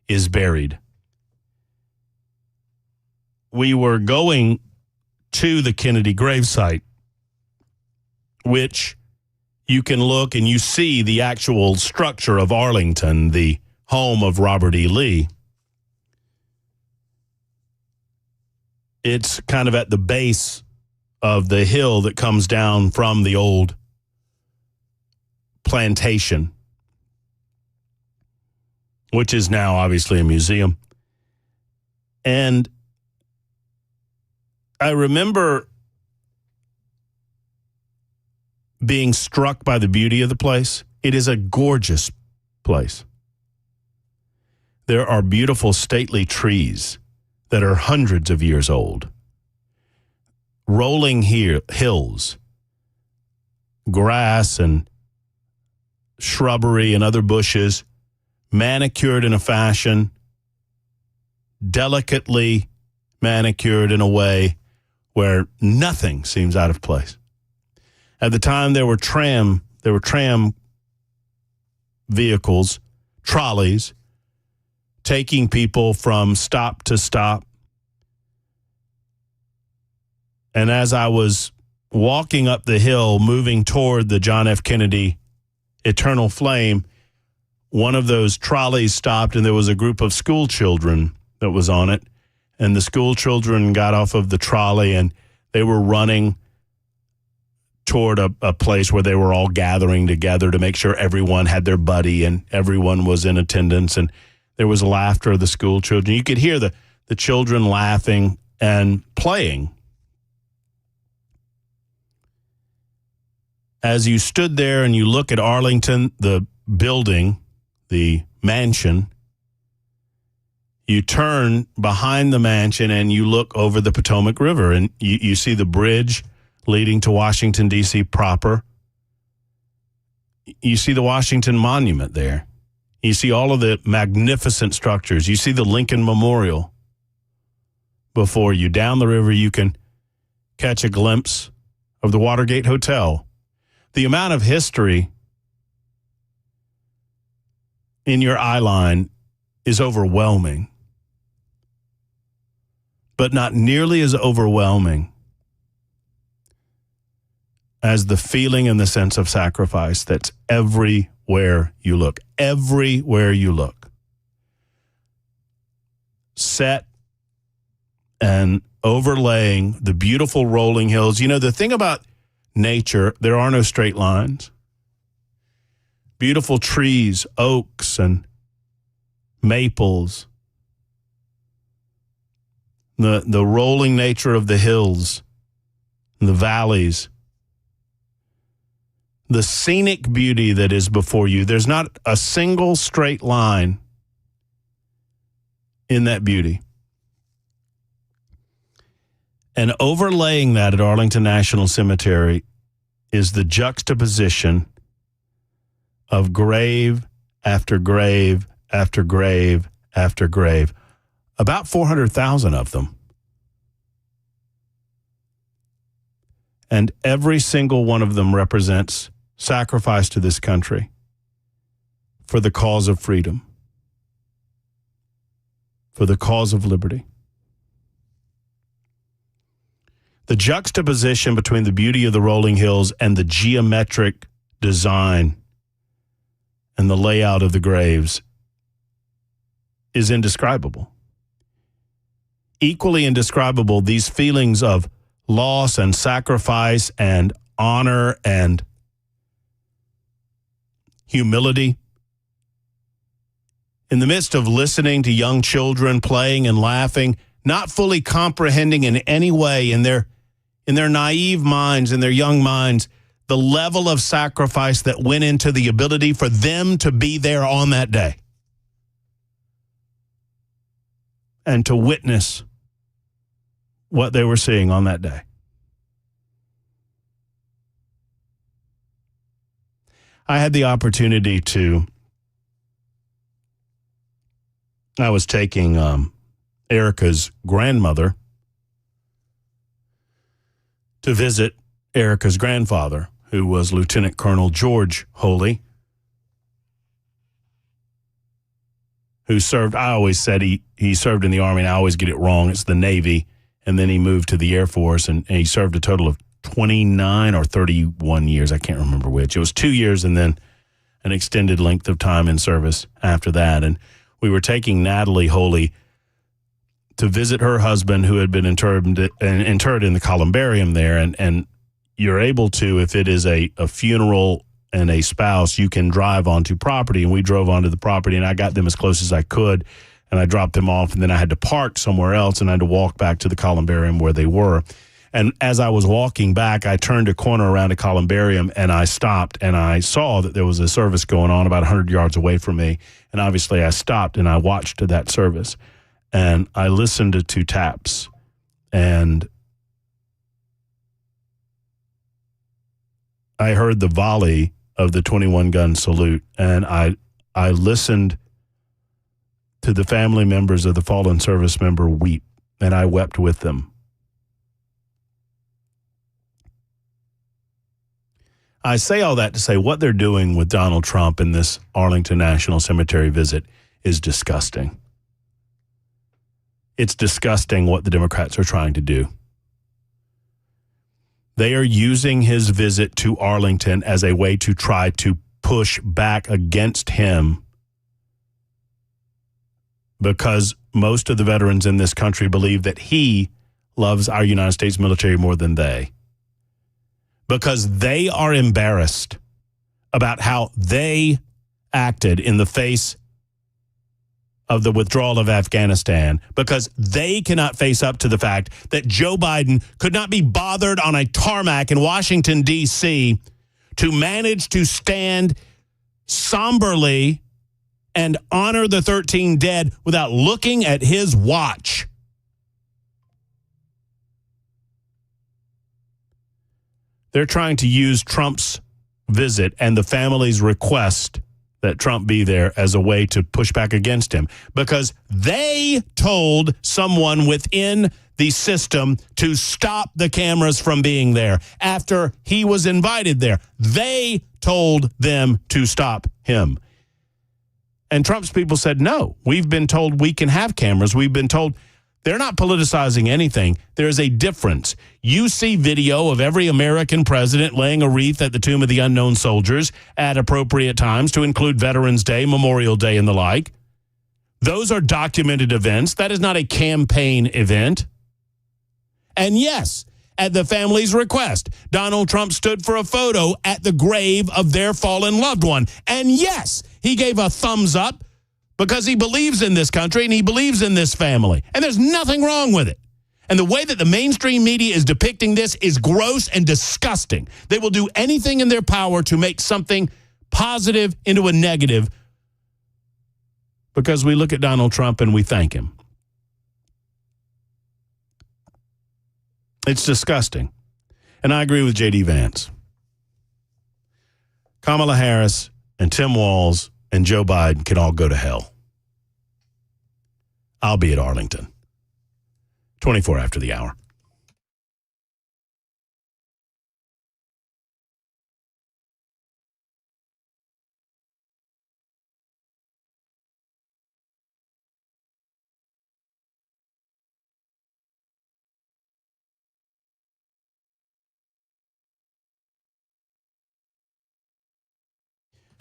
is buried. We were going to the Kennedy gravesite, which you can look and you see the actual structure of Arlington, the home of Robert E. Lee. It's kind of at the base of the hill that comes down from the old plantation, which is now obviously a museum. And I remember being struck by the beauty of the place. It is a gorgeous place. There are beautiful, stately trees that are hundreds of years old. Rolling hills, grass and shrubbery and other bushes, manicured in a fashion, delicately manicured in a way where nothing seems out of place. At the time, there were tram vehicles, trolleys, taking people from stop to stop. And as I was walking up the hill, moving toward the John F. Kennedy Eternal Flame, one of those trolleys stopped, and there was a group of school children that was on it. And the school children got off of the trolley, and they were running toward a place where they were all gathering together to make sure everyone had their buddy and everyone was in attendance. And there was laughter of the school children. You could hear the children laughing and playing. As you stood there and you look at Arlington, the building, the mansion, you turn behind the mansion and you look over the Potomac River, and you see the bridge leading to Washington, D.C. proper. You see the Washington Monument there. You see all of the magnificent structures. You see the Lincoln Memorial before you. Down the river, you can catch a glimpse of the Watergate Hotel. The amount of history in your eye line is overwhelming, but not nearly as overwhelming as the feeling and the sense of sacrifice that's everywhere you look. Everywhere you look. Set and overlaying the beautiful rolling hills. You know, the thing about nature, there are no straight lines. Beautiful trees, oaks and maples. The rolling nature of the hills, the valleys. The scenic beauty that is before you. There's not a single straight line in that beauty. And overlaying that at Arlington National Cemetery is the juxtaposition of grave after grave after grave after grave. About 400,000 of them. And every single one of them represents sacrifice to this country for the cause of freedom, for the cause of liberty. The juxtaposition between the beauty of the rolling hills and the geometric design and the layout of the graves is indescribable. Equally indescribable, these feelings of loss and sacrifice and honor and humility. In the midst of listening to young children playing and laughing, not fully comprehending in any way in their naive minds, in their young minds, the level of sacrifice that went into the ability for them to be there on that day and to witness what they were seeing on that day. I had the opportunity I was taking Erica's grandmother to visit Erica's grandfather, who was Lieutenant Colonel George Holy, who served, I always said he served in the Army, and I always get it wrong. It's the Navy, and then he moved to the Air Force, and he served a total of 29 or 31 years. I can't remember which. It was 2 years and then an extended length of time in service after that. And we were taking Natalie Holy to visit her husband, who had been interred in the columbarium there. And you're able to, if it is a funeral and a spouse, you can drive onto property. And we drove onto the property, and I got them as close as I could, and I dropped them off, and then I had to park somewhere else, and I had to walk back to the columbarium where they were. And as I was walking back, I turned a corner around a columbarium, and I stopped, and I saw that there was a service going on about 100 yards away from me. And obviously I stopped, and I watched that service. And I listened to 2 taps, and I heard the volley of the 21-gun salute, and I listened to the family members of the fallen service member weep, and I wept with them. I say all that to say what they're doing with Donald Trump in this Arlington National Cemetery visit is disgusting. It's disgusting what the Democrats are trying to do. They are using his visit to Arlington as a way to try to push back against him, because most of the veterans in this country believe that he loves our United States military more than they. Because they are embarrassed about how they acted in the face of the withdrawal of Afghanistan, because they cannot face up to the fact that Joe Biden could not be bothered on a tarmac in Washington, D.C. to manage to stand somberly and honor the 13 dead without looking at his watch. They're trying to use Trump's visit and the family's request that Trump be there as a way to push back against him, because they told someone within the system to stop the cameras from being there after he was invited there. They told them to stop him. And Trump's people said, no, we've been told we can have cameras. We've been told. They're not politicizing anything. There is a difference. You see video of every American president laying a wreath at the Tomb of the Unknown Soldiers at appropriate times, to include Veterans Day, Memorial Day, and the like. Those are documented events. That is not a campaign event. And yes, at the family's request, Donald Trump stood for a photo at the grave of their fallen loved one. And yes, he gave a thumbs up, because he believes in this country and he believes in this family. And there's nothing wrong with it. And the way that the mainstream media is depicting this is gross and disgusting. They will do anything in their power to make something positive into a negative, because we look at Donald Trump and we thank him. It's disgusting. And I agree with J.D. Vance. Kamala Harris and Tim Walz and Joe Biden can all go to hell. I'll be at Arlington. 24 after the hour.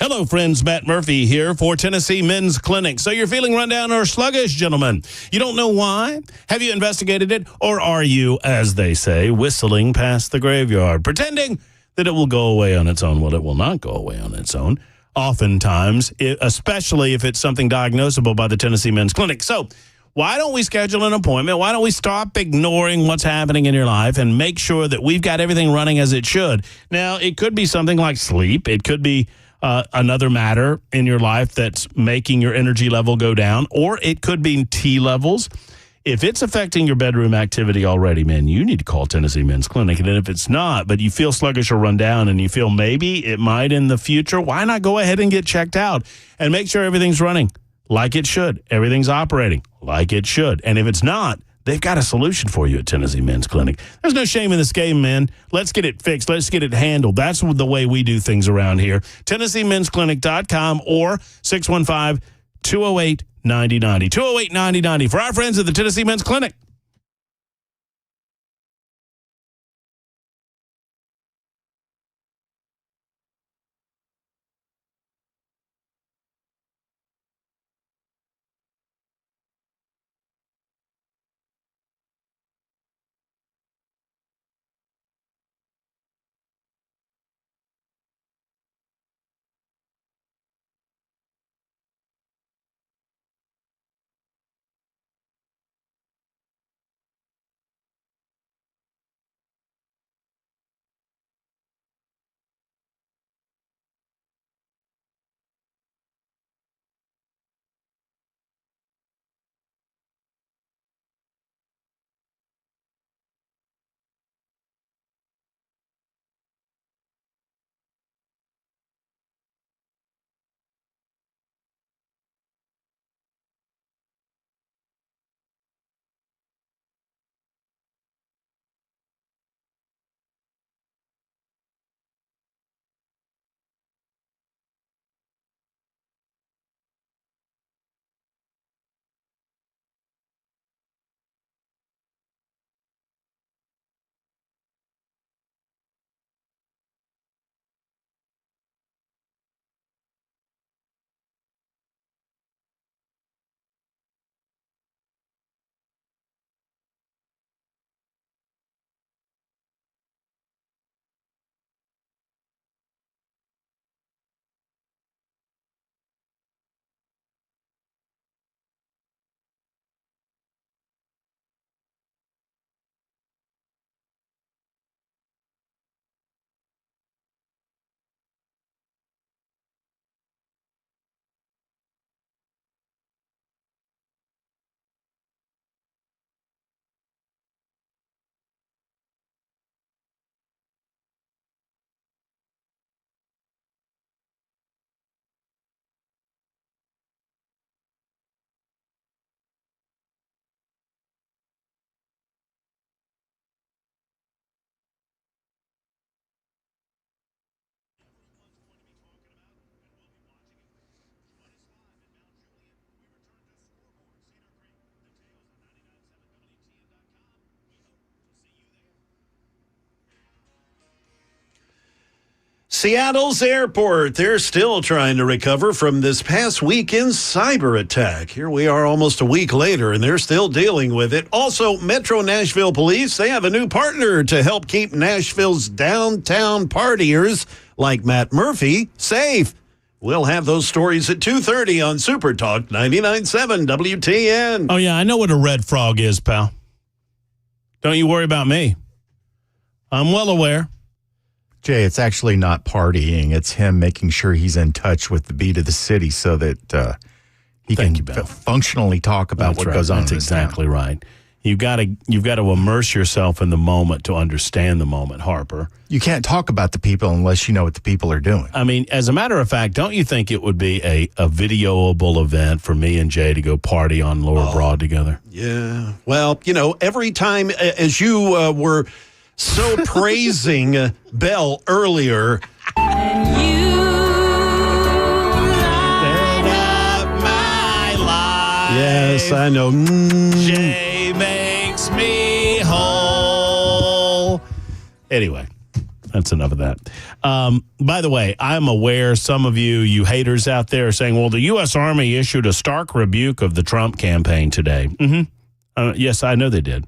Hello, friends. Matt Murphy here for Tennessee Men's Clinic. So you're feeling run down or sluggish, gentlemen. You don't know why? Have you investigated it? Or are you, as they say, whistling past the graveyard, pretending that it will go away on its own? Well, it will not go away on its own. Oftentimes, especially if it's something diagnosable by the Tennessee Men's Clinic. So why don't we schedule an appointment? Why don't we stop ignoring what's happening in your life and make sure that we've got everything running as it should? Now, it could be something like sleep. It could be another matter in your life that's making your energy level go down, or it could be T levels. If it's affecting your bedroom activity already, man, you need to call Tennessee Men's Clinic. And if it's not, but you feel sluggish or run down and you feel maybe it might in the future, why not go ahead and get checked out and make sure everything's running like it should. Everything's operating like it should. And if it's not, they've got a solution for you at Tennessee Men's Clinic. There's no shame in this game, man. Let's get it fixed. Let's get it handled. That's the way we do things around here. TennesseeMen'sClinic.com or 615-208-9090. 208-9090 for our friends at the Tennessee Men's Clinic. Seattle's airport, they're still trying to recover from this past weekend's cyber attack. Here we are almost a week later, and they're still dealing with it. Also, Metro Nashville Police, they have a new partner to help keep Nashville's downtown partiers like Matt Murphy safe. We'll have those stories at 2:30 on Super Talk 99.7 WTN. Oh, yeah, I know what a red frog is, pal. Don't you worry about me. I'm well aware. Jay, it's actually not partying. It's him making sure he's in touch with the beat of the city so that he can functionally talk about what goes on. That's exactly right. You've got to immerse yourself in the moment to understand the moment, Harper. You can't talk about the people unless you know what the people are doing. I mean, as a matter of fact, don't you think it would be a videoable event for me and Jay to go party on Lower Broad together? Yeah. Well, every time, as you were so praising Bell earlier. And you light up my life. Yes, I know. Jay makes me whole. Anyway, that's enough of that. By the way, I'm aware some of you haters out there are saying, well, the U.S. Army issued a stark rebuke of the Trump campaign today. Yes, I know they did.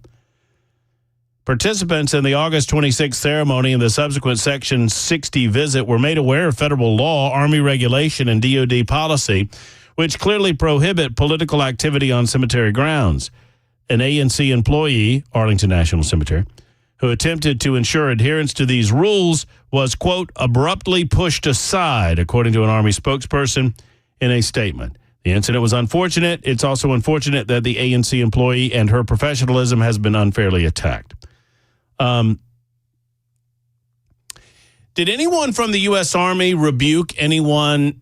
Participants in the August 26th ceremony and the subsequent Section 60 visit were made aware of federal law, Army regulation, and DOD policy, which clearly prohibit political activity on cemetery grounds. An ANC employee, Arlington National Cemetery, who attempted to ensure adherence to these rules was, quote, abruptly pushed aside, according to an Army spokesperson in a statement. The incident was unfortunate. It's also unfortunate that the ANC employee and her professionalism has been unfairly attacked. Did anyone from the U.S. Army rebuke anyone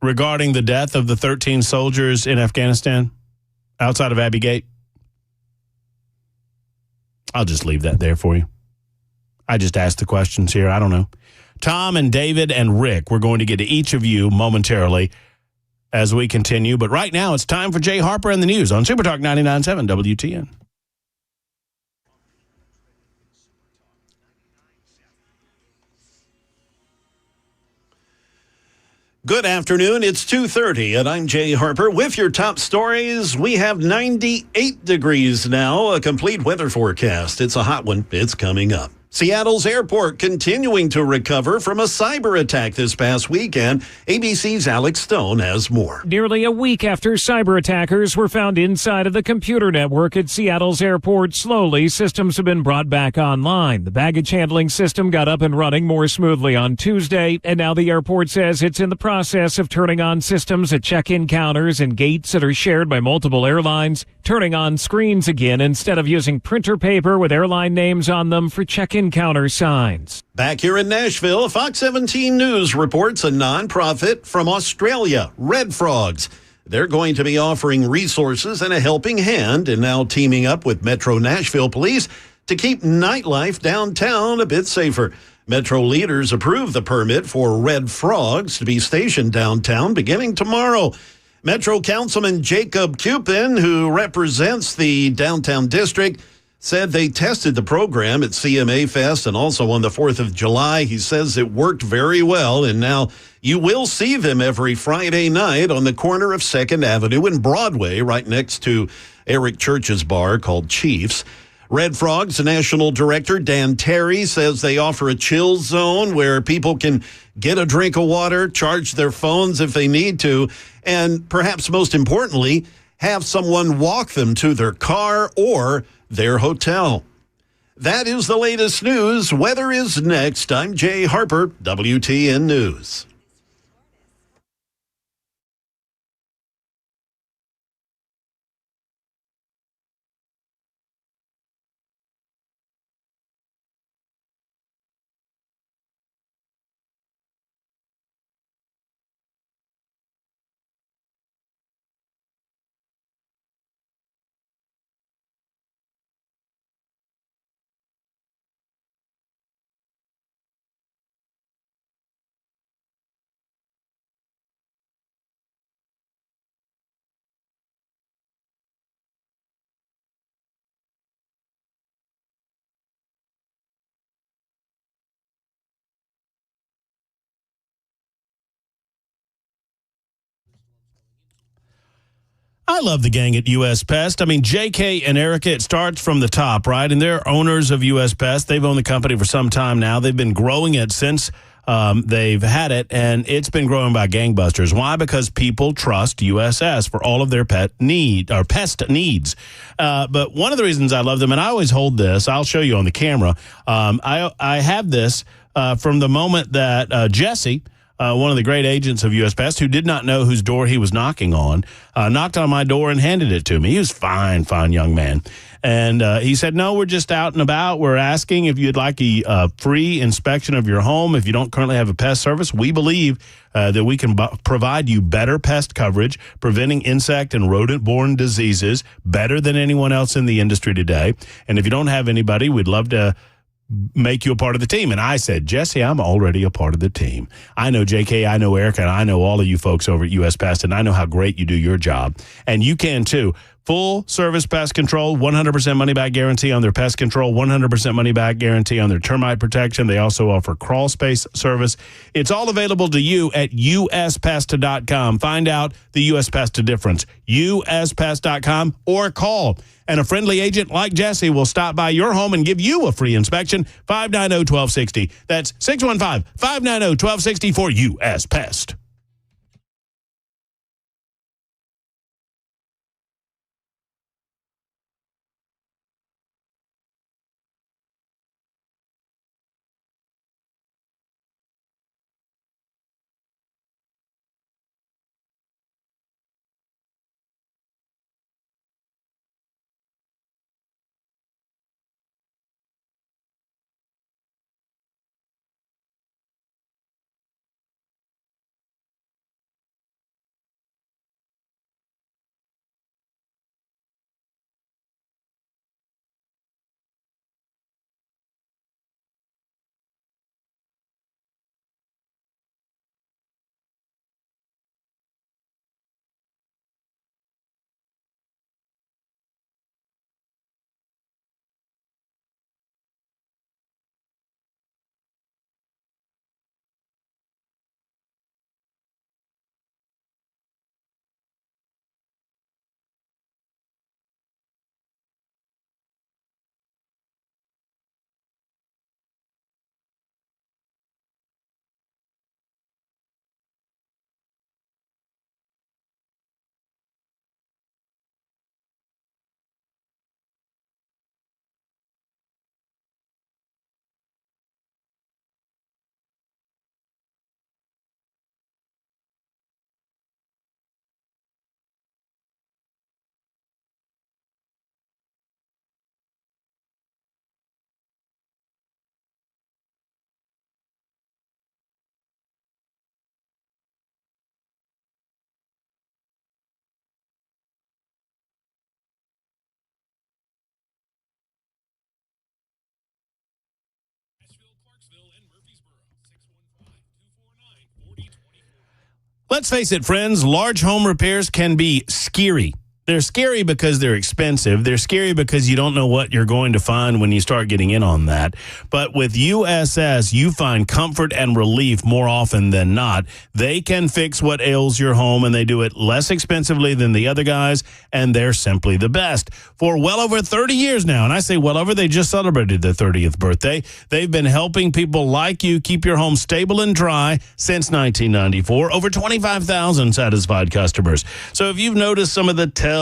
regarding the death of the 13 soldiers in Afghanistan outside of Abbey Gate? I'll just leave that there for you. I just asked the questions here. I don't know. Tom and David and Rick, we're going to get to each of you momentarily as we continue. But right now, it's time for Jay Harper and the news on Super Talk 99.7 WTN. Good afternoon. It's 2:30, and I'm Jay Harper with your top stories. We have 98 degrees now, a complete weather forecast. It's a hot one. It's coming up. Seattle's airport continuing to recover from a cyber attack this past weekend. ABC's Alex Stone has more. Nearly a week after cyber attackers were found inside of the computer network at Seattle's airport, slowly systems have been brought back online. The baggage handling system got up and running more smoothly on Tuesday, and now the airport says it's in the process of turning on systems at check-in counters and gates that are shared by multiple airlines, turning on screens again instead of using printer paper with airline names on them for check-in counter signs. Back here in Nashville, Fox 17 News reports a nonprofit from Australia, Red Frogs. They're going to be offering resources and a helping hand and now teaming up with Metro Nashville Police to keep nightlife downtown a bit safer. Metro leaders approved the permit for Red Frogs to be stationed downtown beginning tomorrow. Metro Councilman Jacob Cupin, who represents the downtown district, said they tested the program at CMA Fest and also on the 4th of July. He says it worked very well, and now you will see them every Friday night on the corner of 2nd Avenue and Broadway, right next to Eric Church's bar called Chiefs. Red Frogs National Director Dan Terry says they offer a chill zone where people can get a drink of water, charge their phones if they need to, and perhaps most importantly, have someone walk them to their car or their hotel. That is the latest news. Weather is next. I'm Jay Harper, WTN News. I love the gang at U.S. Pest. I mean, J.K. and Erica, it starts from the top, right? And they're owners of U.S. Pest. They've owned the company for some time now. They've been growing it since they've had it, and it's been growing by gangbusters. Why? Because people trust USS for all of their pest needs. But one of the reasons I love them, and I always hold this, I'll show you on the camera. I have this from the moment that Jesse, one of the great agents of U.S. Pest, who did not know whose door he was knocking on, knocked on my door and handed it to me. He was fine young man. And he said, no, we're just out and about. We're asking if you'd like a free inspection of your home. If you don't currently have a pest service, we believe that we can provide you better pest coverage, preventing insect and rodent-borne diseases better than anyone else in the industry today. And if you don't have anybody, we'd love to make you a part of the team. And I said, Jesse, I'm already a part of the team. I know JK, I know Erica, and I know all of you folks over at US Pest, and I know how great you do your job. And you can too. Full service pest control, 100% money back guarantee on their pest control, 100% money back guarantee on their termite protection. They also offer crawl space service. It's all available to you at uspest.com. Find out the US Pest difference. uspest.com or call. And a friendly agent like Jesse will stop by your home and give you a free inspection. 590-1260. That's 615-590-1260 for US Pest. Let's face it, friends, large home repairs can be scary. They're scary because they're expensive. They're scary because you don't know what you're going to find when you start getting in on that. But with USS, you find comfort and relief more often than not. They can fix what ails your home, and they do it less expensively than the other guys, and they're simply the best. For well over 30 years now, and I say well over, they just celebrated their 30th birthday. They've been helping people like you keep your home stable and dry since 1994. Over 25,000 satisfied customers. So if you've noticed some of the telltale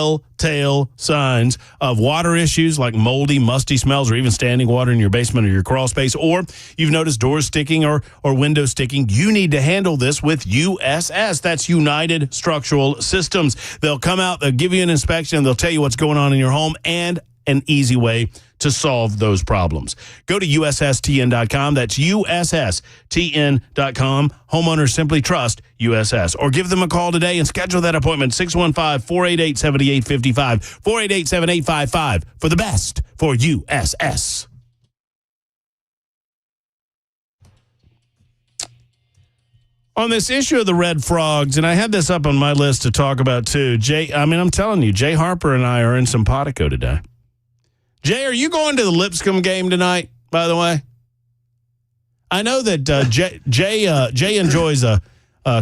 signs of water issues like moldy, musty smells, or even standing water in your basement or your crawl space, or you've noticed doors sticking or windows sticking, you need to handle this with USS. That's United Structural Systems. They'll come out, they'll give you an inspection, they'll tell you what's going on in your home, and an easy way to solve those problems. Go to USSTN.com. That's USSTN.com. Homeowners simply trust USS. Or give them a call today and schedule that appointment, 615-488-7855, 488-7855, for the best for USS. On this issue of the red frogs, and I had this up on my list to talk about too, I'm telling you, Jay Harper and I are in simpatico today. Jay, are you going to the Lipscomb game tonight, by the way? I know that Jay enjoys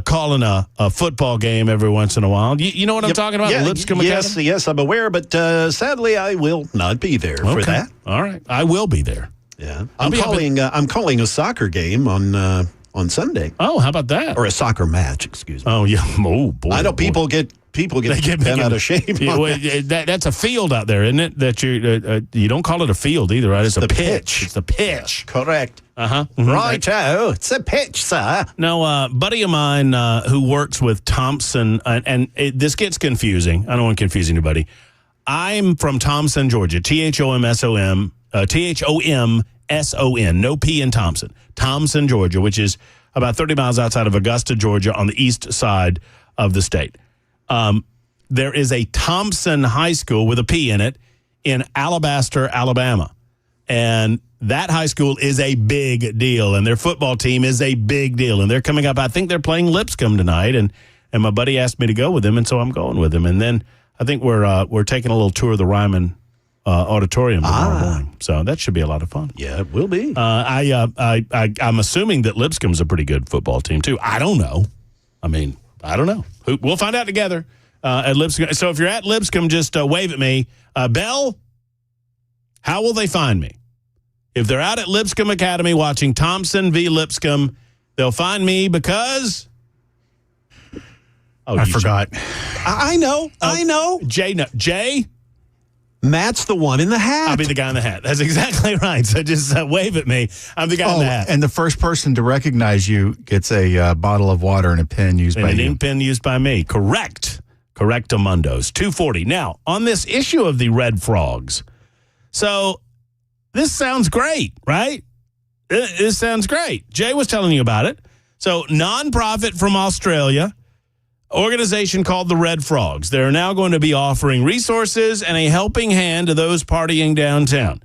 calling a football game every once in a while. You know what I'm talking about? Yeah, Lipscomb Academy? Yes, I'm aware, but sadly I will not be there for that. All right. I will be there. Yeah. I'm calling a soccer game on Sunday. Oh, how about that? Or a soccer match, excuse me. Oh, yeah. Oh, boy. I know people get bent out of shape. That's a field out there, isn't it? That you don't call it a field either, right? It's a pitch. It's the pitch. Correct. Uh-huh. Righto. It's a pitch, sir. Now, a buddy of mine who works with Thompson, and this gets confusing. I don't want to confuse anybody. I'm from Thompson, Georgia. Thomson. No P in Thompson. Thompson, Georgia, which is about 30 miles outside of Augusta, Georgia, on the east side of the state. There is a Thompson High School with a P in it in Alabaster, Alabama. And that high school is a big deal, and their football team is a big deal. And they're coming up. I think they're playing Lipscomb tonight, and my buddy asked me to go with him, and so I'm going with him. And then I think we're taking a little tour of the Ryman auditorium tomorrow morning. So that should be a lot of fun. Yeah, it will be. I'm assuming that Lipscomb's a pretty good football team, too. I don't know. I don't know. We'll find out together at Lipscomb. So if you're at Lipscomb, just wave at me. Belle, how will they find me? If they're out at Lipscomb Academy watching Thompson v. Lipscomb, they'll find me because... I forgot. I know. Jay? Matt's the one in the hat. I'll be the guy in the hat. That's exactly right. So just wave at me. I'm the guy in the hat. And the first person to recognize you gets a bottle of water and a pen used by you. An ink pen used by me. Correct. Correctamundos. 240. Now, on this issue of the red frogs. So, this sounds great, right? This sounds great. Jay was telling you about it. So, nonprofit from Australia, organization called the Red Frogs. They're now going to be offering resources and a helping hand to those partying downtown.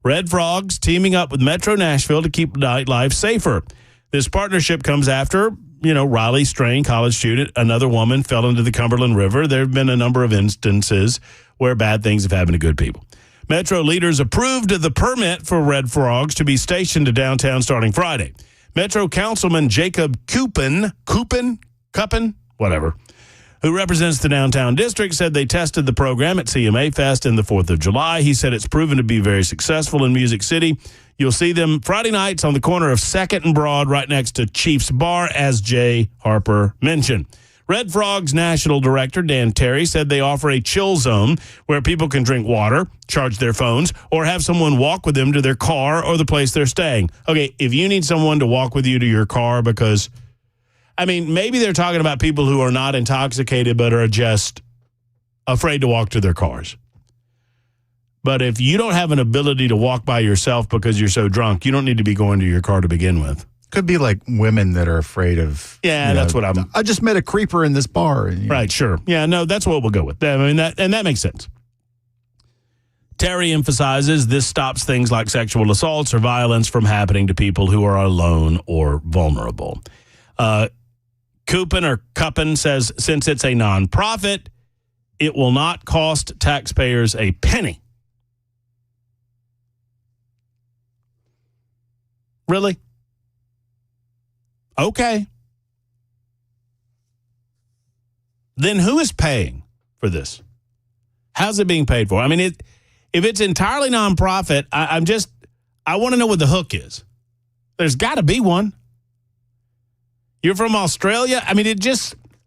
Red Frogs teaming up with Metro Nashville to keep nightlife safer. This partnership comes after, Riley Strain, college student, another woman fell into the Cumberland River. There have been a number of instances where bad things have happened to good people. Metro leaders approved the permit for Red Frogs to be stationed to downtown starting Friday. Metro Councilman Jacob Cuppen, whatever, who represents the downtown district, said they tested the program at CMA Fest in the 4th of July. He said it's proven to be very successful in Music City. You'll see them Friday nights on the corner of 2nd and Broad right next to Chief's Bar, as Jay Harper mentioned. Red Frog's national director, Dan Terry, said they offer a chill zone where people can drink water, charge their phones, or have someone walk with them to their car or the place they're staying. Okay, if you need someone to walk with you to your car because... maybe they're talking about people who are not intoxicated but are just afraid to walk to their cars. But if you don't have an ability to walk by yourself because you're so drunk, you don't need to be going to your car to begin with. Could be like women that are afraid of... Yeah, that's what I just met a creeper in this bar. Right, sure. Yeah, no, that's what we'll go with. That makes sense. Terry emphasizes this stops things like sexual assaults or violence from happening to people who are alone or vulnerable. Cuppen says, since it's a nonprofit, it will not cost taxpayers a penny. Really? Okay. Then who is paying for this? How's it being paid for? I mean, if it's entirely nonprofit, I want to know what the hook is. There's got to be one. You're from Australia? I mean,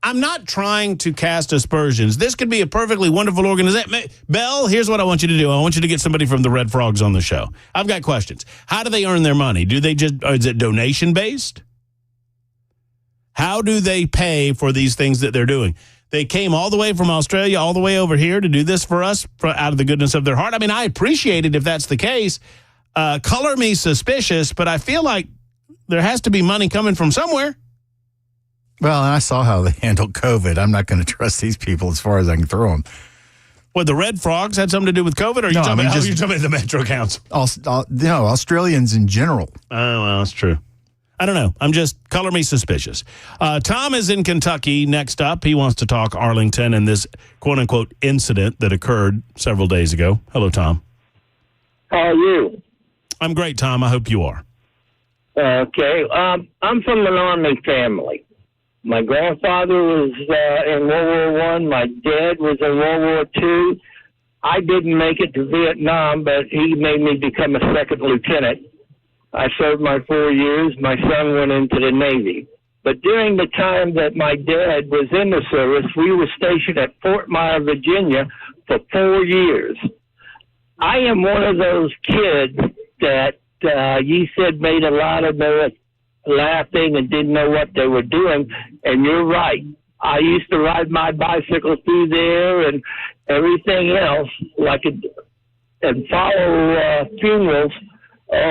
I'm not trying to cast aspersions. This could be a perfectly wonderful organization. Belle, here's what I want you to do. I want you to get somebody from the Red Frogs on the show. I've got questions. How do they earn their money? Is it donation-based? How do they pay for these things that they're doing? They came all the way from Australia, all the way over here to do this for us out of the goodness of their heart. I mean, I appreciate it if that's the case. Color me suspicious, but I feel like there has to be money coming from somewhere. Well, and I saw how they handled COVID. I'm not going to trust these people as far as I can throw them. What, the Red Frogs had something to do with COVID? Or are you talking about the Metro Council? No, Australians in general. Oh, well, that's true. I don't know. I'm just color me suspicious. Tom is in Kentucky. Next up, he wants to talk Arlington and this quote-unquote incident that occurred several days ago. Hello, Tom. How are you? I'm great, Tom. I hope you are. Okay. I'm from an Army family. My grandfather was in World War I. My dad was in World War II. I didn't make it to Vietnam, but he made me become a second lieutenant. I served my 4 years. My son went into the Navy. But during the time that my dad was in the service, we were stationed at Fort Myer, Virginia for 4 years. I am one of those kids that you said made a lot of noise, laughing and didn't know what they were doing. And you're right. I used to ride my bicycle through there and everything else, and follow funerals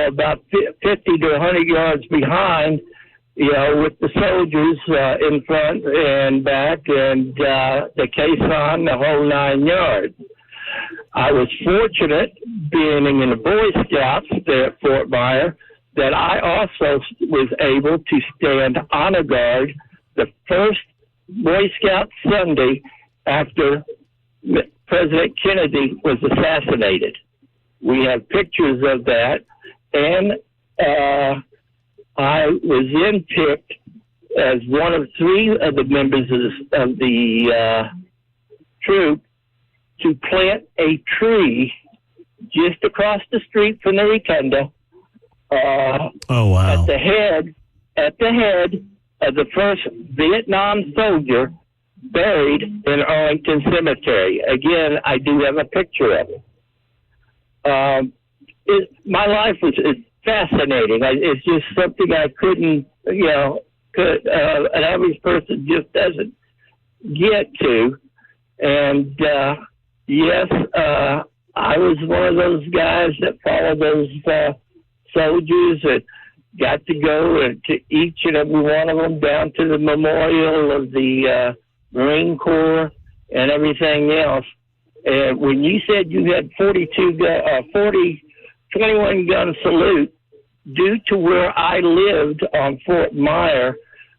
about 50 to 100 yards behind, with the soldiers in front and back and the caisson, the whole 9 yards. I was fortunate, being in the Boy Scouts there at Fort Myer, that I also was able to stand honor guard the first Boy Scout Sunday after President Kennedy was assassinated. We have pictures of that, and I was then picked as one of 3 of the members of the troop to plant a tree just across the street from the rotunda. Oh, wow. At the head of the first Vietnam soldier buried in Arlington Cemetery. Again, I do have a picture of it. My life is fascinating. It's just something I couldn't, an average person just doesn't get to. And, yes, I was one of those guys that followed those soldiers that got to go to each and every one of them, down to the memorial of the Marine Corps and everything else. And when you said you had 21 gun salute, due to where I lived on Fort Myer,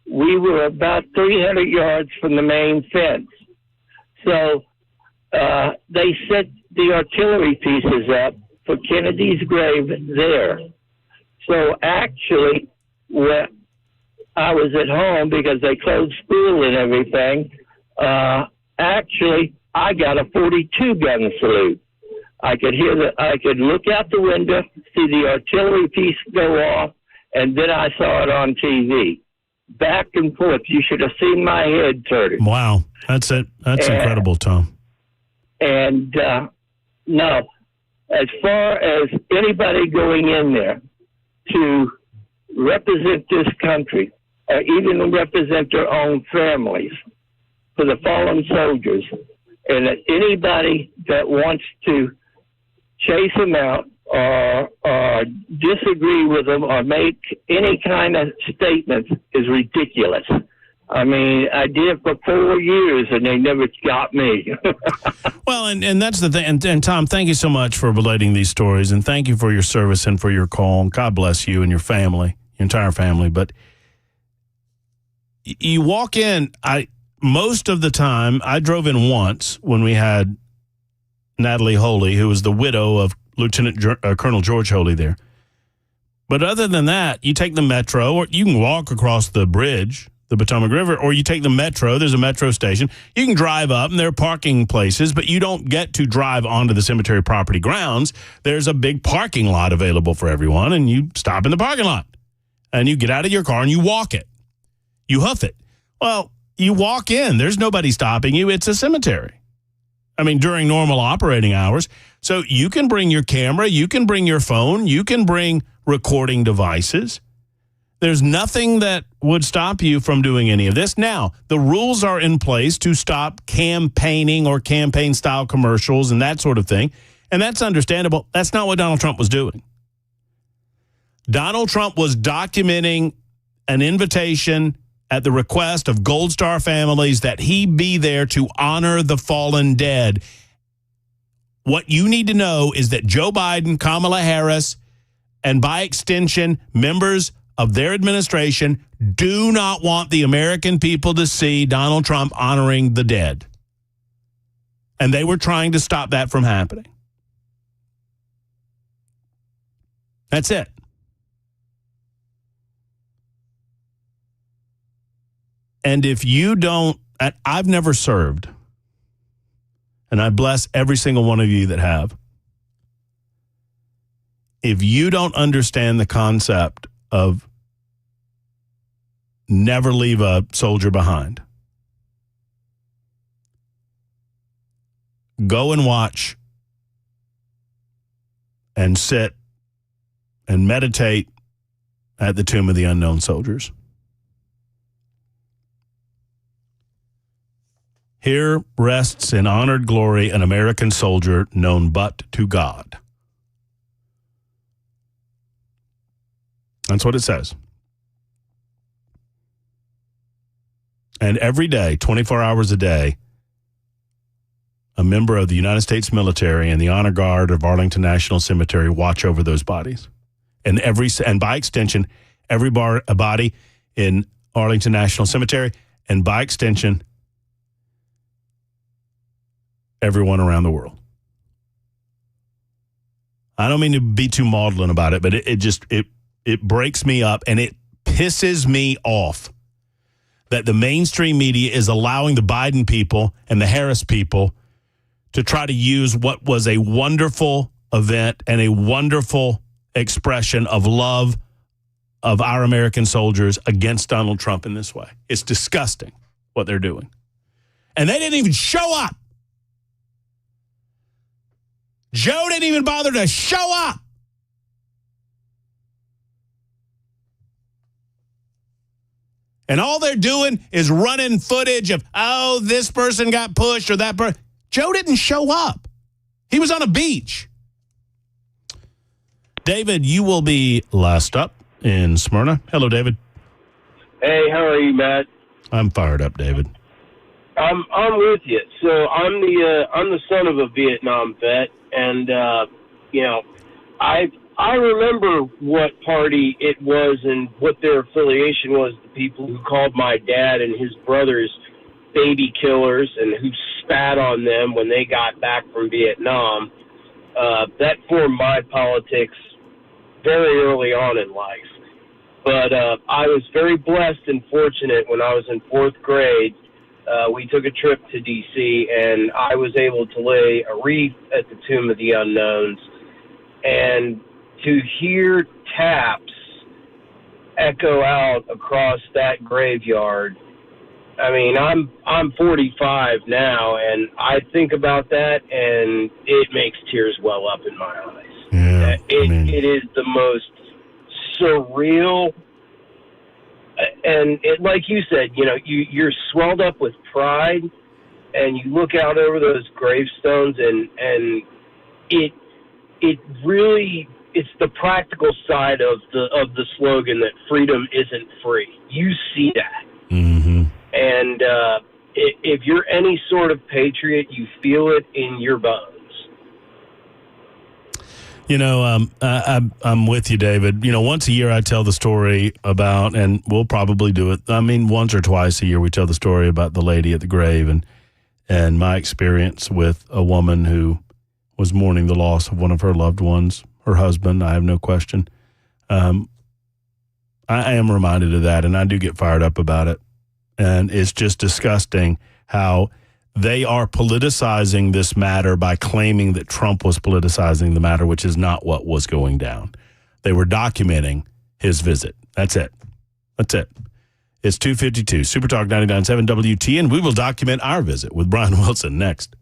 we were about 300 yards from the main fence. So they set the artillery pieces up for Kennedy's grave there. So actually, when I was at home because they closed school and everything, actually, I got a 42 gun salute. I could I could look out the window, see the artillery piece go off, and then I saw it on TV. Back and forth. You should have seen my head turn. Wow. That's it. That's incredible, Tom. And no, as far as anybody going in there to represent this country, or even represent their own families for the fallen soldiers, and that anybody that wants to chase them out or disagree with them or make any kind of statements is ridiculous. I mean, I did it for 4 years, and they never got me. Well, and that's the thing. And Tom, thank you so much for relating these stories, and thank you for your service and for your call. God bless you and your family, your entire family. But you walk in, most of the time, I drove in once when we had Natalie Holy, who was the widow of Colonel George Holy there. But other than that, you take the metro, or you can walk across the bridge, the Potomac River, or you take the metro. There's a metro station. You can drive up, and there are parking places, but you don't get to drive onto the cemetery property grounds. There's a big parking lot available for everyone, and you stop in the parking lot, and you get out of your car, and you walk it. You hoof it. Well, you walk in. There's nobody stopping you. It's a cemetery. I mean, during normal operating hours. So you can bring your camera. You can bring your phone. You can bring recording devices. There's nothing that would stop you from doing any of this. Now, the rules are in place to stop campaigning or campaign-style commercials and that sort of thing, and that's understandable. That's not what Donald Trump was doing. Donald Trump was documenting an invitation at the request of Gold Star families that he be there to honor the fallen dead. What you need to know is that Joe Biden, Kamala Harris, and by extension, members of their administration do not want the American people to see Donald Trump honoring the dead. And they were trying to stop that from happening. That's it. And if you don't, I've never served, and I bless every single one of you that have. If you don't understand the concept of never leave a soldier behind, go and watch and sit and meditate at the Tomb of the Unknown Soldiers. Here rests in honored glory an American soldier known but to God. That's what it says. And every day, 24 hours a day, a member of the United States military and the Honor Guard of Arlington National Cemetery watch over those bodies. And by extension, every body in Arlington National Cemetery, and by extension, everyone around the world. I don't mean to be too maudlin about it, but it breaks me up and it pisses me off that the mainstream media is allowing the Biden people and the Harris people to try to use what was a wonderful event and a wonderful expression of love of our American soldiers against Donald Trump in this way. It's disgusting what they're doing. And they didn't even show up. Joe didn't even bother to show up. And all they're doing is running footage of, oh, this person got pushed or that person. Joe didn't show up. He was on a beach. David, you will be last up in Smyrna. Hello, David. Hey, how are you, Matt? I'm fired up, David. I'm with you. So I'm the son of a Vietnam vet, and I remember what party it was and what their affiliation was. The people who called my dad and his brothers baby killers and who spat on them when they got back from Vietnam. That formed my politics very early on in life. But I was very blessed and fortunate when I was in fourth grade. We took a trip to D.C., and I was able to lay a wreath at the Tomb of the Unknowns. And to hear taps echo out across that graveyard, I mean, I'm 45 now, and I think about that, and it makes tears well up in my eyes. Yeah, it is the most surreal. And like you said, you're swelled up with pride, and you look out over those gravestones, and it really, it's the practical side of the slogan that freedom isn't free. You see that, and if you're any sort of patriot, you feel it in your bones. I'm with you, David. Once a year I tell the story about, and we'll probably do it. Once or twice a year we tell the story about the lady at the grave and my experience with a woman who was mourning the loss of one of her loved ones, her husband. I have no question. I am reminded of that, and I do get fired up about it. And it's just disgusting how they are politicizing this matter by claiming that Trump was politicizing the matter, which is not what was going down. They were documenting his visit. That's it. It's 2:52. Super Talk 99.7 WT, and we will document our visit with Brian Wilson next.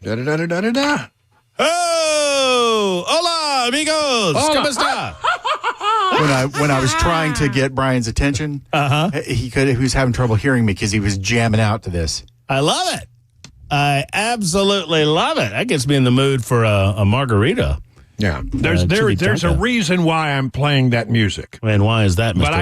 Da-da-da-da-da-da. Oh, hola, amigos. Hola. ¿Cómo está? When I was trying to get Brian's attention, he was having trouble hearing me because he was jamming out to this. I love it. I absolutely love it. That gets me in the mood for a margarita. Yeah, there's a reason why I'm playing that music. And why is that, Mr. But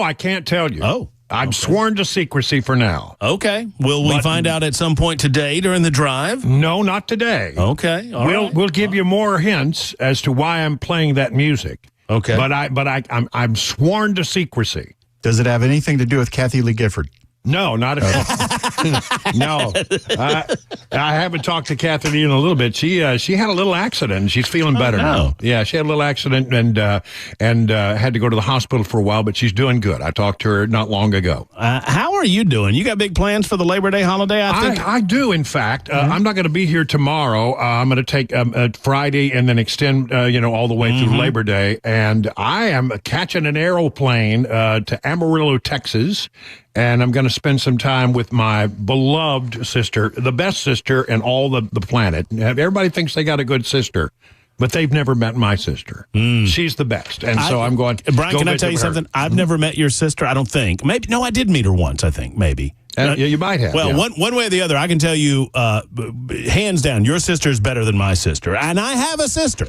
I can't tell you. Oh. I'm sworn to secrecy for now. Okay. Will we find out at some point today during the drive? No, not today. Okay. We'll give you more hints as to why I'm playing that music. Okay. But I'm sworn to secrecy. Does it have anything to do with Kathy Lee Gifford? No, not at all. No. I haven't talked to Kathleen in a little bit. She had a little accident, and she's feeling better now. Yeah, she had a little accident and had to go to the hospital for a while, but she's doing good. I talked to her not long ago. How are you doing? You got big plans for the Labor Day holiday, I think? I do, in fact. I'm not going to be here tomorrow. I'm going to take Friday and then extend, all the way through Labor Day. And I am catching an aeroplane to Amarillo, Texas. And I'm going to spend some time with my beloved sister, the best sister in all the planet. Everybody thinks they got a good sister, but they've never met my sister. She's the best. And so I'm going to Brian, can I tell you something? I've never met your sister, I don't think. Maybe. No, I did meet her once, I think, maybe. You might have. Well, one way or the other, I can tell you, hands down, your sister is better than my sister. And I have a sister.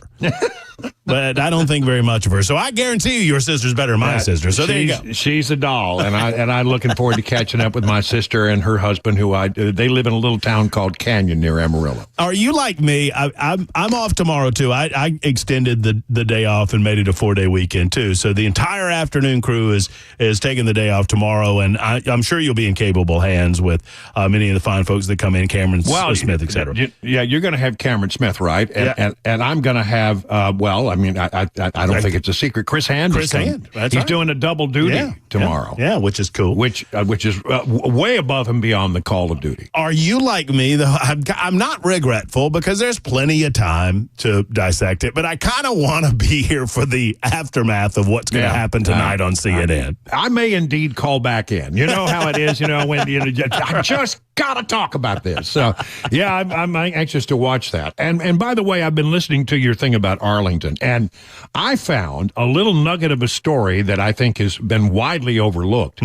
But I don't think very much of her. So I guarantee you your sister's better than my sister. So there you go. She's a doll. And I'm looking forward to catching up with my sister and her husband, who they live in a little town called Canyon near Amarillo. Are you like me? I'm off tomorrow, too. I extended the day off and made it a 4-day weekend, too. So the entire afternoon crew is taking the day off tomorrow. And I'm sure you'll be in capable hands with many of the fine folks that come in, Cameron Smith, et cetera. Yeah, you're going to have Cameron Smith, right? And I'm going to have, I don't think it's a secret. Chris Hand. He's doing a double duty tomorrow. Yeah, which is cool. Which is way above and beyond the Call of Duty. Are you like me, though? I'm not regretful because there's plenty of time to dissect it, but I kind of want to be here for the aftermath of what's going to happen tonight on CNN. I may indeed call back in. You know how it is, when I just got to talk about this. So, yeah, I'm anxious to watch that. And by the way, I've been listening to your thing about Arlington, and I found a little nugget of a story that I think has been widely overlooked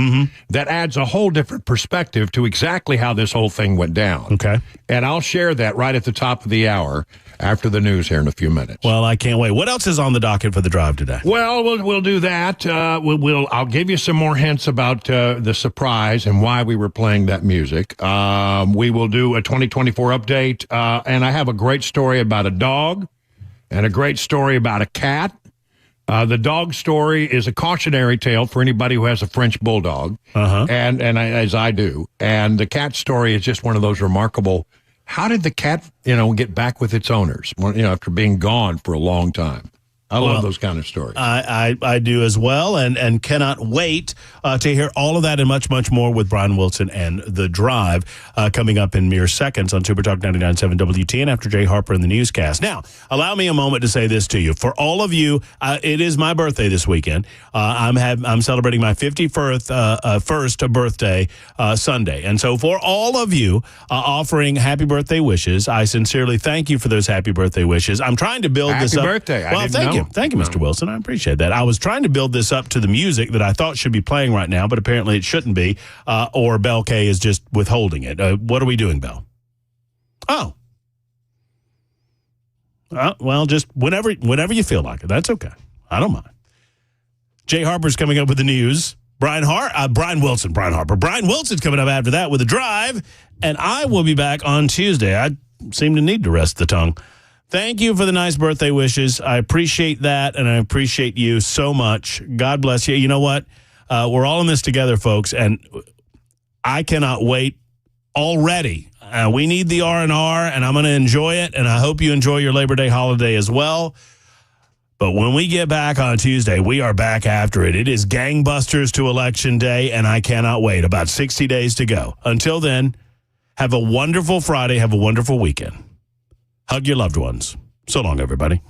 that adds a whole different perspective to exactly how this whole thing went down. Okay. And I'll share that right at the top of the hour after the news here in a few minutes. Well, I can't wait. What else is on the docket for the drive today? Well, we'll do that. I'll give you some more hints about the surprise and why we were playing that music. We will do a 2024 update, and I have a great story about a dog and a great story about a cat. The dog story is a cautionary tale for anybody who has a French bulldog, as I do. And the cat story is just one of those remarkable. How did the cat, get back with its owners, after being gone for a long time? I love those kind of stories. I do as well, and cannot wait to hear all of that and much, much more with Brian Wilson and The Drive coming up in mere seconds on Super Talk 99.7 WTN after Jay Harper and the newscast. Now, allow me a moment to say this to you. For all of you, it is my birthday this weekend. I'm celebrating my 51st first birthday Sunday. And so for all of you offering happy birthday wishes, I sincerely thank you for those happy birthday wishes. I'm trying to build this up. Happy birthday. Well, thank you. Thank you, Mr. Wilson. I appreciate that. I was trying to build this up to the music that I thought should be playing right now, but apparently it shouldn't be, or Bell K is just withholding it. What are we doing, Bell? Oh. Well, just whenever you feel like it. That's okay. I don't mind. Jay Harper's coming up with the news. Brian Wilson's coming up after that with The Drive, and I will be back on Tuesday. I seem to need to rest the tongue. Thank you for the nice birthday wishes. I appreciate that, and I appreciate you so much. God bless you. You know what? We're all in this together, folks, and I cannot wait already. We need the R&R, and I'm going to enjoy it, and I hope you enjoy your Labor Day holiday as well. But when we get back on Tuesday, we are back after it. It is gangbusters to Election Day, and I cannot wait. About 60 days to go. Until then, have a wonderful Friday. Have a wonderful weekend. Hug your loved ones. So long, everybody.